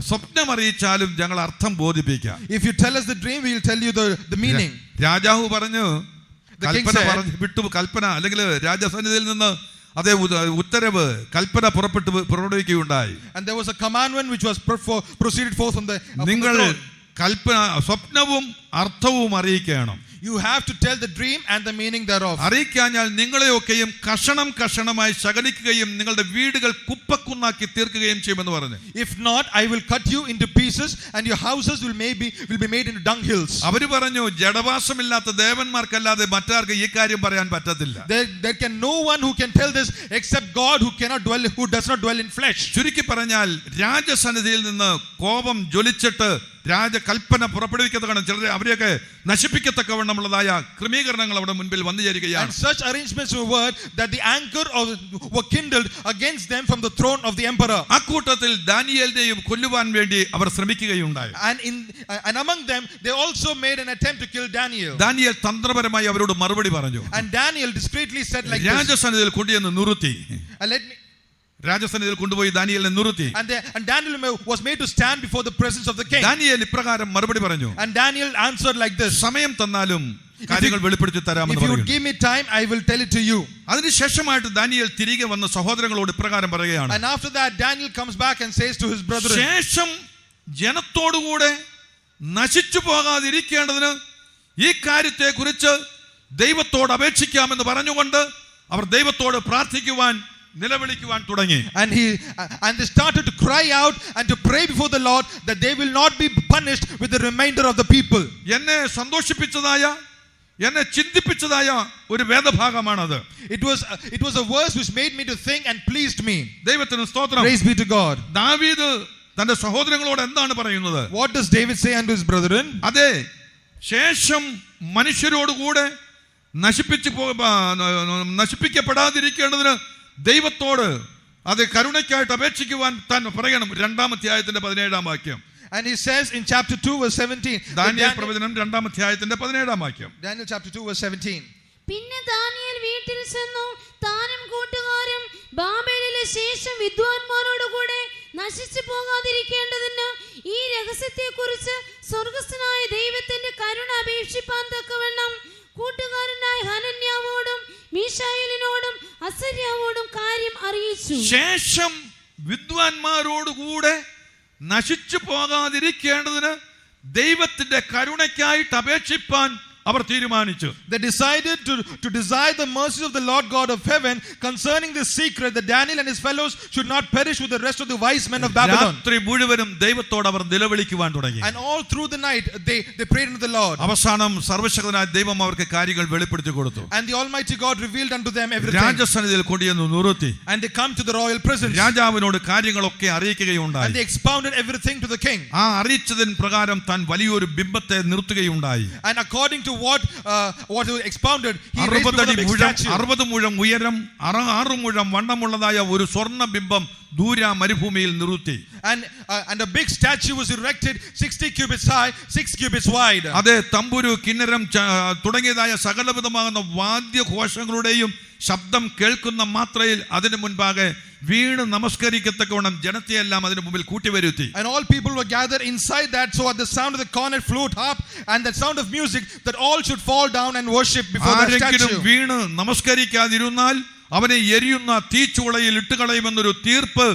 സ്വപ്നം അറിയിച്ചാലും ഞങ്ങൾ അർത്ഥം ബോധിപ്പിക്കാം. If you tell us the dream, we will tell you the meaning. രാജാവ് പറഞ്ഞു, The king കൽപ്പന said, വിട്ടു, കൽപ്പന അല്ലെങ്കിൽ രാജസന്നിധിയിൽ നിന്ന് അതേ ഉത്തരവ് കൽപ്പന പുറപ്പെടുവിക്കുകയുണ്ടായി. and there was a commandment which was proceeded forth from the നിങ്ങൾ throne. കൽപ്പന സ്വപ്നവും അർത്ഥവും അറിയിക്കണം. You have to tell the dream and the meaning thereof. അറിയിക്കാഞ്ഞാൽ നിങ്ങളെയൊക്കെയും കഷണം കഷണമായി ശകലിക്കുകയും നിങ്ങളുടെ വീടുകൾ കുപ്പക്കുന്നാക്കി തീർക്കുകയും ചെയ്യുമെന്ന് പറഞ്ഞു. If not, I will cut you into pieces and your houses will be made into dunghills. അവര് പറഞ്ഞു, ജഡവാസമില്ലാത്ത ദേവന്മാർക്കല്ലാതെ മറ്റാർക്ക് ഈ കാര്യം പറയാൻ പറ്റത്തില്ല. There can no one who can tell this except God who does not dwell in flesh. ചുരുക്കി പറഞ്ഞാൽ രാജസന്നിധിയിൽ നിന്ന് കോപം ജ്വലിച്ചിട്ട് രാജകൽപ്പന പുറപ്പെടുവിക്കത്തക്ക ചിലരെ അവരെയൊക്കെ നശിപ്പിക്കത്തക്കവണ്ണമുള്ളതായ ക്രമീകരണങ്ങൾ അവിടെ മുൻപിൽ വന്നു ചേരുകയാണ്. And such arrangements were that the anger were kindled against them from the throne of the emperor. അക്കൂട്ടത്തിൽ ദാനിയേലിനെയും കൊല്ലുവാൻ വേണ്ടി അവർ ശ്രമിക്കുകയുണ്ടായി. And among them they also made an attempt to kill Daniel. Daniel തന്ത്രപരമായി അവരോട് മറുപടി പറഞ്ഞു. And Daniel discreetly said like this. രാജസന്നിധിയിൽ കൊണ്ടുവന്ന് നിർത്തി. രാജസന്നിധിയിൽ കൊണ്ടുപോയി ദാനിയേലിനെ നിർത്തി. And Daniel was made to stand before the presence of the king. Daniel ഇപ്രകാരം മറുപടി പറഞ്ഞു. And Daniel answered like this. സമയം തന്നാലും കാര്യങ്ങൾ വെളിപ്പെടുത്തി തരാമെന്ന് പറഞ്ഞു. If you പറഞ്ഞു. give me time, I will tell it to you. അതിനുശേഷമായിട്ട് ദാനിയേൽ തിരികെ വന്ന് സഹോദരങ്ങളോട് ഇപ്രകാരം പറയുകയാണ്. And after that Daniel comes back and says to his brethren. ശേഷം ജനത്തോടുകൂടെ നശിച്ചു പോകാതിരിക്കേണ്ടതിന് ഈ കാര്യത്തെക്കുറിച്ച് ദൈവത്തോട് അപേക്ഷിക്കാമെന്ന് പറഞ്ഞുകൊണ്ട് അവർ ദൈവത്തോട് പ്രാർത്ഥിക്കുവാൻ നിലവിളിക്കുവാൻ തുടങ്ങി. And they started to cry out and to pray before the Lord that they will not be punished with the remainder of the people. എന്നെ സന്തോഷിപ്പിച്ചതായ എന്നെ ചിന്തിപ്പിച്ചതായ ഒരു വേദഭാഗമാണത്. It was a verse which made me to think and pleased me. ദൈവത്തിന് സ്തോത്രം. Praise be to God. ദാവീദ് തന്റെ സഹോദരങ്ങളോട് എന്താണ് പറയുന്നത്? What does David say unto his brethren? അതെ, ശേഷം മനുഷ്യരോടുകൂടെ നശിപ്പിക്കപ്പെടാതിരിക്കേണ്ടതിന് ദൈവത്തോട് അത് കരുണയ്ക്കായിട്ട് അപേക്ഷിക്കുവാൻ താൻ പറയണം. 2-ാം അധ്യായത്തിന്റെ 17-ാം വാക്യം. And he says in chapter 2 verse 17. Daniel പ്രവചനം 2-ാം അധ്യായത്തിന്റെ 17-ാം വാക്യം. Daniel chapter 2 verse 17. പിന്നെ ദാനിയേൽ വീട്ടിൽ ചെന്നു താനും കൂട്ടുകാരും ബാബേലിലെ ശേഷം വിദ്വാൻമാരോടുകൂടെ നശിച്ചു പോകാതിരിക്കേണ്ടതിന് ഈ രഹസ്യത്തെക്കുറിച്ച് സ്വർഗ്ഗസ്ഥനായ ദൈവത്തിന്റെ കരുണ അപേക്ഷിപ്പാൻ തക്കവണ്ണം കൂട്ടുകാരനായ ഹനന്യാവോടും മീശായേലിനോടും അസര്യാവോടും കാര്യം അറിയിച്ചു. ശേഷം വിദ്വാൻമാരോടുകൂടെ നശിച്ചു പോകാതിരിക്കേണ്ടതിന് ദൈവത്തിന്റെ കരുണയ്ക്കായിട്ട് അപേക്ഷിപ്പാൻ അവർ തീരുമാനിച്ചു. They decided to desire the mercies of the Lord God of heaven concerning this secret that Daniel and his fellows should not perish with the rest of the wise men of Babylon. രാത്രി മുഴുവനും ദൈവത്തോട് അവർ നിലവിളിക്കുവാൻ തുടങ്ങി. And all through the night they prayed unto the Lord. അവസാനം സർവ്വശക്തനായ ദൈവം അവർക്ക് കാര്യങ്ങൾ വെളിപ്പെടുത്തി കൊടുത്തു. And the Almighty God revealed unto them everything. രാജസന്നിധിയിൽ കൊണ്ടുവന്ന് നിർത്തി. And they come to the royal presence. രാജാവിനോട് കാര്യങ്ങളൊക്കെ അറിയിക്കുകയുണ്ടായി. And they expounded everything to the king. ആ അറിയിച്ചതിന് പ്രകാരം താൻ വലിയൊരു ബിംബത്തെ നിർത്തുകയുണ്ടായി. And according to what he expounded, he raised a big statue. 60 മുഴം ഉയരം 6 മുഴം വണ്ണമുള്ളതായ ഒരു സ്വർണ്ണ ബിംബം ദൂര മരുഭൂമിയിൽ നിർത്തി. And a big statue was erected 60 cubits high, 6 cubits wide. അതെ, തമ്പുരു, കിന്നരം തുടങ്ങിയതായ സകലവിധമാകുന്ന വാദ്യഘോഷങ്ങളുടെയും ശബ്ദം കേൾക്കുന്ന മാത്രയിൽ അതിനു മുൻപാകെ വീണ് നമസ്കരിക്കത്തക്കവണ്ണം ജനത്തെയെല്ലാം അതിനു മുമ്പിൽ കൂട്ടിവരുത്തി. And all people were gathered inside that, so at the sound of the cornet, flute, harp and the sound of music, that all should fall down and worship before the statue. വീണ് നമസ്കരിക്കാതിരുന്നാൽ അവനെ എരിയുന്ന തീച്ചുളയിൽ ഇട്ടുകളയുമെന്നൊരു തീർപ്പ്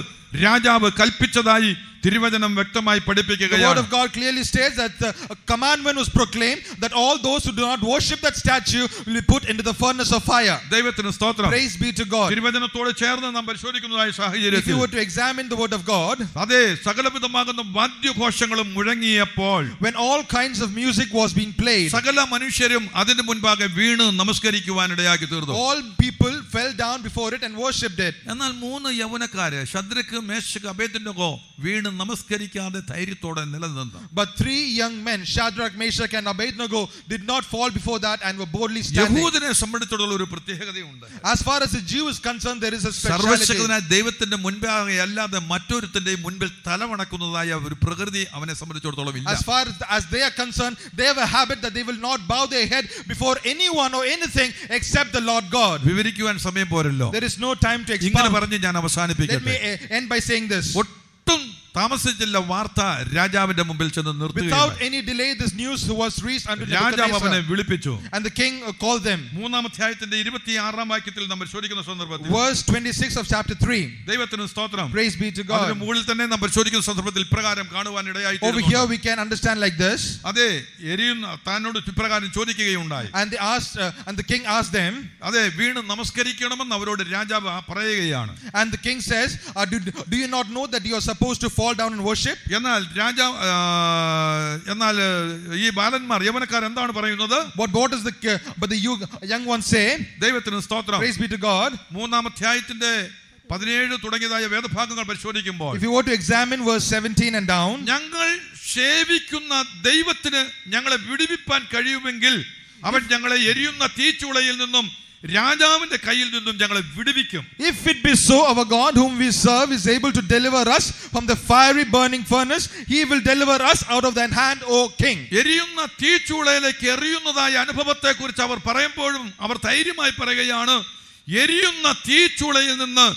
രാജാവ് കൽപ്പിച്ചതായി തിരുവചനം വ്യക്തമായി പഠിപ്പിക്കുകയാണ്. The word of God clearly states that the commandment was proclaimed that all those who do not worship that statue will be put into the furnace of fire. ദൈവത്തിന് സ്തോത്രം. Praise be to God. തിരുവചനത്തോട് ചേർന്ന് നാം പരിശോധിക്കുന്നതായ സാഹചര്യത്തിൽ, if you were to examine the word of God, അതെ, സകലവിധമാകുന്ന വാദ്യഘോഷങ്ങളും മുഴങ്ങിയപ്പോൾ, when all kinds of music was being played, സകല മനുഷ്യരും അതിനു മുൻപാകെ വീണ് നമസ്കരിക്കുവാനിടയാക്കി തീർന്നു. all people fell down before it and worshipped it. എന്നാൽ 3 യൗവനക്കാര് ശദ്രക്ക്, മേശക്ക്, അബേദ്നെഗോ വീണ് നമസ്കരിക്കാതെ ധൈര്യത്തോടെ നിലനിന്നു. But 3 young men, Shadrach, Meshach and Abednego, did not fall before that and were boldly standing. യഹൂദനെ സംബന്ധിച്ചിടത്തോളം ഒരു പ്രത്യേകതയുണ്ട്. As far as the Jew is concerned, there is a speciality. സർവ്വശക്തനായ ദൈവത്തിന്റെ മുൻപാകെ അല്ലാതെ മറ്റൊരുത്തന്റെയും മുൻപിൽ തലവണക്കുന്നതായ ഒരു പ്രകൃതി അവനെ സംബന്ധിച്ചിടത്തോളം ഇല്ല. As far as they are concerned, they have a habit that they will not bow their head before anyone or anything except the Lord God. വിവരിക്കുവാൻ സമയം പോരല്ലോ. There is no time to ഇങ്ങനെ expound. പറഞ്ഞ് ഞാൻ അവസാനിപ്പിക്കട്ടെ. Let me end by saying this. ഒട്ടും താമസിച്ചില്ല, വാർത്ത രാജാവിന്റെ മുമ്പിൽ ചെന്ന് Without നിർത്തുകയുണ്ടായി. any delay, this news was reached unto രാജാവ് അവനെ Nebuchadnezzar. വിളിപ്പിച്ചു. And the king called them. 3-ാം അധ്യായത്തിന്റെ 26-ാം വാക്യത്തിൽ നമ്മൾ പരിശോധിക്കുന്ന സന്ദർഭത്തിൽ Verse 26 of chapter 3. ദൈവത്തിന് സ്തോത്രം. Praise be to അതിന് God. മുകളിൽ തന്നെ നാം പരിശോധിക്കുന്ന സന്ദർഭത്തിൽ ഇപ്രകാരം കാണുവാൻ ഇടയായി. Over here we can understand like this. അതെ, എരിയുന്ന താനോട് ഇപ്രകാരം ചോദിക്കുകയുണ്ടായി. And they asked, and the king asked them. അതെ, വീണ് നമസ്കരിക്കണമെന്ന് അവരോട് രാജാവ് പറയുകയാണ്. And the king says, do you not know that you are supposed to fall down and worship? എന്നാൽ ഈ ബാലന്മാർ യവനക്കാർ എന്താണ് പറയുന്നത്? What does but the young ones say? ദൈവത്തിന് സ്തോത്രം. Praise be to God. 3-ാം അധ്യായത്തിന്റെ 17 തുടങ്ങിയതായ വേദഭാഗങ്ങൾ പരിശോധിക്കുമ്പോൾ If you were to examine verse 17 and down, ഞങ്ങൾ സേവിക്കുന്ന ദൈവത്തിന് ഞങ്ങളെ വിടുവിപ്പാൻ കഴിയുമെങ്കിൽ അവൻ ഞങ്ങളെ എരിയുന്ന തീച്ചൂളയിൽ നിന്നും രാജാവിന്റെ കയ്യിൽ നിന്നും ഞങ്ങളെ വിടുവിക്കും. If it be so, our God whom we serve is able to deliver us from the fiery burning furnace, he will deliver us out of thine hand, O king. എരിയുന്ന തീച്ചൂളയിലേക്ക് എറിയുന്നതായ അനുഭവത്തെ കുറിച്ച് അവർ പറയുമ്പോഴും അവർ ധൈര്യമായി പറയുകയാണ്, എരിയുന്ന തീച്ചൂളയിൽ നിന്ന്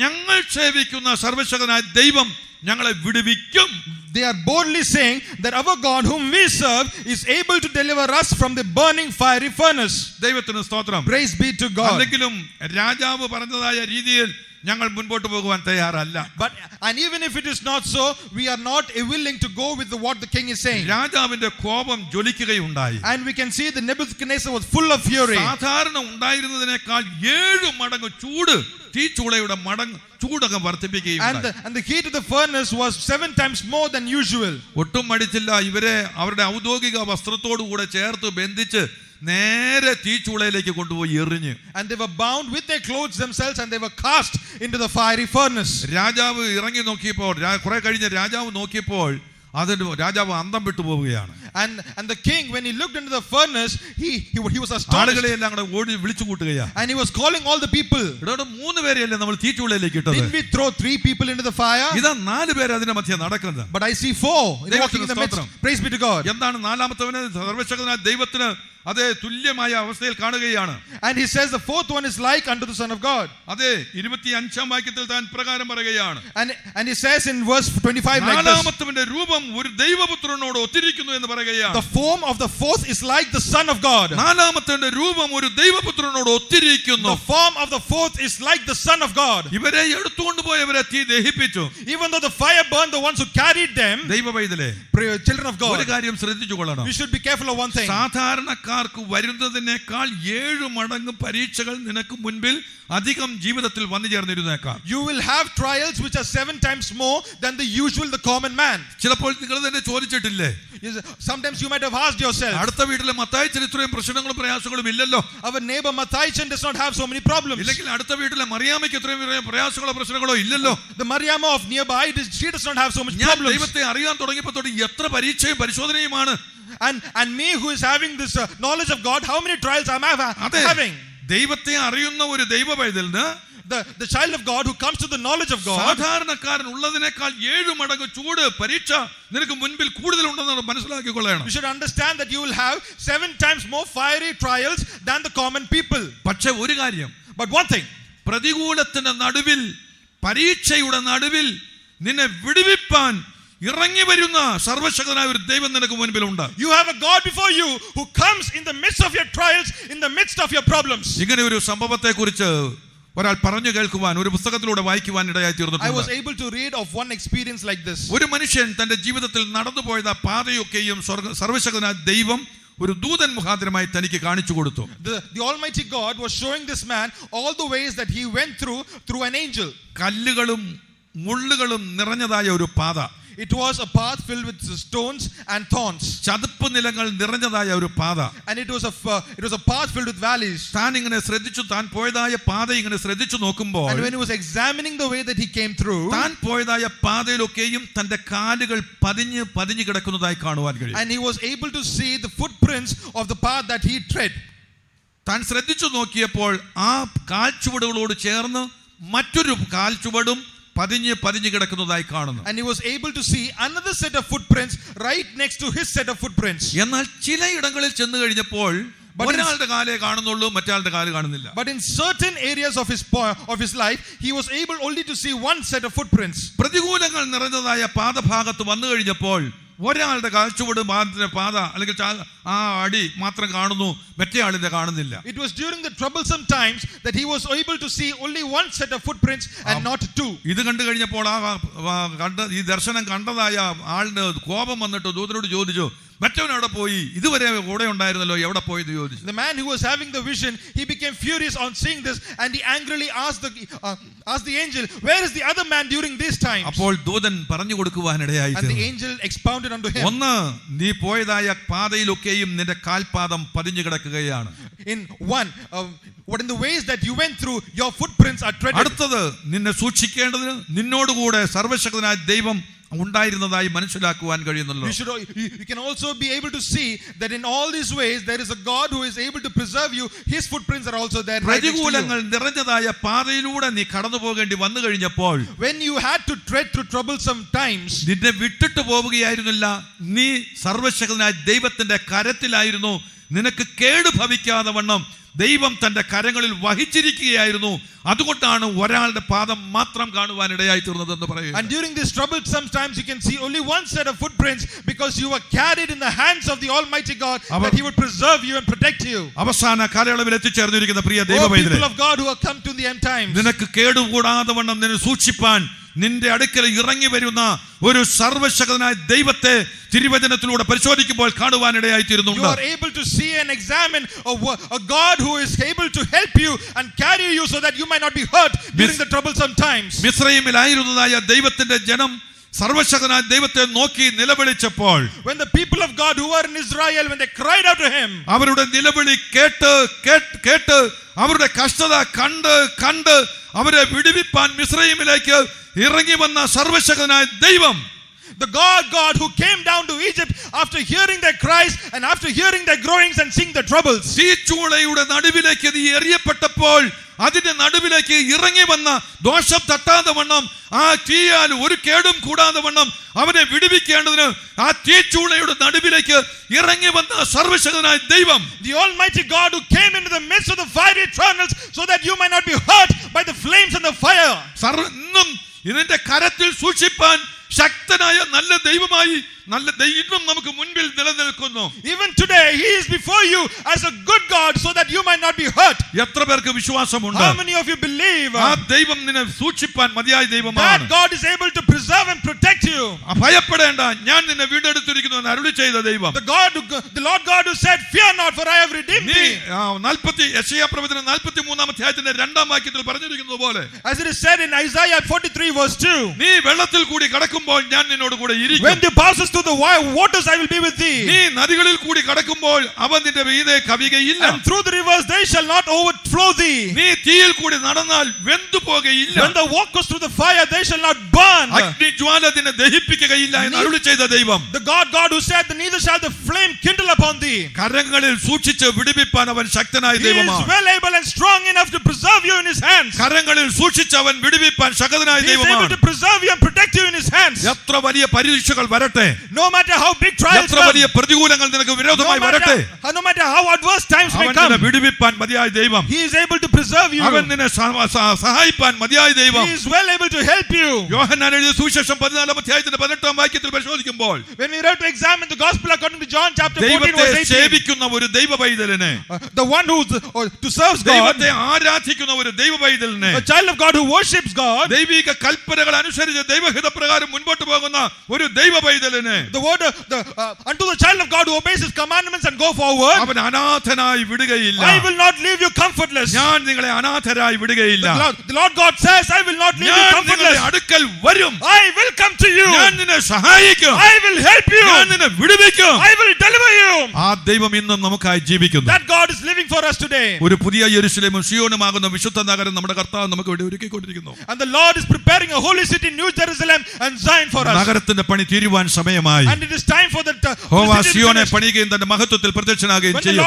ഞങ്ങൾ സേവിക്കുന്ന സർവശക്തനായ ദൈവം ഞങ്ങളെ വിടുവിക്കും. They are boldly saying that our God whom we serve is able to deliver us from the burning fiery furnace. ദൈവത്തിന് സ്തോത്രം. Praise be to God. അല്ലെങ്കിലും രാജാവ് പറഞ്ഞതായ രീതിയിൽ ഞങ്ങൾ മുൻപോട്ട് പോകുവാൻ തയ്യാറല്ല. But and even if it is not so, we are not willing to go with what the king is saying. രാജാവിന്റെ കോപം ജ്വലിക്കുകയുണ്ടായി. And we can see that Nebuchadnezzar was full of fury. സാധാരണ ഉണ്ടായിരുന്നതിനേക്കാൾ 7 മടങ്ങ് ചൂട് തീച്ചൂളയുടെ ചൂടകം വർദ്ധിപ്പിക്കുകയുണ്ടായി. And the heat of the furnace was 7 times more than usual. ഒട്ടും മടിച്ചില്ല. ഇവരെ അവരുടെ ഔദ്യോഗിക വസ്ത്രത്തോടു കൂടെ ചേർത്ത് ബന്ധിച്ച് നേരെ തീച്ചൂളയിലേക്ക് കൊണ്ടുപോയി എറിഞ്ഞ്. And they were bound with their clothes themselves and they were cast into the fiery furnace. രാജാവ് ഇറങ്ങി നോക്കിയപ്പോൾ, കുറെ കഴിഞ്ഞ് രാജാവ് നോക്കിയപ്പോൾ അതിന് രാജാവ് അന്തം വിട്ടു പോവുകയാണ്. And the king, when he looked into the furnace, he was astonished. ആളുകളെയെല്ലാം കൂടെ ഓടി വിളിച്ചു കൂട്ടുകയാണ്. And he was calling all the people. ഇവിടെ 3 പേരെയല്ലേ നമ്മൾ തീച്ചൂളയിലേക്ക് ഇട്ടത്? Did we throw 3 people into the fire? ഇതാ 4 പേര് അതിന്റെ മധ്യ നടക്കുന്നത്. But I see 4 walking in the midst. Praise be to God. എന്താണ് നാലാമത്തവനെ സർവശക്തനായ ദൈവത്തിന് അതേ തുല്യമായ അവസ്ഥയിൽ കാണുകയാണ്. And he says the 4th one is like unto the Son of God. അതെ, 25-ാം വാക്യത്തിൽ താൻ പ്രകാരം പറയുകയാണ്. And he says in verse 25 like this. നാലാമത്തവന്റെ രൂപം ഒരു ദൈവപുത്രനോട് ഒത്തിരിക്കുന്നു എന്ന് പറയുകയാണ്. The form of the 4th is like the Son of God. നാലാമത്തവന്റെ രൂപം ഒരു ദൈവപുത്രനോട് ഒത്തിരിക്കുന്നു. The form of the 4th is like the Son of God. ഇവരെ എടുത്തുകൊണ്ട് പോയവരെ തീ ദഹിപ്പിച്ചു. Even though the fire burned the ones who carried them. ദൈവവൈതലേ, children of God, ഒരു കാര്യം ശ്രദ്ധിച്ചു കൊള്ളണം. we should be careful of one thing. സാധാരണക്കാർക്ക് വരുന്നതിനേക്കാൾ 7 മടങ്ങ് പരീക്ഷകൾ നിനക്ക് മുൻപിൽ അധികം ജീവിതത്തിൽ വന്നു ചേർന്നിരുന്നേക്കാം. You will have trials which are 7 times more than the usual, the common man. ചിലപ്പോൾ നിങ്ങൾ തന്നെ ചോദിച്ചിട്ടില്ലേ, sometimes you might have asked yourself, അടുത്ത വീട്ടിലെ മത്തായിച്ചൻ ഇത്രയും പ്രശ്നങ്ങളും പ്രയാസങ്ങളും ഇല്ലല്ലോ, our neighbor Matthias does not have so many problems. ഇല്ലെങ്കിൽ അടുത്ത വീട്ടിലെ മറിയാമയ്ക്ക് ഇത്രയും പ്രയാസങ്ങളോ പ്രശ്നങ്ങളോ ഇല്ലല്ലോ, the Mariama of nearby, she does not have so much ഞാൻ problems. ദൈവത്തെ അറിയാൻ തുടങ്ങിയപ്പോൾ തൊട്ട് എത്ര പരീക്ഷയും പരിശോധനയുമാണ്. And me who is having this knowledge of God, how many trials am I having? ദൈവത്തെ അറിയുന്ന ഒരു ദൈവ പൈതലിന്, the child of God who comes to the knowledge of God, സാധാരണക്കാരൻ ഉള്ളതിനേക്കാൾ 7 മടങ്ങ് ചൂട് പരീക്ഷ നിനക്ക് മുൻപിൽ കൂടുതലുണ്ടെന്ന് മനസ്സിലാക്കിക്കൊള്ളണം. you should understand that you will have 7 times more fiery trials than the common people. പക്ഷേ ഒരു കാര്യം, but one thing, പ്രതികൂലത്തിന്റെ നടുവിൽ, പരീക്ഷയുടെ നടുവിൽ നിന്നെ വിടുവിപ്പാൻ ഇറങ്ങി വരുന്ന സർവശക്തനായ ഒരു ദൈവം നിനക്ക് മുൻപിലുണ്ട്. You have a God before you who comes in the midst of your trials, in the midst of your problems. ഇങ്ങനെ ഒരു സംഭവത്തെ കുറിച്ച് ഒരാൾ പറഞ്ഞു കേൾക്കുവാൻ, ഒരു പുസ്തകത്തിലൂടെ വായിക്കുവാൻ ഇടയായി തീർന്നിട്ടുണ്ട്. I was able to read of one experience like this. ഒരു മനുഷ്യൻ തന്റെ ജീവിതത്തിൽ നടന്നുപോയത് പാതയൊക്കെയും സർവശക്തനായ ദൈവം ഒരു ദൂതൻ മുഖാന്തരമായി തനിക്ക് കാണിച്ചു കൊടുത്തു. The Almighty God was showing this man all the ways that he went through an angel. കല്ലുകളും മുള്ളുകളും നിറഞ്ഞതായ ഒരു പാത. It was a path filled with stones and thorns. ചതുപ്പ് നിലങ്ങൾ നിറഞ്ഞതായ ഒരു പാത. And it was a path filled with valleys. താൻ ഇങ്ങനെ ശ്രദ്ധിച്ചു, താൻ പോയതായ പാത ഇങ്ങനെ ശ്രദ്ധിച്ചു നോക്കുമ്പോൾ, and when he was examining the way that he came through, താൻ പോയതായ പാതയിലൊക്കെയും തന്റെ കാലുകൾ പതിഞ്ഞു കിടക്കുന്നതായി കാണുവാൻ കഴിയും. and he was able to see the footprints of the path that he tread. താൻ ശ്രദ്ധിച്ചു നോക്കിയപ്പോൾ ആ കാൽച്ചുവടുകളോട് ചേർന്ന് മറ്റൊരു കാൽച്ചുവടും പതിഞ്ഞു കിടക്കുന്നതായി കാണുന്നു. And he was able to see another set of footprints right next to his set of footprints. എന്നാൽ ചിലയിടങ്ങളിൽ ചെന്ന് കഴിഞ്ഞപ്പോൾ, ഒരാളുടെ കാലേ കാണുന്നുള്ളൂ, മറ്റാളുടെ കാല് കാണുന്നില്ല. But in certain areas of his life, he was able only to see one set of footprints. പ്രതികൂലങ്ങൾ നിറഞ്ഞതായ പാദഭാഗത്ത് വന്നു കഴിഞ്ഞപ്പോൾ ഒരാളുടെ കാൽച്ചുവട് പാത അല്ലെങ്കിൽ ആ അടി മാത്രം കാണുന്നു, മറ്റേ ആളിന്റെ കാണുന്നില്ല. It was during the troublesome times that he was able to see only one set of footprints and not two. ഇത് കണ്ടു കഴിഞ്ഞപ്പോൾ ഈ ദർശനം കണ്ടതായ ആളിന് കോപം വന്നിട്ട് ദൂതനോട് ചോദിച്ചു, മറ്റവൻ അവിടെ പോയി, ഇതുവരെ കൂടെ ഉണ്ടായിരുന്നല്ലോ, എവിടെ പോയി എന്ന് ചോദിച്ചു. The man who was having the vision, he became furious on seeing this, and he angrily asked the angel, where is the other man during this time? അപ്പോൾ ദൂതൻ പറഞ്ഞു കൊടുക്കുവാനിടയായി. And the angel expounded unto him. ഒന്ന്, നീ പോയതായ പാതയിലൊക്കെയും നിന്റെ കാൽപാദം പതിഞ്ഞു കിടക്കുകയാണ്. In one, what in the ways that you went through, your footprints are treaded. അടുത്തത്, നിന്നെ സൂക്ഷിക്കേണ്ടതിന് നിന്നോടുകൂടെ സർവ്വശക്തനായ ദൈവം ഉണ്ടായിരുന്നതായി മനസ്സിലാക്കുവാൻ കഴിയുന്നല്ലോ. You can also be able to see that in all these ways there is a God who is able to preserve you. His footprints are also there. പ്രതികൂലങ്ങൾ നിറഞ്ഞതായ പാതയിലൂടെ നീ കടന്നു പോകേണ്ടി വന്നു കഴിഞ്ഞപ്പോൾ, when you had to tread through troublesome times, നിന്നെ വിട്ടിട്ട് പോവുകയായിരുന്നില്ല, നീ സർവ്വശക്തനായ ദൈവത്തിന്റെ കരത്തിലായിരുന്നു. നിനക്ക് കേട് ഭവിക്കാതെ വണ്ണം ദൈവം തന്റെ കരങ്ങളിൽ വഹിച്ചിരിക്കുകയായിരുന്നു. അതുകൊണ്ടാണ് ഒരാളുടെ പാദം മാത്രം കാണുവാനിടയായി തീർന്നതെന്ന് പറയുന്നു. And during this troublesome times you can see only one set of footprints, because you were carried in the hands of the Almighty God, that He would preserve you and protect you. അവസാന കാലയളവിൽ എത്തിച്ചേർന്നിരിക്കുന്ന പ്രിയ Oh, ദൈവമൈതലേ, people of God who have come to the end times, നിനക്ക് കേടുകൂടാതെ വണ്ണം നിന്നെ സൂക്ഷിപ്പാൻ നിന്റെ അടുക്കൽ ഇറങ്ങി വരുന്ന ഒരു സർവ്വശക്തനായ ദൈവത്തെ തിരുവചനത്തിലൂടെ പരിശോധിക്കുമ്പോൾ കാണുവാനിടയായി തീരുന്നു. You are able to see and examine a God who is able to help you and carry you so that you might not be hurt during the troublesome times. മിസ്രയീമിലായിരുന്നതായ ദൈവത്തിന്റെ ജനം സർവ്വശക്തനായ ദൈവത്തെ നോക്കി നിലവിളിച്ചപ്പോൾ, when the people of God who were in Israel, when they cried out to him, അവരുടെ നിലവിളി കേട്ട് അവരുടെ കഷ്ടത കണ്ട് അവരെ വിടുവിപ്പാൻ മിസ്രയീമിലേക്ക് ഇറങ്ങി വന്ന സർവ്വശക്തനായ ദൈവം, the God who came down to Egypt after hearing their cries and after hearing their groanings and seeing their troubles, തീച്ചൂളയുടെ നടുവിലേക്ക് നീ എറിയപ്പെട്ടപ്പോൾ അതിന്റെ നടുവിലേക്ക് ഇറങ്ങി വന്ന ദോഷം തട്ടാതെ വണ്ണം ആ തീയാൽ ഒരു കേടും കൂടാതെ വണ്ണം അവനെ വിടുവിക്കേണ്ടതിന് ആ തീച്ചൂളയുടെ നടുവിലേക്ക് ഇറങ്ങി വന്ന സർവ്വശക്തനായ ദൈവം, the Almighty God who came into the midst of the fiery trials so that you might not be hurt by the flames and the fire. ഇന്നും ഇതിന്റെ കരത്തിൽ സൂക്ഷിപ്പാൻ ശക്തനായ നല്ല ദൈവമായി ഇന്നും നമുക്ക് മുൻപിൽ നിലനിൽക്കുന്നു. Even today he is before you as a good God so that you might not be hurt. എത്ര പേർക്ക് വിശ്വാസമുണ്ട്? How many of you believe ആ ദൈവം നിന്നെ സൂക്ഷിപ്പാൻ മതിയായ ദൈവമാണ്? that God is able to preserve and protect you? ഭയപ്പെടേണ്ട, ഞാൻ നിന്നെ വീണ്ടെടുത്തിരിക്കുന്നു എന്ന് അരുളി ചെയ്ത ദൈവം, the Lord God who said, fear not, for I have redeemed thee. യെശയ്യാ പ്രവചനം 43-ാം അധ്യായത്തിന്റെ 2-ാം വാക്യത്തിൽ പറഞ്ഞിരിക്കുന്നത് പോലെ, as it is said in Isaiah 43 verse 2, നീ വെള്ളത്തിൽ കൂടി കടക്കുമ്പോൾ ഞാൻ നിന്നോട് കൂടെ ഇരിക്കും. when thou passest through the waters I will be with thee. നീ നദികളിൽ കൂടി കടക്കുമ്പോൾ അവ നിന്റെ മീതെ കവികയില്ല. And through the rivers they shall not overflow thee. നീ തീയിൽ കൂടി നടന്നാൽ വെന്തു പോകയില്ല. when thou walkest through the fire they shall not burn. അഗ്നിജ്വാല നിന്നെ ദഹിപ്പിക്കുകയില്ല എന്ന് അരുളി ചെയ്ത ദൈവം, the God who said, neither shall the flame kindle upon thee. കരങ്ങളിൽ സൂക്ഷിച്ച് വിടുവിപ്പാൻ അവൻ ശക്തനായ ദൈവമാണ്. He is well able and strong enough to preserve you in his hands. കരങ്ങളിൽ സൂക്ഷിച്ച് അവൻ വിടുവിപ്പാൻ ശക്തനായ ദൈവമാണ്. He is able to preserve you and protect you in his hands. എത്ര വലിയ പരീക്ഷകൾ വരട്ടെ, no matter how big trials എത്ര വലിയ പ്രതികൂലങ്ങൾ നിനക്ക് വിരോധമായി വരട്ടെ, no matter how adverse times may അവൻ come, നിന്നെ വിടുവിപ്പാൻ മതിയായ ദൈവം, he is able to preserve you. അവൻ നിന്നെ സഹായിപ്പാൻ മതിയായ ദൈവം, he is well able to help you. യോഹന്നാൻ എഴുതിയ സുവിശേഷം 14-ാം അധ്യായത്തിന്റെ 18-ാം വാക്യത്തിൽ പരിശോധിക്കുമ്പോൾ, when we read to examine the gospel according to John chapter 14 verse 18, സേവിക്കുന്ന ഒരു ദൈവപൈതലിനെ, the one who to serves God, ദൈവത്തെ ആരാധിക്കുന്ന ഒരു ദൈവപൈതലിനെ, a child of God who worships God, ദൈവിക കൽപ്പനകൾ അനുസരിച്ച് ദൈവഹിതപ്രകാരം മുൻപോട്ട് പോകുന്ന ഒരു ദൈവപൈതലിനെ, unto the child of God who obeys his commandments and go forward, അവൻ അനാഥനായി വിടുകയില്ല. I will not leave you comfortless. ഞാൻ നിങ്ങളെ അനാഥരായി വിടുകയില്ല. The Lord God says, I will not leave you comfortless. ഞാൻ അടുക്കൽ വരും. I will come to you. ഞാൻ നിന്നെ സഹായിക്കും. I will help you. ഞാൻ നിന്നെ വിടുവിക്കും. I will deliver you. ആ ദൈവം ഇന്നും നമുക്കായി ജീവിക്കുന്നു. That God is living for us today. ഒരു പുതിയ യെരൂശലേമും സിയോനുമാകുന്ന വിശുദ്ധ നഗരം നമ്മുടെ കർത്താവ് നമുക്ക് വേണ്ടി ഒരുക്കിക്കൊണ്ടിരിക്കുന്നു. And the Lord is preparing a holy city, New Jerusalem and Zion for us. നഗരത്തിന്റെ പണി തീരുവാൻ സമയമായി. And it is time for the യഹോവ സിയോനെ പണിയുകയും തന്റെ മഹത്വത്തിൽ പ്രത്യക്ഷനാകുകയും ചെയ്യും.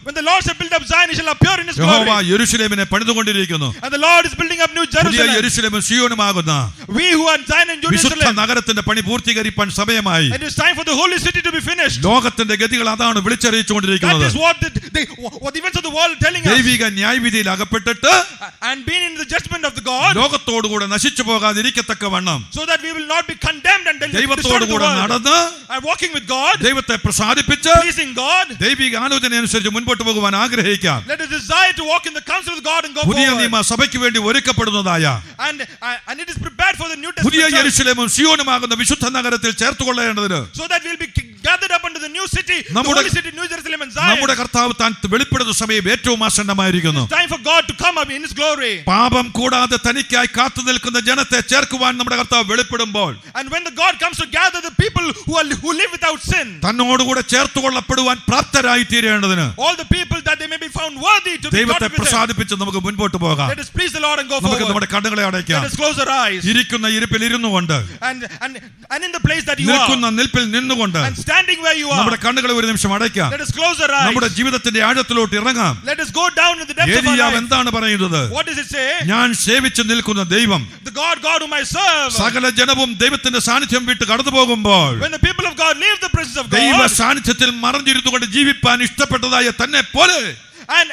When the Lord shall build up Zion, he shall appear in his glory. യഹോവ യെരൂശലേമിനെ പണിതുകൊണ്ടിരിക്കുന്നു. And the Lord is building up New പുതിയ Jerusalem. യെരൂശലേമും സിയോനുമാകുന്ന We who are in Zion and വിശുദ്ധ Jerusalem. നഗരത്തിന്റെ പണി പൂർത്തീകരിപ്പാൻ സമയമായി. It is time for the holy city to be finished. ലോകത്തിന്റെ ഗതികൾ അതാണ് That വിളിച്ചറിയിച്ചുകൊണ്ടിരിക്കുന്നത്. is what the events of the world are telling us. ദൈവിക ന്യായവിധിയിൽ അകപ്പെട്ടിട്ട് And being in the judgment of the God, ലോകത്തോടുകൂടെ നശിച്ചു പോകാതിരിക്കത്തക്കവണ്ണം so that we will not be condemned and destroyed the ദൈവത്തോടുകൂടെ world. നടന്ന് And walking with God, ദൈവത്തെ പ്രസാദിപ്പിച്ച് pleasing God. ദൈവിക ആലോചന അനുസരിച്ച് മുൻപോട്ട് പോകുവാൻ ആഗ്രഹിക്കാം. Let us desire to walk in the counsel of God and go പുതിയ forward. നിയമ സഭയ്ക്ക് വേണ്ടി ഒരുക്കപ്പെടുന്നതായ And it is prepared for the New പുതിയ Testament church, യെരൂശലേമും സിയോനുമാകുന്ന വിശുദ്ധ നഗരത്തിൽ ചേർത്തുകൊള്ളേണ്ടതിന് so that we will be gathered up into the new city, the നമ്മുടെ- holy city, New Jerusalem and Zion. നമ്മുടെ കർത്താവ് താൻ വെളിപ്പെടുന്ന സമയം ഏറ്റവും ആസന്നമായിരിക്കുന്നു. It's time for God to come up in his glory. പാപം കൂടാതെ തനിക്കായി കാത്തു നിൽക്കുന്ന ജനത്തെ ചേർക്കുവാൻ നമ്മുടെ കർത്താവ് വെളിപ്പെടുമ്പോൾ And when the God comes to gather the people who live without sin, തന്നോടുകൂടെ ചേർത്തുകൊള്ളപ്പെടുവാൻ പ്രാപ്തരായി തീരേണ്ടതിന് all the people that they may be found worthy to be ദൈവത്തെ gathered with them. പ്രസാദിപ്പിച്ച് നമുക്ക് മുൻപോട്ട് പോകാം. Let us please the Lord and go നമുക്ക് forward. നമ്മുടെ കണ്ണുകളെ അടയ്ക്കാം. Let us close our eyes. ഇരിക്കുന്ന ഇരിപ്പിൽ ഇരുന്നുകൊണ്ട് And in the place that you നിൽക്കുന്ന are, നിൽപ്പിൽ നിന്നുകൊണ്ട് and standing where you are, നമ്മുടെ കണ്ണുകളെ ഒരു നിമിഷം അടയ്ക്കാം. let us close our eyes. നമ്മുടെ ജീവിതത്തിന്റെ ആഴത്തിലോട്ട് ഇറങ്ങാം. Let us go down in the depths of our ഏലിയാവ് life. എന്താണ് പറയുന്നത്? What does it say? ഞാൻ സേവിച്ചു നിൽക്കുന്ന ദൈവം The God whom I serve. സകല ജനവും ദൈവത്തിന്റെ സാന്നിധ്യം വിട്ട് കടന്നു പോകുമ്പോൾ When the people of God leave the presence of ദൈവ God, സാന്നിധ്യത്തിൽ മറഞ്ഞിരുന്നുകൊണ്ട് ജീവിപ്പാൻ ഇഷ്ടപ്പെട്ടതായ തന്നെ പോലെ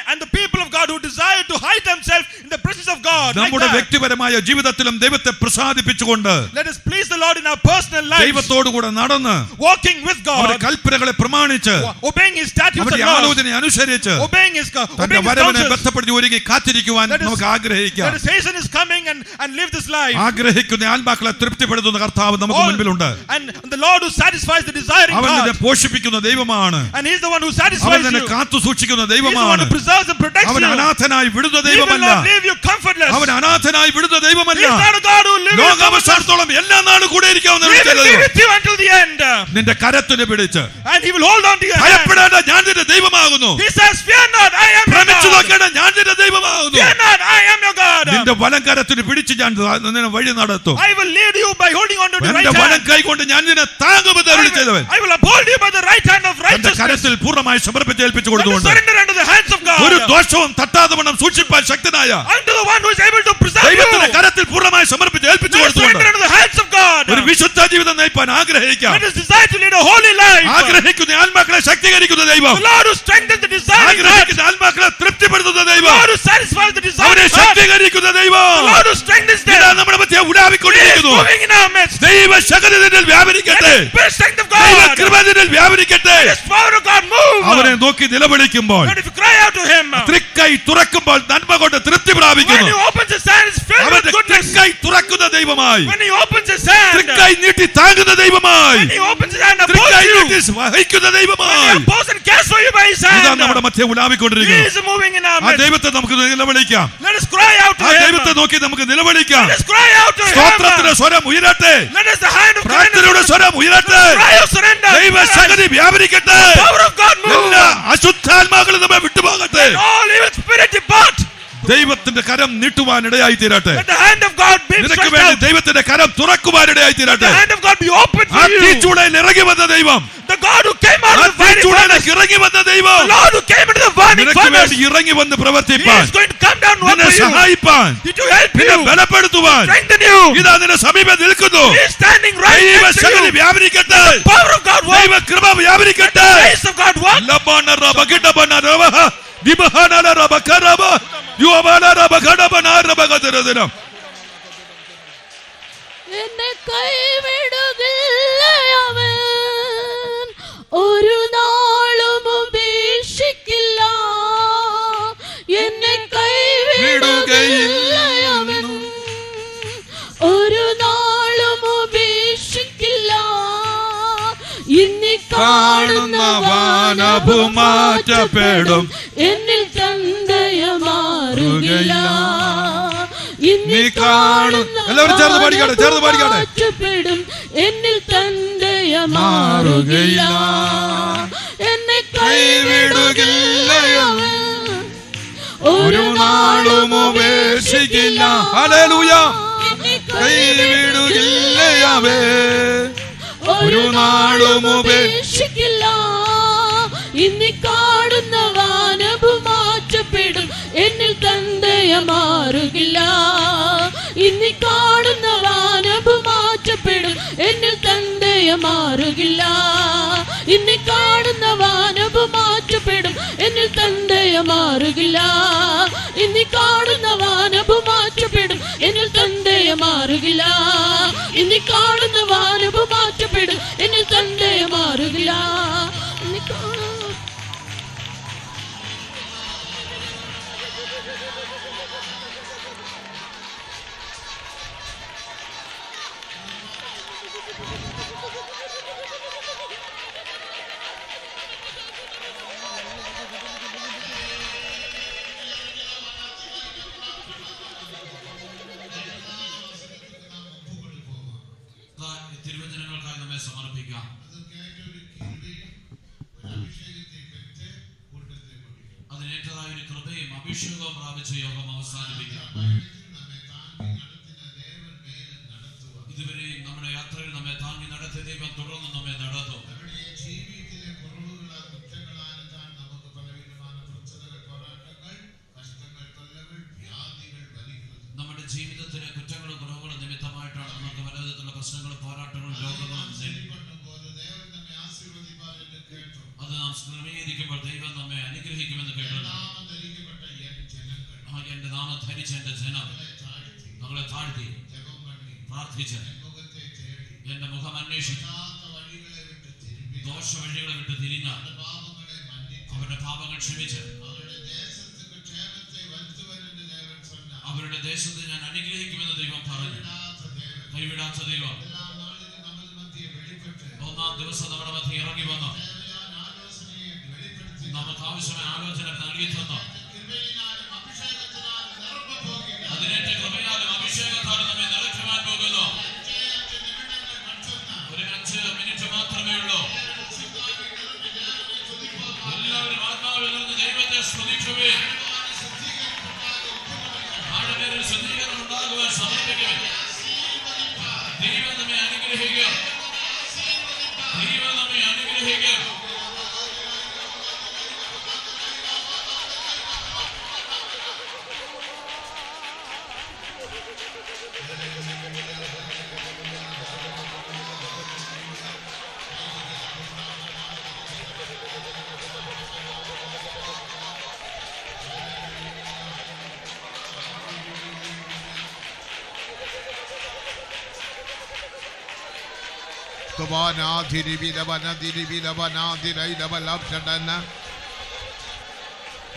and the people of God who desire to hide themselves in the presence of God, like നമ്മുടെ that, വ്യക്തിപരമായ ജീവിതത്തിലും ദൈവത്തെ പ്രസാദിപ്പിച്ചുകൊണ്ട് let us please the Lord in our personal lives, ദൈവത്തോടുകൂടെ നടന്ന് walking with അവരുടെ God, കൽപ്പനകളെ പ്രമാണിച്ച് obeying his statutes and അവരുടെ laws, ആലോചന അനുസരിച്ച് obeying his തന്റെ വരവിനെ counsels. ബന്ധപ്പെടുത്തി ഒരുങ്ങി കാത്തിരിക്കുവാൻ Let us- നമുക്ക് ആഗ്രഹിക്കാം. Let us hasten his coming and live this life. ആഗ്രഹിക്കുന്ന ആത്മാക്കളെ തൃപ്തിപ്പെടുത്തുന്ന കർത്താവ് നമുക്ക് മുൻപിലുണ്ട്. And the Lord who satisfies the desiring അവൻ നിന്നെ heart, പോഷിപ്പിക്കുന്ന ദൈവമാണ്. and he's the one who അവൻ satisfies നിന്നെ you. കാത്തു സൂക്ഷിക്കുന്ന He's the one ദൈവമാണ്. who preserves and protects അവൻ you. അനാഥനായി വിടുന്ന He will ദൈവമല്ല. not leave you comfortless. അവൻ അനാഥനായി വിടുന്ന He ദൈവമല്ല. is not a God who leaves you comfortless. ലോകാവസാനത്തോളം എല്ലാ നാളും കൂടെ ഇരിക്കാവുന്ന He will be ദൈവം. with you until the end. നിന്റെ കരത്തിന് പിടിച്ച് And he will hold on to your hand. ഭയപ്പെടേണ്ട, ഞാൻ നിന്റെ ദൈവമാകുന്നു. He says, fear not, I am your ഭ്രമിച്ചു God. നോക്കേണ്ട, ഞാൻ നിന്റെ ദൈവമാകുന്നു. Fear not, I am your God. നിന്റെ വലം കരത്തിന് പിടിച്ച് ഞാൻ നിന്നെ വഴി നടത്തും. I will lead you by holding on to the right എന്റെ വലം hand. കൈ കൊണ്ട് ഞാൻ നിന്നെ താങ്ങുമെന്ന് അരുളി ചെയ്തവൻ. I will uphold you by the right hand of എന്റെ righteousness. കരത്തിൽ പൂർണ്ണമായി സമർപ്പിച്ച് ഏൽപ്പിച്ചു Let us കൊടുത്തുകൊണ്ട് surrender unto the hands of God. ഒരു ദോഷവും തട്ടാതെ വണ്ണം സൂക്ഷിപ്പാൻ ശക്തനായ Unto the one who is able to preserve you. ദൈവത്തിന്റെ കരത്തിൽ പൂർണ്ണമായി സമർപ്പിച്ച് ഏൽപ്പിച്ചു Let us കൊടുത്തുകൊണ്ട് surrender unto the hands of God. ഒരു വിശുദ്ധ ജീവിതം നയിപ്പാൻ ആഗ്രഹിക്കാം. Let us desire to lead a holy life. ആഗ്രഹിക്കുന്ന ആത്മാക്കളെ ശക്തീകരിക്കുന്ന ദൈവം, The Lord who strengthens the desiring heart. ആഗ്രഹിക്കുന്ന ആത്മാക്കളെ തൃപ്തിപ്പെടുത്തുന്ന The ദൈവം, Lord who satisfies the അവനെ desiring heart. ശക്തീകരിക്കുന്ന ദൈവം The Lord who strengthens them. ഇതാ നമ്മുടെ മധ്യേ He is ഉലാവിക്കൊണ്ടിരിക്കുന്നു. moving in our midst. ദൈവ ശക്തി നിന്നിൽ വ്യാപരിക്കട്ടെ. Let the strength of ദൈവ God. കൃപ നിന്നിൽ വ്യാപരിക്കട്ടെ. Let the power of God move. അവനെ നോക്കി നിലവിളിക്കുമ്പോൾ, And if you cry out to him, തൃക്കൈ തുറക്കുമ്പോൾ നന്മ കൊണ്ട് തൃപ്തി when പ്രാപിക്കുന്നു. he opens his hand, it's filled with അവന്റെ goodness. തൃക്കൈ തുറക്കുന്ന ദൈവമായി, When he opens his hand, തൃക്കൈ നീട്ടി താങ്ങുന്ന ദൈവമായി, when he opens his hand, തൃക്കൈ opposes you. നീട്ടി വഹിക്കുന്ന When he ദൈവമായി opposes and cares for you by his ഇതാ hand. നമ്മുടെ മധ്യേ He ഉലാവിക്കൊണ്ടിരിക്കുന്നു. is moving in our ആ midst. ദൈവത്തെ നമുക്ക് നിലവിളിക്കാം. Let us cry out to ആ him. ദൈവത്തെ നോക്കി നമുക്ക് നിലവിളിക്കാം. Let us cry out to സ്തോത്രത്തിന്റെ him. സ്വരം ഉയരട്ടെ. Let us the hand of പ്രാർത്ഥനയുടെ surrender. സ്വരം ഉയരട്ടെ. Cry of surrender. ദൈവ ശക്തി വ്യാപരിക്കട്ടെ. The power of God move. എല്ലാ അശുദ്ധാത്മാക്കളും നമ്മെ വിട്ടുപോകട്ടെ. All evil spirit depart. ദൈവത്തിന്റെ കരം നീട്ടുവാൻ ഇടയായി തീരട്ടെ. Let the hand of God be നിനക്ക് stretched വേണ്ടി out. ദൈവത്തിന്റെ കരം തുറക്കുവാൻ ഇടയായി The തീരട്ടെ. hand of God be open ആ to you. തീച്ചൂളയിൽ ഇറങ്ങി വന്ന ദൈവം, The God who came out ആ of the fiery furnace. തീച്ചൂളയിലേക്ക് ഇറങ്ങി വന്ന ദൈവം The Lord who came into the burning നിനക്ക് furnace. വേണ്ടി ഇറങ്ങി വന്ന് He പ്രവർത്തിപ്പാൻ, is going to come down and work നിന്നെ for you. സഹായിപ്പാൻ, To help നിന്നെ you. ബലപ്പെടുത്തുവാൻ Strengthen you. ഇതാ നിന്റെ സമീപം നിൽക്കുന്നു. He is standing right ദൈവ next to Shakti you. വ്യാപരിക്കട്ടെ. Power of God work. ദൈവ കൃപ വ്യാപരിക്കട്ടെ. Grace of God work. ലബാന റബകിടബന റബഹ ദിബഹന റബകറബ യുവബന റബകടബന റബകദരദന. എന്നെ കൈവിടുകില്ല അവൻ, ഒരു നാളും ഉപേക്ഷിക്കില്ല. എന്നെ കൈവിടുകില്ല അവൻ, ഒരു നാളും ഉപേക്ഷിക്കില്ല. ഇന്നി കാണുന്ന വാനഭുമാറ്റപ്പെടും, എന്നിൽ തന്തയമാറുകില്ല. ഇന്നി കാണുന്ന എല്ലാവരും ചേർന്ന് പാടിക്കാട്ടെ, ചേർന്ന് പാടിക്കാട്ടെ. മാറ്റപ്പെടും, എന്നിൽ തന്തയമാറുകില്ല. എന്നെ കൈവിടുകില്ല അവൻ, ഒരു നാളും ഉപേക്ഷിക്കില്ല. ഹല്ലേലൂയ. എന്നെ കൈവിടുകില്ല അവൻ, ഒരു നാളും ഉപേക്ഷിക്കില്ല. ഇനി കാണുന്ന വാനഭു മാറ്റപ്പെടും, എന്നിൽ തന്തയ മാറുകില്ല. ഇനി കാണുന്ന വാനഭു മാറ്റപ്പെടും, എന്നിൽ തന്തയ മാറുകില്ല. ഇനി കാണുന്ന വാനഭു മാറ്റപ്പെടും, എന്നിൽ തന്തയ മാറുകില്ല. ഇനി കാണുന്ന വാനഭു മാറ്റപ്പെടും, എന്നിൽ തന്തയ മാറുകില്ല. ഇനി കാണുന്ന വാനഭു മാറ്റപ്പെടും, എന്നിൽ തന്തയ മാറുകില്ല. ഇനി കാണുന്ന തിരുവചനങ്ങൾക്കായി നമ്മെ സമർപ്പിക്കാം. അതിനേറ്റതായ ഒരു കൃപയും അഭിഷേകവും പ്രാപിച്ച യോഗം അവസാനിപ്പിക്കാം. ഇതുവരെയും നമ്മുടെ യാത്രയിൽ നമ്മെ താങ്ങി നടത്തിയ ദൈവം തുടർന്ന് നമ്മെ നടത്തും. നമ്മുടെ ജീവിതത്തിലെ കുറ്റങ്ങളും കുറവുകളും നിമിത്തമായിട്ടാണ് നമുക്ക് പലവിധത്തിലുള്ള പ്രശ്നങ്ങളും പോരാട്ടങ്ങളും രോഗങ്ങളും അത് നാം ക്രമീകരിക്കുമ്പോൾ ദൈവം നമ്മെ അനുഗ്രഹിക്കുമെന്ന് കേട്ടല്ലോ. എന്റെ നാമം ധരിച്ച എന്റെ ജനം നമ്മളെ താഴ്ത്തി പ്രാർത്ഥിച്ച് എന്റെ മുഖം അന്വേഷിച്ച് ദോഷ വഴികളെ വിട്ട് തിരിഞ്ഞ അവരുടെ പാപങ്ങൾ ക്ഷമിച്ച് അവരുടെ ദേശത്തെ ഞാൻ അനുഗ്രഹിക്കുമെന്ന് ദൈവം പറഞ്ഞു. കൈവിടാത്ത ദൈവം ഒന്നാം ദിവസം നമ്മുടെ മധ്യ ഇറങ്ങി വന്നു നമുക്ക് ആവശ്യമായ ആലോചന നൽകി തന്നു. അതിനേറ്റ കൃപയാലും അഭിഷേകത്താലും നമ്മെ നിറയ്ക്കുവാൻ പോകുന്നു. ഒരു 5 മിനിറ്റ് മാത്രമേ ഉള്ളൂ. എല്ലാവരും ആത്മാവിൽ നിന്ന് ദൈവത്തെ സ്തുതിക്കുവേ. ആഴമേറിയ ശുദ്ധീകരണം ഉണ്ടാകുവാൻ സമർപ്പിക്കുക. ദൈവം നമ്മെ അനുഗ്രഹിക്കുക. ദൈവം നമ്മെ അനുഗ്രഹിക്കുക.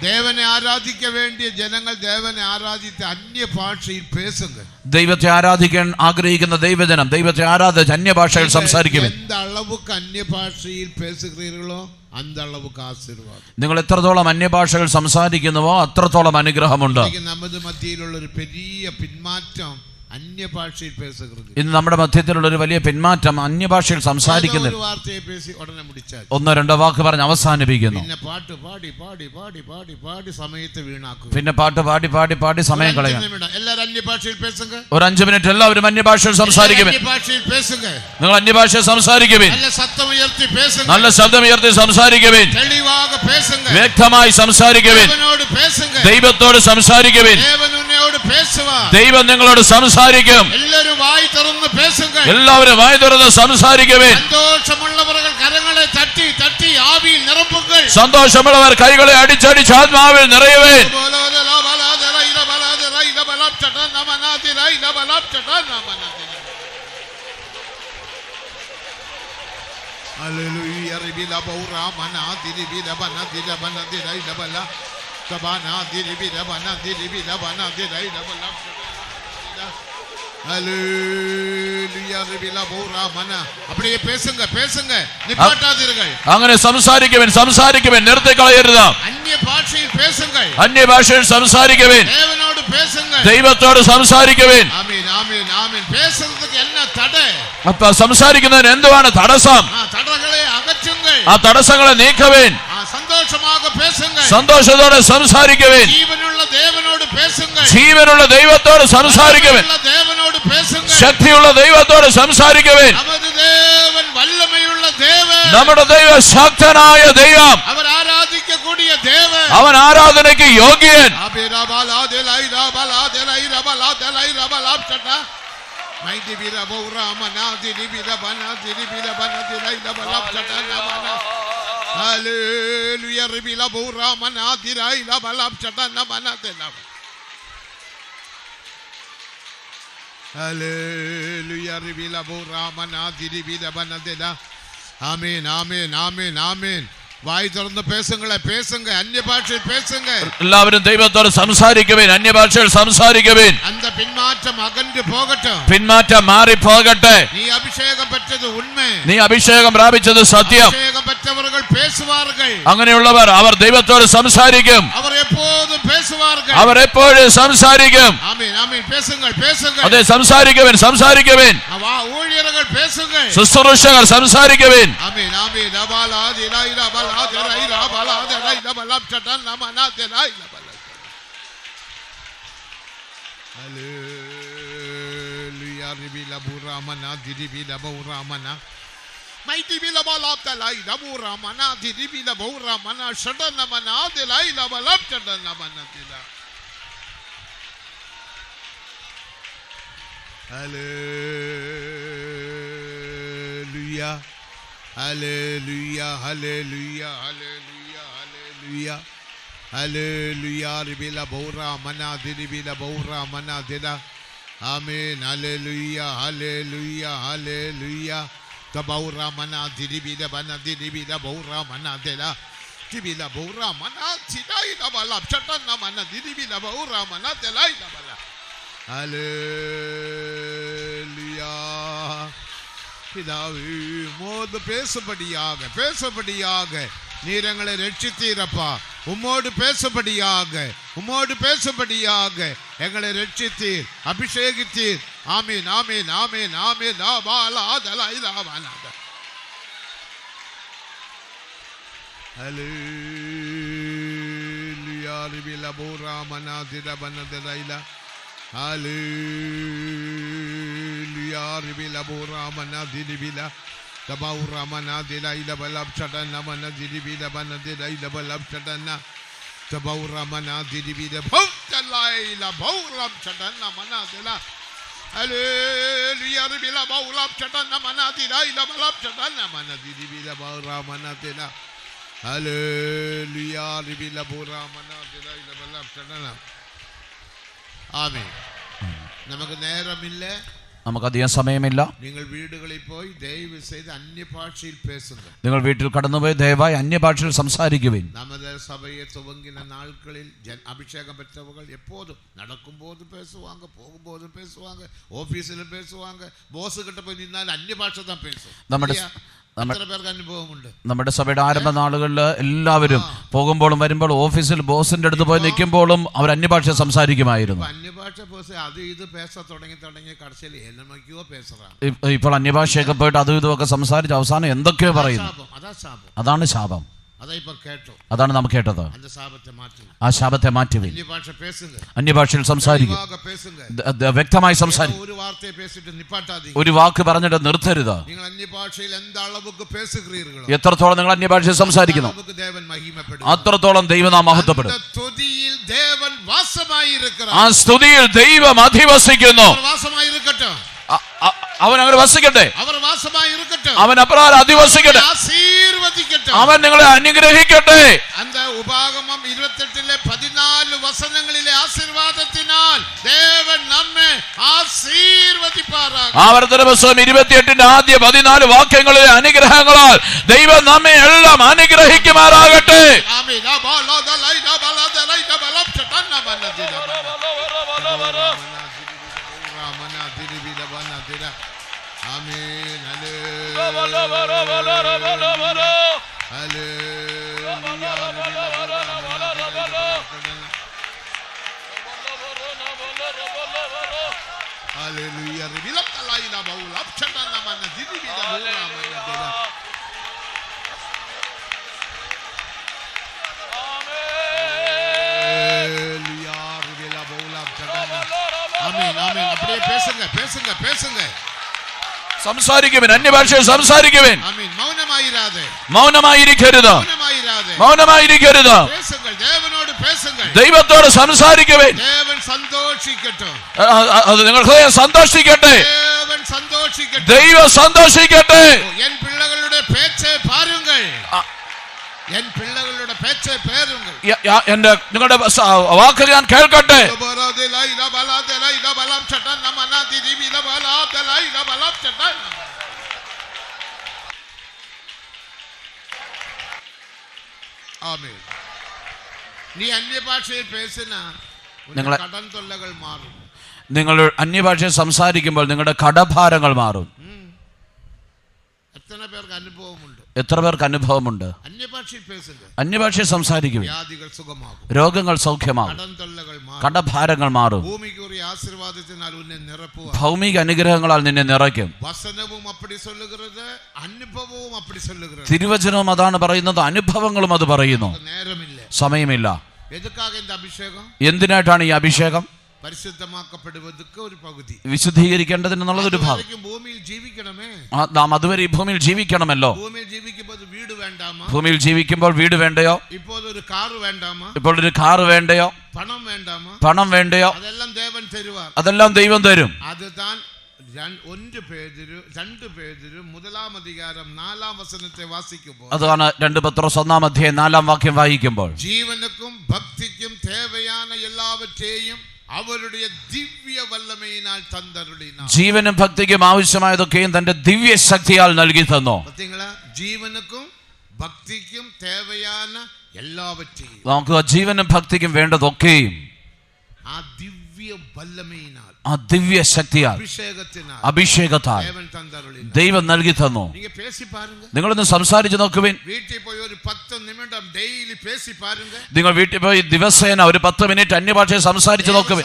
தேவனை ஆராதிக்க வேண்டிய ஜனங்கள் தேவனை ஆராதித்து அந்நிய பாஷையில் பேசுங்க. ദൈവത്തെ ആരാധിക്കാൻ ആഗ്രഹിക്കുന്ന ദൈവജനം ദൈവത്തെ ആരാധിച്ച് അന്യഭാഷകൾ സംസാരിക്കും. எந்த அளவுக்கு அந்நிய பாஷையில் பேசுகிறீர்களோ அந்த அளவுக்கு ஆசீர்வாதம். നിങ്ങൾ എത്രത്തോളം അന്യഭാഷകൾ സംസാരിക്കുന്നുവോ അത്രത്തോളം അനുഗ്രഹമുണ്ട്. நமது மத்தியிலுள்ள ஒரு பெரிய பின்மாற்றம் അന്യ ഭാഷയിൽ പേസുகிறது. ഇന്ന് നമ്മുടെ മധ്യത്തിലുള്ള ഒരു വലിയ പിന്മാറ്റം അന്യഭാഷയിൽ സംസാരിക്കുന്നത്. ഒന്നോ രണ്ടോ വാക്ക് പറഞ്ഞ് അവസാനിപ്പിക്കുന്നു. പിന്നെ പാട്ട് പാടി പാടി പാടി സമയം കളയാം. ഒരു 5 മിനിറ്റ് എല്ലാവരും അന്യഭാഷയിൽ സംസാരിക്കുവിൻ. നിങ്ങൾ അന്യഭാഷയിൽ സംസാരിക്കുവിൻ. നല്ല ശബ്ദമുയർത്തി സംസാരിക്കുവിൻ. വ്യക്തമായി സംസാരിക്കുവിൻ. ദൈവത്തോട് സംസാരിക്കുവിൻ. ദൈവം നിങ്ങളോട് സംസാരിക്കും. എല്ലാവരും വായി തുറന്ന് സംസാരിക്കുവിൻ. സന്തോഷമുള്ളവർ കൈകളെ അടിച്ചടിച്ച് ആത്മാവിൽ നിറയുവേൻ. அப்படியே பேசுங்க பேசுங்க நிப்பாட்டாதீர்கள். അങ്ങനെ സംസാരിക്കുവിൻ സംസാരിക്കുവിൻ നിർത്തിക്കളയരുത്. അന്യഭാഷയിൽ പേസുங்கள். അന്യഭാഷയിൽ സംസാരിക്കുവിൻ. ദേവനോട് പേസുங்கள். ദൈവത്തോട് സംസാരിക്കുവിൻ. ആമേൻ ആമേൻ ആമേൻ. പേസുന്നതിന് എന്നാ തടേ? അപ്പോൾ സംസാരിക്കുന്നതിന് എന്താണ് തടസ്സം? തടസ്സങ്ങളെ അകറ്റുங்கள். ആ തടസ്സങ്ങളെ നീക്കുവിൻ. സന്തോഷமாக പേസുங்கள். സന്തോഷത്തോടെ സംസാരിക്കുവിൻ. ജീവനുള്ള ദേവനോട് പേസുங்கள். ജീവനുള്ള ദൈവത്തോട് സംസാരിക്കുവിൻ. ദേവനോട് പേസുங்கள். ശക്തിയുള്ള ദൈവത്തോട് സംസാരിക്കുവിൻ. നമ്മുടെ ദേവൻ വല്ല നമ്മുടെ ദൈവം ശക്തനായ ദൈവം. അവർ ആരാധിക്കக்கூடிய ദേവൻ. അവൻ ആരാധനയ്ക്ക് യോഗ്യൻ. Hallelujah, ribila bura manadira ila balab chatana manadela. Hallelujah, ribila bura manadiri bila banadela. Amen, amen, amen, amen. വായി തുറന്ന് പേസുങ്ങളെ പേസുങ്ക അന്യഭാഷയിൽ പേസുങ്ക. എല്ലാവരും ദൈവത്തോട് സംസാരിക്കുവിൻ, അന്യഭാഷയിൽ സംസാരിക്കുവിൻ. அந்த പിന്മാറ്റം അകன்று പോകട്ടെ. പിന്മാറ്റം മാറി പോകട്ടെ. നീ അഭിഷേകം പെറ്റത് ഉണ്മ. നീ അഭിഷേകം പ്രാപിച്ചത് സത്യം. അഭിഷേകം പെറ്റവர்கள் പേசுவார்கள். അങ്ങനെയുള്ളവർ അവർ ദൈവത്തോട് സംസാരിക്കും. അവർ എപ്പോഴും പേசுவார்கள். അവർ എപ്പോഴും സംസാരിക്കും. ആമേൻ ആമേൻ പേസുങ്ങൾ പേസുങ്ങൾ. അതെ, സംസാരിക്കുവിൻ സംസാരിക്കുവിൻ. ഊഴിയர்கள் പേസുങ്ങൾ. ശുശ്രൂഷകർ സംസാരിക്കുവിൻ. ആമേൻ ആമേൻ Hallelujah, hallelujah, hallelujah, hallelujah, hallelujah, ribila bora mana diribila bora mana dila. Amen, hallelujah, hallelujah, hallelujah. Tabaura mana diribila bana diribila bora mana dila. Diribila bora mana tidai la bala chatana mana diribila bora mana dila la bala. Hallelujah. பிதாவே உம்மோடு பேசும்படியாக பேசும்படியாக நீர் எங்களை ரட்சித்தீரப்பா. உம்மோடு பேசும்படியாக உம்மோடு பேசும்படியாக எங்களை ரட்சித்தீர், அபிஷேகித்தீர். ஆமீன் ஆமீன் ஆமீன் ஆமீன். ஹல்லேலூயா ரிபில Bora மனாதிர பனதரைல. Hallelujah, ribila bora mana diribila, tabaura mana diraila balab chatana mana diribila bana diraila balab chatana, tabaura mana diribila bhautalaila bauram chatana mana dira. Hallelujah, ribila bauram chatana mana diraila balab chatana mana diribila baura mana dira. Hallelujah, ribila bora mana diraila balab chatana. ആമേൻ. നമുക്ക് നേരമില്ല, നമുക്കധികം സമയമില്ല. നിങ്ങൾ വീടുകളിൽ പോയി ദയവ് ചെയ്ത് അന്യഭാഷയിൽ പേസുക. നിങ്ങൾ വീട്ടിൽ കടന്നുപോയി ദയവായി അന്യഭാഷയിൽ സംസാരിക്കുവിൻ. നമ്മുടെ സഭയെ തുവങ്ങിന നാൾകളിൽ അഭിഷേകം പെറ്റവകൾ എപ്പോഴും നടക്കുമ്പോഴും പേസുവാങ്ക, പോകുമ്പോഴും പേസുവാങ്ക, ഓഫീസിലും പേസുവാങ്ക, ബോസ് കിட்ட പോയി നിന്നാൽ അന്യഭാഷ താൻ പേസും. നമ്മുടെ സഭയുടെ ആരംഭ നാളുകളിൽ എല്ലാവരും പോകുമ്പോഴും വരുമ്പോഴും ഓഫീസിൽ ബോസിന്റെ അടുത്ത് പോയി നിൽക്കുമ്പോഴും അവർ അന്യഭാഷ സംസാരിക്കുമായിരുന്നു. ഇപ്പോൾ അന്യഭാഷയൊക്കെ പോയിട്ട് അതും ഇതുമൊക്കെ സംസാരിച്ച് അവസാനം എന്തൊക്കെയോ പറയുന്നു. അതാണ് ശാപം. അതാണ് നാം കേട്ടത്. ആ ശാപത്തെ മാറ്റുവിൻ. അന്യഭാഷയിൽ സംസാരിക്കും, വ്യക്തമായി സംസാരിക്കും. ഒരു വാക്ക് പറഞ്ഞിട്ട് നിർത്തരുത്. എത്രത്തോളം നിങ്ങൾ അന്യഭാഷയിൽ സംസാരിക്കുന്നു അത്രത്തോളം ദൈവനാമം മഹത്വപ്പെടും. ആ സ്തുതിയിൽ ദൈവം അധിവസിക്കുന്നു. അവൻ അങ്ങനെ വസിക്കട്ടെ, അവൻ അപ്രകാരം അധിവസിക്കട്ടെ, അവൻ നിങ്ങളെ അനുഗ്രഹിക്കട്ടെ. ഉപാഗമം 28-14 വസനങ്ങളിലെ ആശീർവാദത്തിനാൽ ദേവൻ നമ്മെ ആശീർവദിപ്പാറാകട്ടെ. ആവർത്തന പുസ്തകം 28 ആദ്യ 14 വാക്യങ്ങളിലെ അനുഗ്രഹങ്ങളാൽ ദൈവം നമ്മെ എല്ലാം അനുഗ്രഹിക്കുമാറാകട്ടെ. ആമേൻ. Hallelujah. Amen. Amen. அப்படியே பேசுங்க பேசுங்க பேசுங்க. സംസാരിക്കുവിൻ, അന്യഭാഷയിൽ സംസാരിക്കുവിൻ. ആമേൻ. മൗനമായിരാതെ, മൗനമായിരിക്കരുത്, മൗനമായിരാതെ മൗനമായിരിക്കരുത്. പേസുங்கள், ദേവനോട് പേസുங்கள். ദൈവത്തോട് സംസാരിക്കുവിൻ. ദേവൻ സന്തോഷിക്കട്ടെ, അത് നിങ്ങൾ ഹൃദയം സന്തോഷിക്കട്ടെ, ദേവൻ സന്തോഷിക്കട്ടെ. ദൈവം സന്തോഷിക്കട്ടെ. N പിള്ളകളുടെ പേച്ചെ പാരുങ്ങൾ, N പിള്ളകളുടെ പേച്ചെ പേരുങ്ങൾ. എന്റെ നിങ്ങളുടെ വാക്ക് ഞാൻ കേൾക്കട്ടെ. ആമേൻ. നീ അന്യഭാഷയിൽ പേസിന നിങ്ങളെ കടം തൊല്ലകൾ മാറും. നിങ്ങൾ അന്യഭാഷയിൽ സംസാരിക്കുമ്പോൾ നിങ്ങളുടെ കടഭാരങ്ങൾ മാറും. എത്ര പേർക്ക് അനുഭവമുണ്ട്? എത്ര പേർക്ക് അനുഭവമുണ്ട്? അന്യഭാഷയിൽ പേസുക, അന്യഭാഷയിൽ സംസാരിക്കും, വ്യാധികൾ സുഖമാകും, രോഗങ്ങൾ സൗഖ്യമാകും, കടം തൊല്ലകൾ മാറും, കടഭാരങ്ങൾ മാറും, ഭൂമിക്കുറിയ ആശീർവാദത്തിനാൽ ഉന്നെ നിറപ്പുക, ഭൗമിക അനുഗ്രഹങ്ങളാൽ നിന്നെ നിറയ്ക്കും. വസനവും അപ്പടി സൊല്ലുகிறது, അനുഭവവും അപ്പടി സൊല്ലുகிறது. തിരുവചനവും അതാണ് പറയുന്നത്, അനുഭവങ്ങളും അത് പറയുന്നു. നേരമില്ല, സമയമില്ല. എതുക്കാക இந்த അഭിഷേകം? എന്തിനായിട്ടാണ് ഈ അഭിഷേകം? പരിശുദ്ധമാക്കപ്പെടുവதற்கு ഒരു പകുതി, വിശുദ്ധീകരിക്കേണ്ടതിനുള്ളതൊരു ഭാഗം. ഭൂമിയിൽ ജീവിക്കണമേ, നാം അതുവരെ ഈ ഭൂമിയിൽ ജീവിക്കണമല്ലോ. ഭൂമിയിൽ ജീവിക്കുമ്പോൾ വീട് വേണ്ടാമോ? ഭൂമിയിൽ ജീവിക്കുമ്പോൾ വീട് വേണ്ടയോ? ഇപ്പോൾ ഒരു കാറ് വേണ്ടാമോ? ഇപ്പോൾ ഒരു കാറ് വേണ്ടയോ? പണം വേണ്ടാമോ? പണം വേണ്ടയോ? അതെല്ലാം ദേവൻ തരുവാർ, അതെല്ലാം ദൈവം തരും. അത് താൻ 2 പേജിലും 1-ാം അധികാരം 4-ാം വചനത്തെ വാസിക്കുമ്പോൾ, അതാണ് 2 പത്രോസ് 1-ാം അധ്യായം 4-ാം വാക്യം വായിക്കുമ്പോൾ, ജീവനുക്കും ഭക്തിക്കും തേവയാന എല്ലാവറ്റേയും അവരുടെ ദിവ്യ വല്ലമയിനാൽ തന്നരുളിനാർ. ജീവനും ഭക്തിക്കും ആവശ്യമായതൊക്കെയും തന്റെ ദിവ്യ ശക്തിയാൽ നൽകി തന്നു. ജീവനുക്കും ഭക്തിക്കും തേവയാന എല്ലാവറ്റേയും, നമുക്ക് ജീവനും ഭക്തിക്കും വേണ്ടതൊക്കെയും ആ ദിവ്യ വല്ലമയിനാൽ, ആ ദിവ്യ ശക്തിയാൽ, അഭിഷേകത്താൽ ദൈവം നൽകി തന്നു. നിങ്ങളൊന്ന് സംസാരിച്ചു നോക്കുവിൻ. വീട്ടിൽ പോയി ഒരു 10 നിമിഷം ഡെയിലി പേസി പാരുങ്ക. നിങ്ങൾ വീട്ടിൽ പോയി ദിവസേന ഒരു 10 മിനിറ്റ് അന്യഭാഷയിൽ സംസാരിച്ചു നോക്കുവിൻ.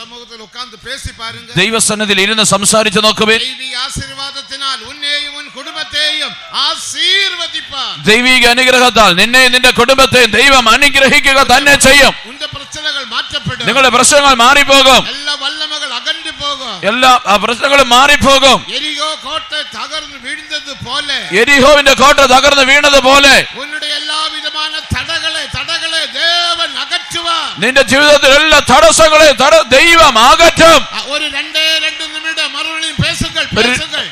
ദൈവസന്നിധിയിൽ ഇരുന്ന് സംസാരിച്ചു നോക്കുവിൻ. ആശീർവാദത്തിനാൽ ഉന്നെയും ഉൻ കുടുംബത്തെയും ആശീർവദിപ്പാൻ, ദൈവിക അനുഗ്രഹത്താൽ നിന്നെയും നിന്റെ കുടുംബത്തെയും ദൈവം അനുഗ്രഹിക്കുക തന്നെ ചെയ്യും. നിങ്ങളുടെ പ്രശ്നങ്ങൾ മാറിപ്പോകും, എല്ലാ വല്ലമകൾ അകന്നു പോകും, എല്ലാ പ്രശ്നങ്ങളും മാറിപ്പോകും. എരിഹോ കോട്ട തകർന്നു വീഴുന്നത് പോലെ, എരിഹോവിന്റെ കോട്ട തകർന്നു വീണതുപോലെ ഉന്നുടെ എല്ലാവിധமான തടകളെ ദേവൻ അകറ്റുവാൻ, നിന്റെ ജീവിതത്തിൽ എല്ലാ തടസ്സങ്ങളെയും ദൈവം അകറ്റും. ഒരു 2 നിമിഷം മറുപടി പേസുകൾ,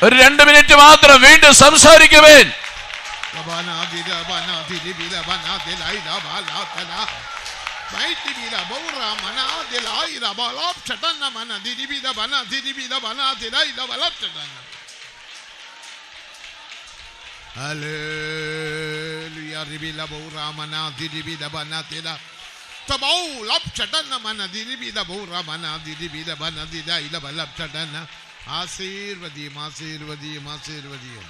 ഒരു 2 മിനിറ്റ് മാത്രം വീണ്ടും സംസാരിക്കുവേൻ. Hallelujah, ribila bora mana diribida banatila tabau lapchadana mana diribida bora mana diribida banadida ila balapchadana ആശീർവദിയും ആശീർവദിയും ആശീർവദിയും.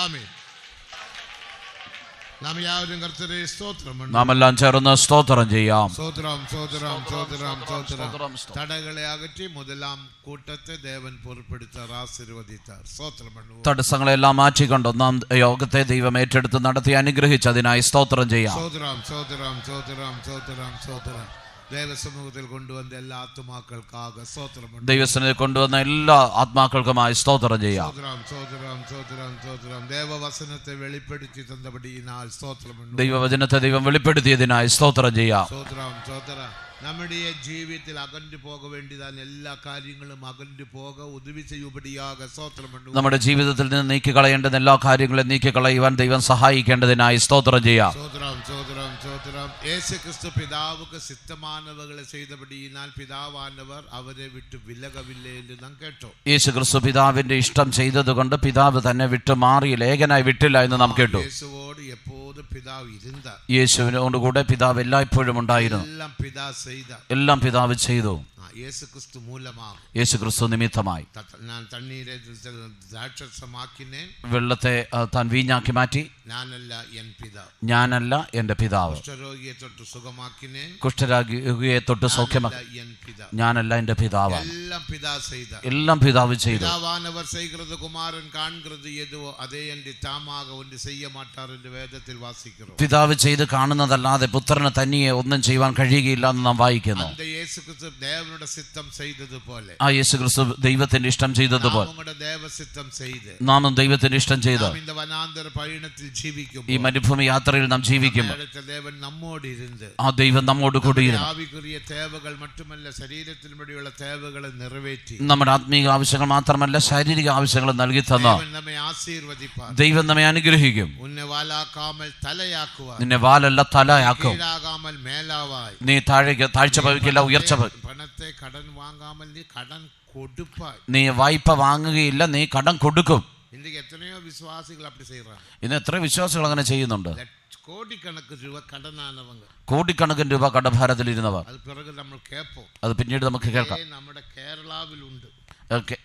ആമേൻ. നാം യാവരും കർത്തരെ സ്തോത്രം. നാം എല്ലാം ചേർന്ന് സ്തോത്രം ചെയ്യാം. സ്തോത്രം സ്തോത്രം സ്തോത്രം സ്തോത്രം. തടകളെ അകറ്റി 1-ാം കൂട്ടത്തെ ദേവൻ പൊറുപ്പെടുത്താർ, ആശീർവദിത്താർ. സ്തോത്രം. തടസ്സങ്ങളെല്ലാം മാറ്റിക്കൊണ്ട് 1-ാം യോഗത്തെ ദൈവം ഏറ്റെടുത്ത് നടത്തി അനുഗ്രഹിച്ചതിനായി സ്തോത്രം ചെയ്യാം. സ്തോത്രം സ്തോത്രം സ്തോത്രം സ്തോത്രം സ്തോത്രം. ദൈവസമൂഹത്തിൽ കൊണ്ടുവന്ന എല്ലാ ആത്മാക്കൾക്കാക സ്തോത്രം. ദൈവസന്നിധിയിൽ കൊണ്ടുവന്ന എല്ലാ ആത്മാക്കൾക്കുമായി സ്തോത്രം ചെയ്യാം. സ്തോത്രം സ്തോത്രം സ്തോത്രം സ്തോത്രം. ദൈവവചനത്തെ വെളിപ്പെടുത്തി തന്നപടിയാൽ സ്തോത്രം. ദൈവവചനത്തെ ദൈവം വെളിപ്പെടുത്തിയതിനായി സ്തോത്രം ചെയ്യാം. സ്തോത്രം സ്തോത്രം. നമ്മുടെ ജീവിതത്തിൽ അകന്നു പോക വേണ്ടിയതാണ് എല്ലാ കാര്യങ്ങളും അകന്നു പോക ഉദവി ചെയ്യുപടിയാക സ്തോത്രം. നമ്മുടെ ജീവിതത്തിൽ നിന്ന് നീക്കിക്കളയേണ്ടുന്ന എല്ലാ കാര്യങ്ങളും നീക്കിക്കളയുവാൻ ദൈവം സഹായിക്കേണ്ടതിനായി സ്തോത്രം ചെയ്യാം. സ്തോത്രം സ്തോത്രം സ്തോത്രം. യേശുക്രിസ്തു പിതാവുക്ക് സിദ്ധമാനവകളെ ചെയ്തപടിയാൽ പിതാവാനവർ അവരെ വിട്ടു വിലകവില്ലേ എന്ന് നാം കേട്ടു. യേശുക്രിസ്തു പിതാവിന്റെ ഇഷ്ടം ചെയ്തതുകൊണ്ട് പിതാവ് തന്നെ വിട്ടു മാറി ലേഖനായി വിട്ടില്ല എന്ന് നാം കേട്ടു. യേശുവോട് എപ്പോഴും പിതാവ് ഇരുന്ന, യേശുവിനോട് കൂടെ പിതാവ് എല്ലായ്പ്പോഴും ഉണ്ടായിരുന്നു. എല്ലാം പിതാവ് ചെയ്തു. യേശുക്രിസ്തു മൂലമാകും, യേശുക്രിസ്തു നിമിത്തമായി. ഞാൻ തണ്ണീരെ ദ്രാക്ഷസമാക്കിനേൻ, വെള്ളത്തെ താൻ വീഞ്ഞാക്കി മാറ്റി. ഞാനല്ല എൻ പിതാവ്, ഞാനല്ല എന്റെ പിതാവ്. കുഷ്ഠരോഗിയെ തൊട്ട് സുഖമാക്കിനേൻ, കുഷ്ഠരോഗിയെ തൊട്ട് സൗഖ്യമാക്കി. ഞാനല്ല എന്റെ പിതാവ്. എല്ലാം പിതാവ് ചെയ്തു. പിതാവാനവർ ചെയ്യുന്നത് കുമാരൻ കാണുന്നത് ഏതുവോ അതേ എന്റെ താമാക ഒന്ന് ചെയ്യ മാട്ടാർ എന്ന് വേദത്തിൽ വാസിക്കുന്നു. പിതാവ് ചെയ്ത് കാണുന്നതല്ലാതെ പുത്രന് തനിയെ ഒന്നും ചെയ്യുവാൻ കഴിയുകയില്ല എന്ന് നാം വായിക്കുന്നു. യേശുക്രിസ്തു ദേവനുടെ தேவனோட சித்தம் செய்தது போல ആ യേശുക്രിസ്തു ദൈവത്തിന്റെ ഇഷ്ടം ചെയ്തതുപോലെ உங்களோட தேவ சித்தம் செய்து നാമും ദൈവത്തിന്റെ ഇഷ്ടം ചെയ്ത് இந்த வனாந்தர பயணத்தில் ஜீவிக்கும் ഈ മരുഭൂമി യാത്രയിൽ നാം ജീവിക്കുമ്പോൾ தேவன் நம்மோடு இருந்து ആ ദൈവം നമ്മോട് കൂടിയിരുന്നു ஆவிக்குரிய தேவைகள் மட்டுமல்ல ശരീരത്തിനുവേണ്ടിയുള്ള தேவைகளை நிறைவேற்றி നമ്മുടെ ആത്മീക ആവശ്യങ്ങൾ മാത്രമല്ല ശാരീരിക ആവശ്യങ്ങൾ നൽകി തന്ന தேவன் நம்மை ஆசீர்வதிப்பார் ദൈവം നമ്മെ അനുഗ്രഹിക്കും உன்னை வாலாக்காமல் தலையாக்குவார் നിന്നെ വാലല്ല തലയാക്കും கீழாகாமல் மேலாவாய் നീ താഴ്ച ഭവിക്കില്ല ഉയർച്ച பணத்தை கடன் வாங்காமல் நீ கடன் கொடுப்பாய் നീ വായ്പ വാങ്ങുകയില്ല നീ കടം കൊടുക്കും இன்றைக்கு எத்தனையோ விசுவாசிகள் அப்படி செய்யறாங்க ഇന്ന് എത്ര വിശ്വാസികൾ അങ്ങനെ ചെയ്യുന്നുണ്ട് கோடிக்கணக்கு ரூபாய் கடனானவங்க കോടിക്കണക്കിന് രൂപ കടഭാരത്തിലിരുന്നവർ அது பிறகு நம்ம கேட்போம் അത് പിന്നീട് നമുക്ക് കേൾക്കാം നമ്മുടെ കേരളാവിൽ ഉണ്ട്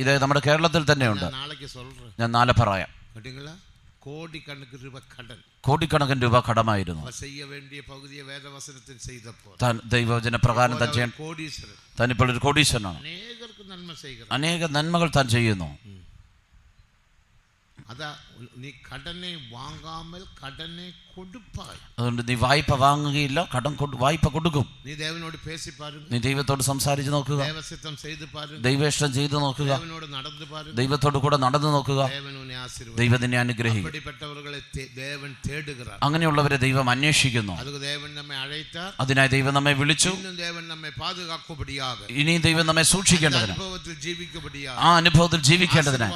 ഇത് നമ്മുടെ കേരളത്തിൽ തന്നെയുണ്ട് നാളേക്ക് சொல்றேன் ഞാൻ നാളെ പറയാം കേട്ടിங்களா കോടിക്കണക്കിന് രൂപ കടൻ കോടിക്കണക്കിന് രൂപ കടമായിരുന്നു செய்ய வேண்டிய பகுதியை வேதவசனத்தில் செய்தപ്പോൾ താൻ ദൈവവചന പ്രകാരം താൻ ചെയ്യാൻ കോടീശ്വരൻ താൻ ഇപ്പോൾ ഒരു കോടീശ്വരനാണ് അനേകർക്ക് നന്മ ചെയ്യുക അനേക നന്മകൾ താൻ ചെയ്യുന്നു അതാ നീ കടനെ വാങ്ങാമൽ കടനെ കൊടുപ്പായി അതുകൊണ്ട് നീ വായ്പ വാങ്ങുകയില്ല വായ്പ കൊടുക്കും നീ ദേവനോട് പേശി പാരുക നീ ദൈവത്തോട് സംസാരിച്ച് നോക്കുക ദേവസിത്തം ചെയ്തു പാരുക ദൈവേഷ്ടം ചെയ്തു നോക്കുക ദേവനോട് നടന്നു പാരുക ദൈവത്തോട് കൂടെ നടന്നു നോക്കുക ദേവനെ ആശീർവദിക്കും ദൈവം നിന്നെ അനുഗ്രഹിക്കും அப்படிப்பட்டவர்களை ദേവൻ തേടുகிறார் അങ്ങനെയുള്ളവരെ ദൈവം അന്വേഷിക്കുന്നു അതുകൊണ്ട് ദേവൻ നമ്മെ അழைത്താർ അതിനായി ദൈവം നമ്മെ വിളിച്ചു ഇന്നും ദേവൻ നമ്മെ പാതുകാക്കുപടിയാക ഇനി ദൈവം നമ്മെ സൂക്ഷിക്കേണ്ടതിന് അനുഭവത്തിൽ ജീവിക്കുപടിയാക ആ അനുഭവത്തിൽ ജീവിക്കേണ്ടതിന്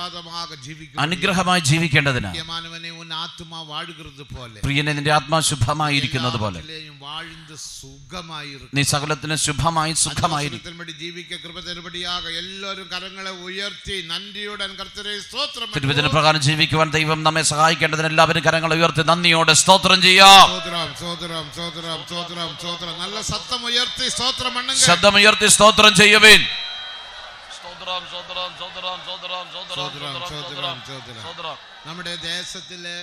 അനുഗ്രഹമായി ജീവിക്കേണ്ടതിന് പ്രിയമാനവനെ ഉൻ ആത്മാ വാഴുகிறது പോലെ പ്രിയനെ നിന്റെ ആത്മാ ശുഭമായിരിക്കുന്നത് പോലെ വാഴുന്ന സുഖമായിരിക്കും നീ സകലത്തിന് ശുഭമായി സുഖമായിരിക്കും ജീവിക്ക കൃപ തരുപടിയാക എല്ലാവരും കരങ്ങളെ ഉയർത്തി നന്ദിയോടെ കർത്തരെ സ്തോത്രം തിരുവചന പ്രകാരം ജീവിക്കുവാൻ ദൈവം നമ്മെ സഹായിക്കേണ്ടതിന് എല്ലാവരും കരങ്ങളെ ഉയർത്തി നന്ദിയോടെ സ്തോത്രം ചെയ്യാം നല്ല ശബ്ദം ഉയർത്തി സ്തോത്രം ശബ്ദമുയർത്തി സ്തോത്രം ചെയ്യുവേൻ നമ്മുടെ ദേശത്തിലെ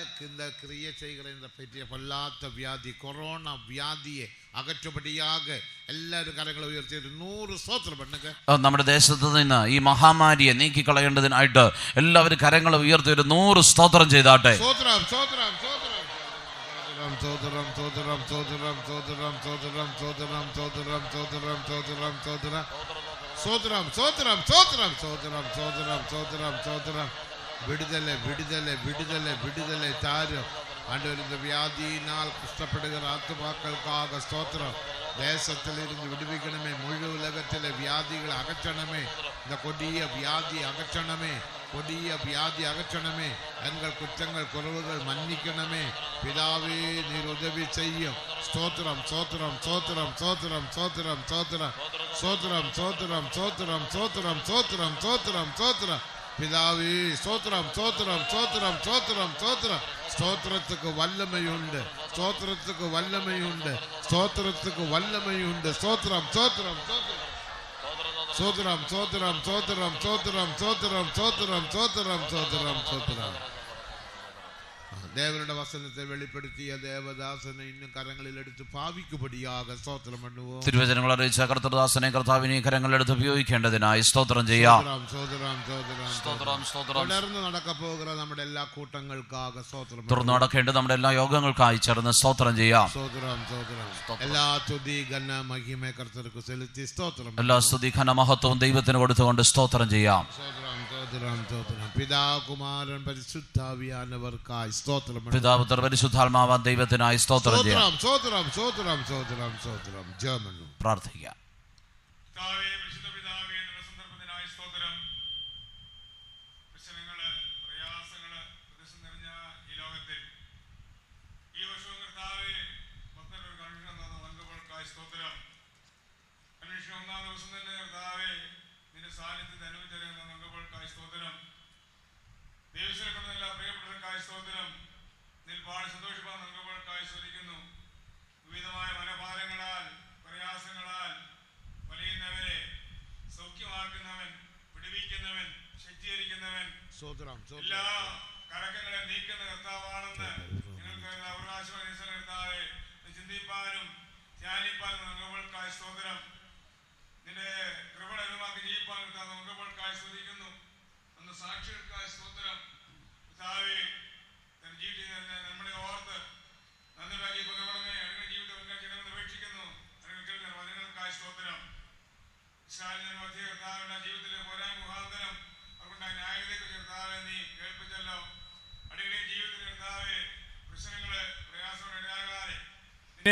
ക്രിയ ചെയ്യുന്നതിനെ പറ്റിയ വല്ലാത്ത വ്യാധി കൊറോണ വ്യാധിയെ അകറ്റുപടിയാക എല്ലാവരും കരങ്ങൾ ഉയർത്തി 100 സ്തോത്രം பண்ணுங்க. നമ്മുടെ ദേശത്ത് നിന്ന് ഈ മഹാമാരിയെ നീക്കിക്കളയേണ്ടതിനായിട്ട് എല്ലാവരും കരങ്ങൾ ഉയർത്തി 100 സ്തോത്രം ചെയ്താട്ടെ. സ്തോത്രം വിടുതല താരം ആണ്ടവരുടെ വ്യാധിയിനാൽ കഷ്ടപ്പെടുകിற ആത്മാക്കൾക്കാക സ്തോത്രം. ദേശത്തിലിരുന്ന് വിടുവിക്കണമേ. മുഴു ഉലകത്തിലെ വ്യാധികളെ അകറ്റണമേ. இந்த கொடிய வியாதி அகற்றണമേ. எங்கள் குற்றங்கள் குறைவுகள் மன்னிக்கണമേ. பிதாவே நீர் உதவி செய்யும். ஸ்தோத்திரம் பிதாவே ஸ்தோத்திரம். ஸ்தோத்திரத்துக்கு வல்லமையுண்டு. ஸ்தோத்திரம். தேவனுடைய வசனத்தை வெளிப்படுத்திய தேவதாசனை இன்னும் கரங்களில் எடுத்து பாவிக்கும்படியாக ஸ்தோத்திரம் பண்ணுவோம். തിരുവചനങ്ങൾ അറിയിച്ച കർത്തൃദാസനെ കർത്താവിനെ കരങ്ങളെടുത്ത് ഉപയോഗിക്കേണ്ടതിനായി സ്തോത്രം ചെയ്യാം. തുടർന്ന് നടക്ക പോകുന്ന നമ്മുടെ എല്ലാ കൂട്ടങ്ങൾക്കാக സ്തോത്രം. തുടർന്ന് നടക്കേണ്ട നമ്മുടെ എല്ലാ യോഗങ്ങൾക്കായി ചേർന്ന് സ്തോത്രം ചെയ്യാം. എല്ലാ സ്തുതി ഘന മഹിമ കർത്തർക്ക് സെലുത്തി സ്തോത്രം. എല്ലാ സ്തുതി ഘന മഹത്വവും ദൈവത്തിന് കൊടുത്തുകൊണ്ട് സ്തോത്രം ചെയ്യാം. പിതാ കുമാരൻ പരിശുദ്ധാവിയാനവർക്കായി സ്തോത്രം. പിതാപുത്ര പരിശുദ്ധാത്മാവാൻ ദൈവത്തിനായി സ്തോത്രം ചെയ്യാം. പ്രാർത്ഥിക്കാം. എല്ലാ കലക്കങ്ങളെ നീക്കുന്ന കർത്താവാണെന്ന് നിങ്ങൾക്ക് അവകാശമായി കർത്താവേ ചിന്തിപ്പാനും ധ്യാനിപ്പാനും നമ്മൾക്കായി സ്തോത്രം. നിന്റെ കൃപണമാക്കി ജീവിപ്പാൻ നമ്മൾക്കായി സ്തുതിക്കുന്നു. ഒന്ന് സാക്ഷികൾക്കായി സ്തോത്രം. കർത്താവേ തന്റെ ജീവിതത്തിൽ നമ്മുടെ ഓർത്ത് നന്ദിയാക്കി പകർന്നേ അടങ്ങ ജീവിതം ചിലവെന്ന് അപേക്ഷിക്കുന്നു. വചനങ്ങൾക്കായി സ്തോത്രം.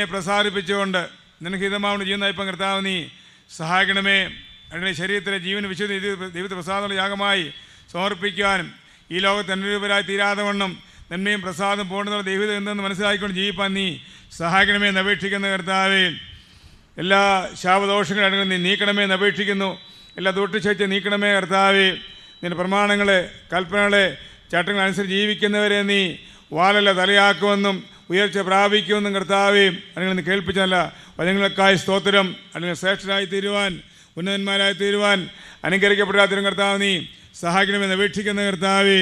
നിന്നെ പ്രസാദിപ്പിച്ചുകൊണ്ട് നിനക്ക് ഹിതമാവുന്ന ചെയ്യുന്ന ഇപ്പം കർത്താവ് നീ സഹായിക്കണമേ. അതിൻ്റെ ശരീരത്തിലെ ജീവന് വിശുദ്ധ ദൈവത്തെ പ്രസാദമുള്ള യാഗമായി സമർപ്പിക്കാനും ഈ ലോകത്ത് അനുരൂപരായി തീരാതെ വണ്ണം നന്മയും പ്രസാദം പൂർണ്ണതയുള്ള ദൈവം എന്തെന്ന് മനസ്സിലാക്കിക്കൊണ്ട് ജീവിപ്പാൻ നീ സഹായിക്കണമേ എന്ന് അപേക്ഷിക്കുന്ന കർത്താവേ. എല്ലാ ശാപദോഷങ്ങളും നീ നീക്കണമേ എന്ന് അപേക്ഷിക്കുന്നു. എല്ലാ ദൂഷ്യശക്തി നീക്കണമേ കർത്താവേ. നിന്റെ പ്രമാണങ്ങളെ, കൽപ്പനകളെ, ചട്ടങ്ങളനുസരിച്ച് ജീവിക്കുന്നവരെ നീ വാലല്ല തലയാക്കുമെന്നും ഉയർച്ച പ്രാപിക്കുമെന്നും കർത്താവേ അല്ലെങ്കിൽ നീ കേൾപ്പിച്ചല്ല വചനങ്ങൾക്കായി സ്തോത്രം. അല്ലെങ്കിൽ ശ്രേഷ്ഠരായി തീരുവാൻ, ഉന്നതന്മാരായി തീരുവാൻ, അനുകരിക്കപ്പെടാത്തതിനും കർത്താവ് നീ സഹായിക്കണമെന്ന് അപേക്ഷിക്കുന്ന കർത്താവേ.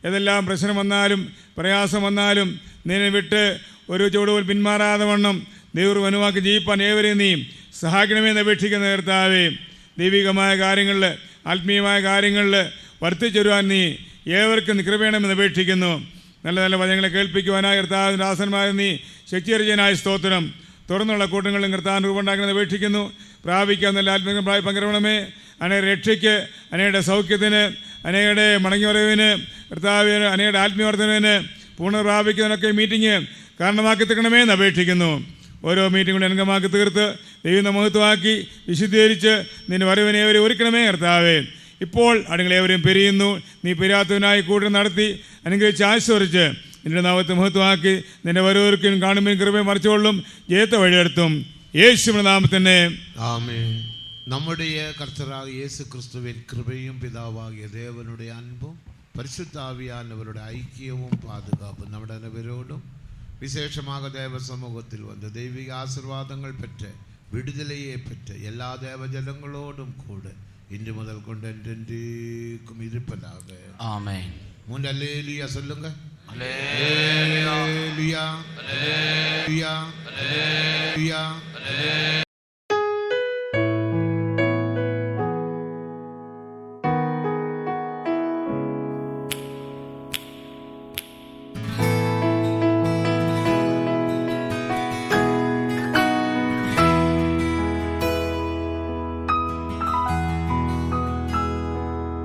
ഏതെല്ലാം പ്രശ്നം വന്നാലും പ്രയാസം വന്നാലും നിന്നെ വിട്ട് ഒരു ചുവടുപോൽ പിന്മാറാതെ വണ്ണം ദൈവം അനുവാക്കി ജീവിപ്പാൻ ഏവരെയും നീ സഹായിക്കണമെന്ന് അപേക്ഷിക്കുന്ന കർത്താവേ. ദൈവികമായ കാര്യങ്ങളിൽ, ആത്മീയമായ കാര്യങ്ങളിൽ വർദ്ധിച്ചുവരുവാൻ നീ ഏവർക്കും കൃപയണമെന്ന് അപേക്ഷിക്കുന്നു. നല്ല നല്ല വചനങ്ങളെ കേൾപ്പിക്കുവാനായി കർത്താവിൻ്റെ ദാസന്മാരെ നീ ശക്തിയർജനായ സ്തോത്രം. തുറന്നുള്ള കൂട്ടങ്ങളും കർത്താവിന് രൂപമുണ്ടാക്കണമെന്ന് അപേക്ഷിക്കുന്നു. പ്രാപിക്കാൻ നല്ല ആത്മീയമായി പങ്കരണമേ. അനേക രക്ഷയ്ക്ക്, അനേകയുടെ സൗഖ്യത്തിന്, അനേകയുടെ മടങ്ങിവരവിന് കർത്താവിന്, അനേകയുടെ ആത്മീയവർദ്ധനവിന് പൂർണ്ണ പ്രാപിക്കുന്നതിനൊക്കെ മീറ്റിംഗ് കാരണമാക്കി തീർക്കണമേ എന്ന് അപേക്ഷിക്കുന്നു. ഓരോ മീറ്റിംഗ് കൂടെ അംഗമാക്കി തീർത്ത് ദൈവം മഹത്വമാക്കി വിശുദ്ധീകരിച്ച് നിന്റെ വരവിനേവരെ ഒരുക്കണമേ കർത്താവേ. ഇപ്പോൾ അടങ്ങളേവരെയും പിരിയുന്നു. നീ പിരിയാത്തവനായി കൂടെ നടത്തി അനുഗ്രഹിച്ച് ആശ്വസിച്ച് നിന്റെ നാമത്തെ മഹത്വമാക്കി നിന്റെ വരവോർക്കും കാണുമ്പോൾ കൃപയും മറിച്ചുകൊള്ളും ജയത്തെ വഴിയെടുത്തും യേശുവിന്റെ നാമത്തിനെ ആമേൻ. നമ്മുടെ കർത്തരായ യേശു ക്രിസ്തുവിൻ കൃപയും പിതാവാകിയ ദേവനുടെ അൻപും പരിശുദ്ധാവിയാനവരുടെ ഐക്യവും പാതുകാപ്പും നമ്മുടെ അനവരോടും വിശേഷமாக தேவ சமூகத்தில் வந்து தெய்வீக ஆசீர்வாதங்கள் பெற்ற விடுதலையை பெற்ற எல்லா தேவஜனங்களோடும் கூட இன்று முதல் கொண்டு என்றென்றைக்கும் இருப்பதாக. ஆமென். மூன்று அல்லேலூயா சொல்லுங்க. அல்லேலூயா. அல்லேலூயா. அல்லேலூயா. அல்லேலூயா.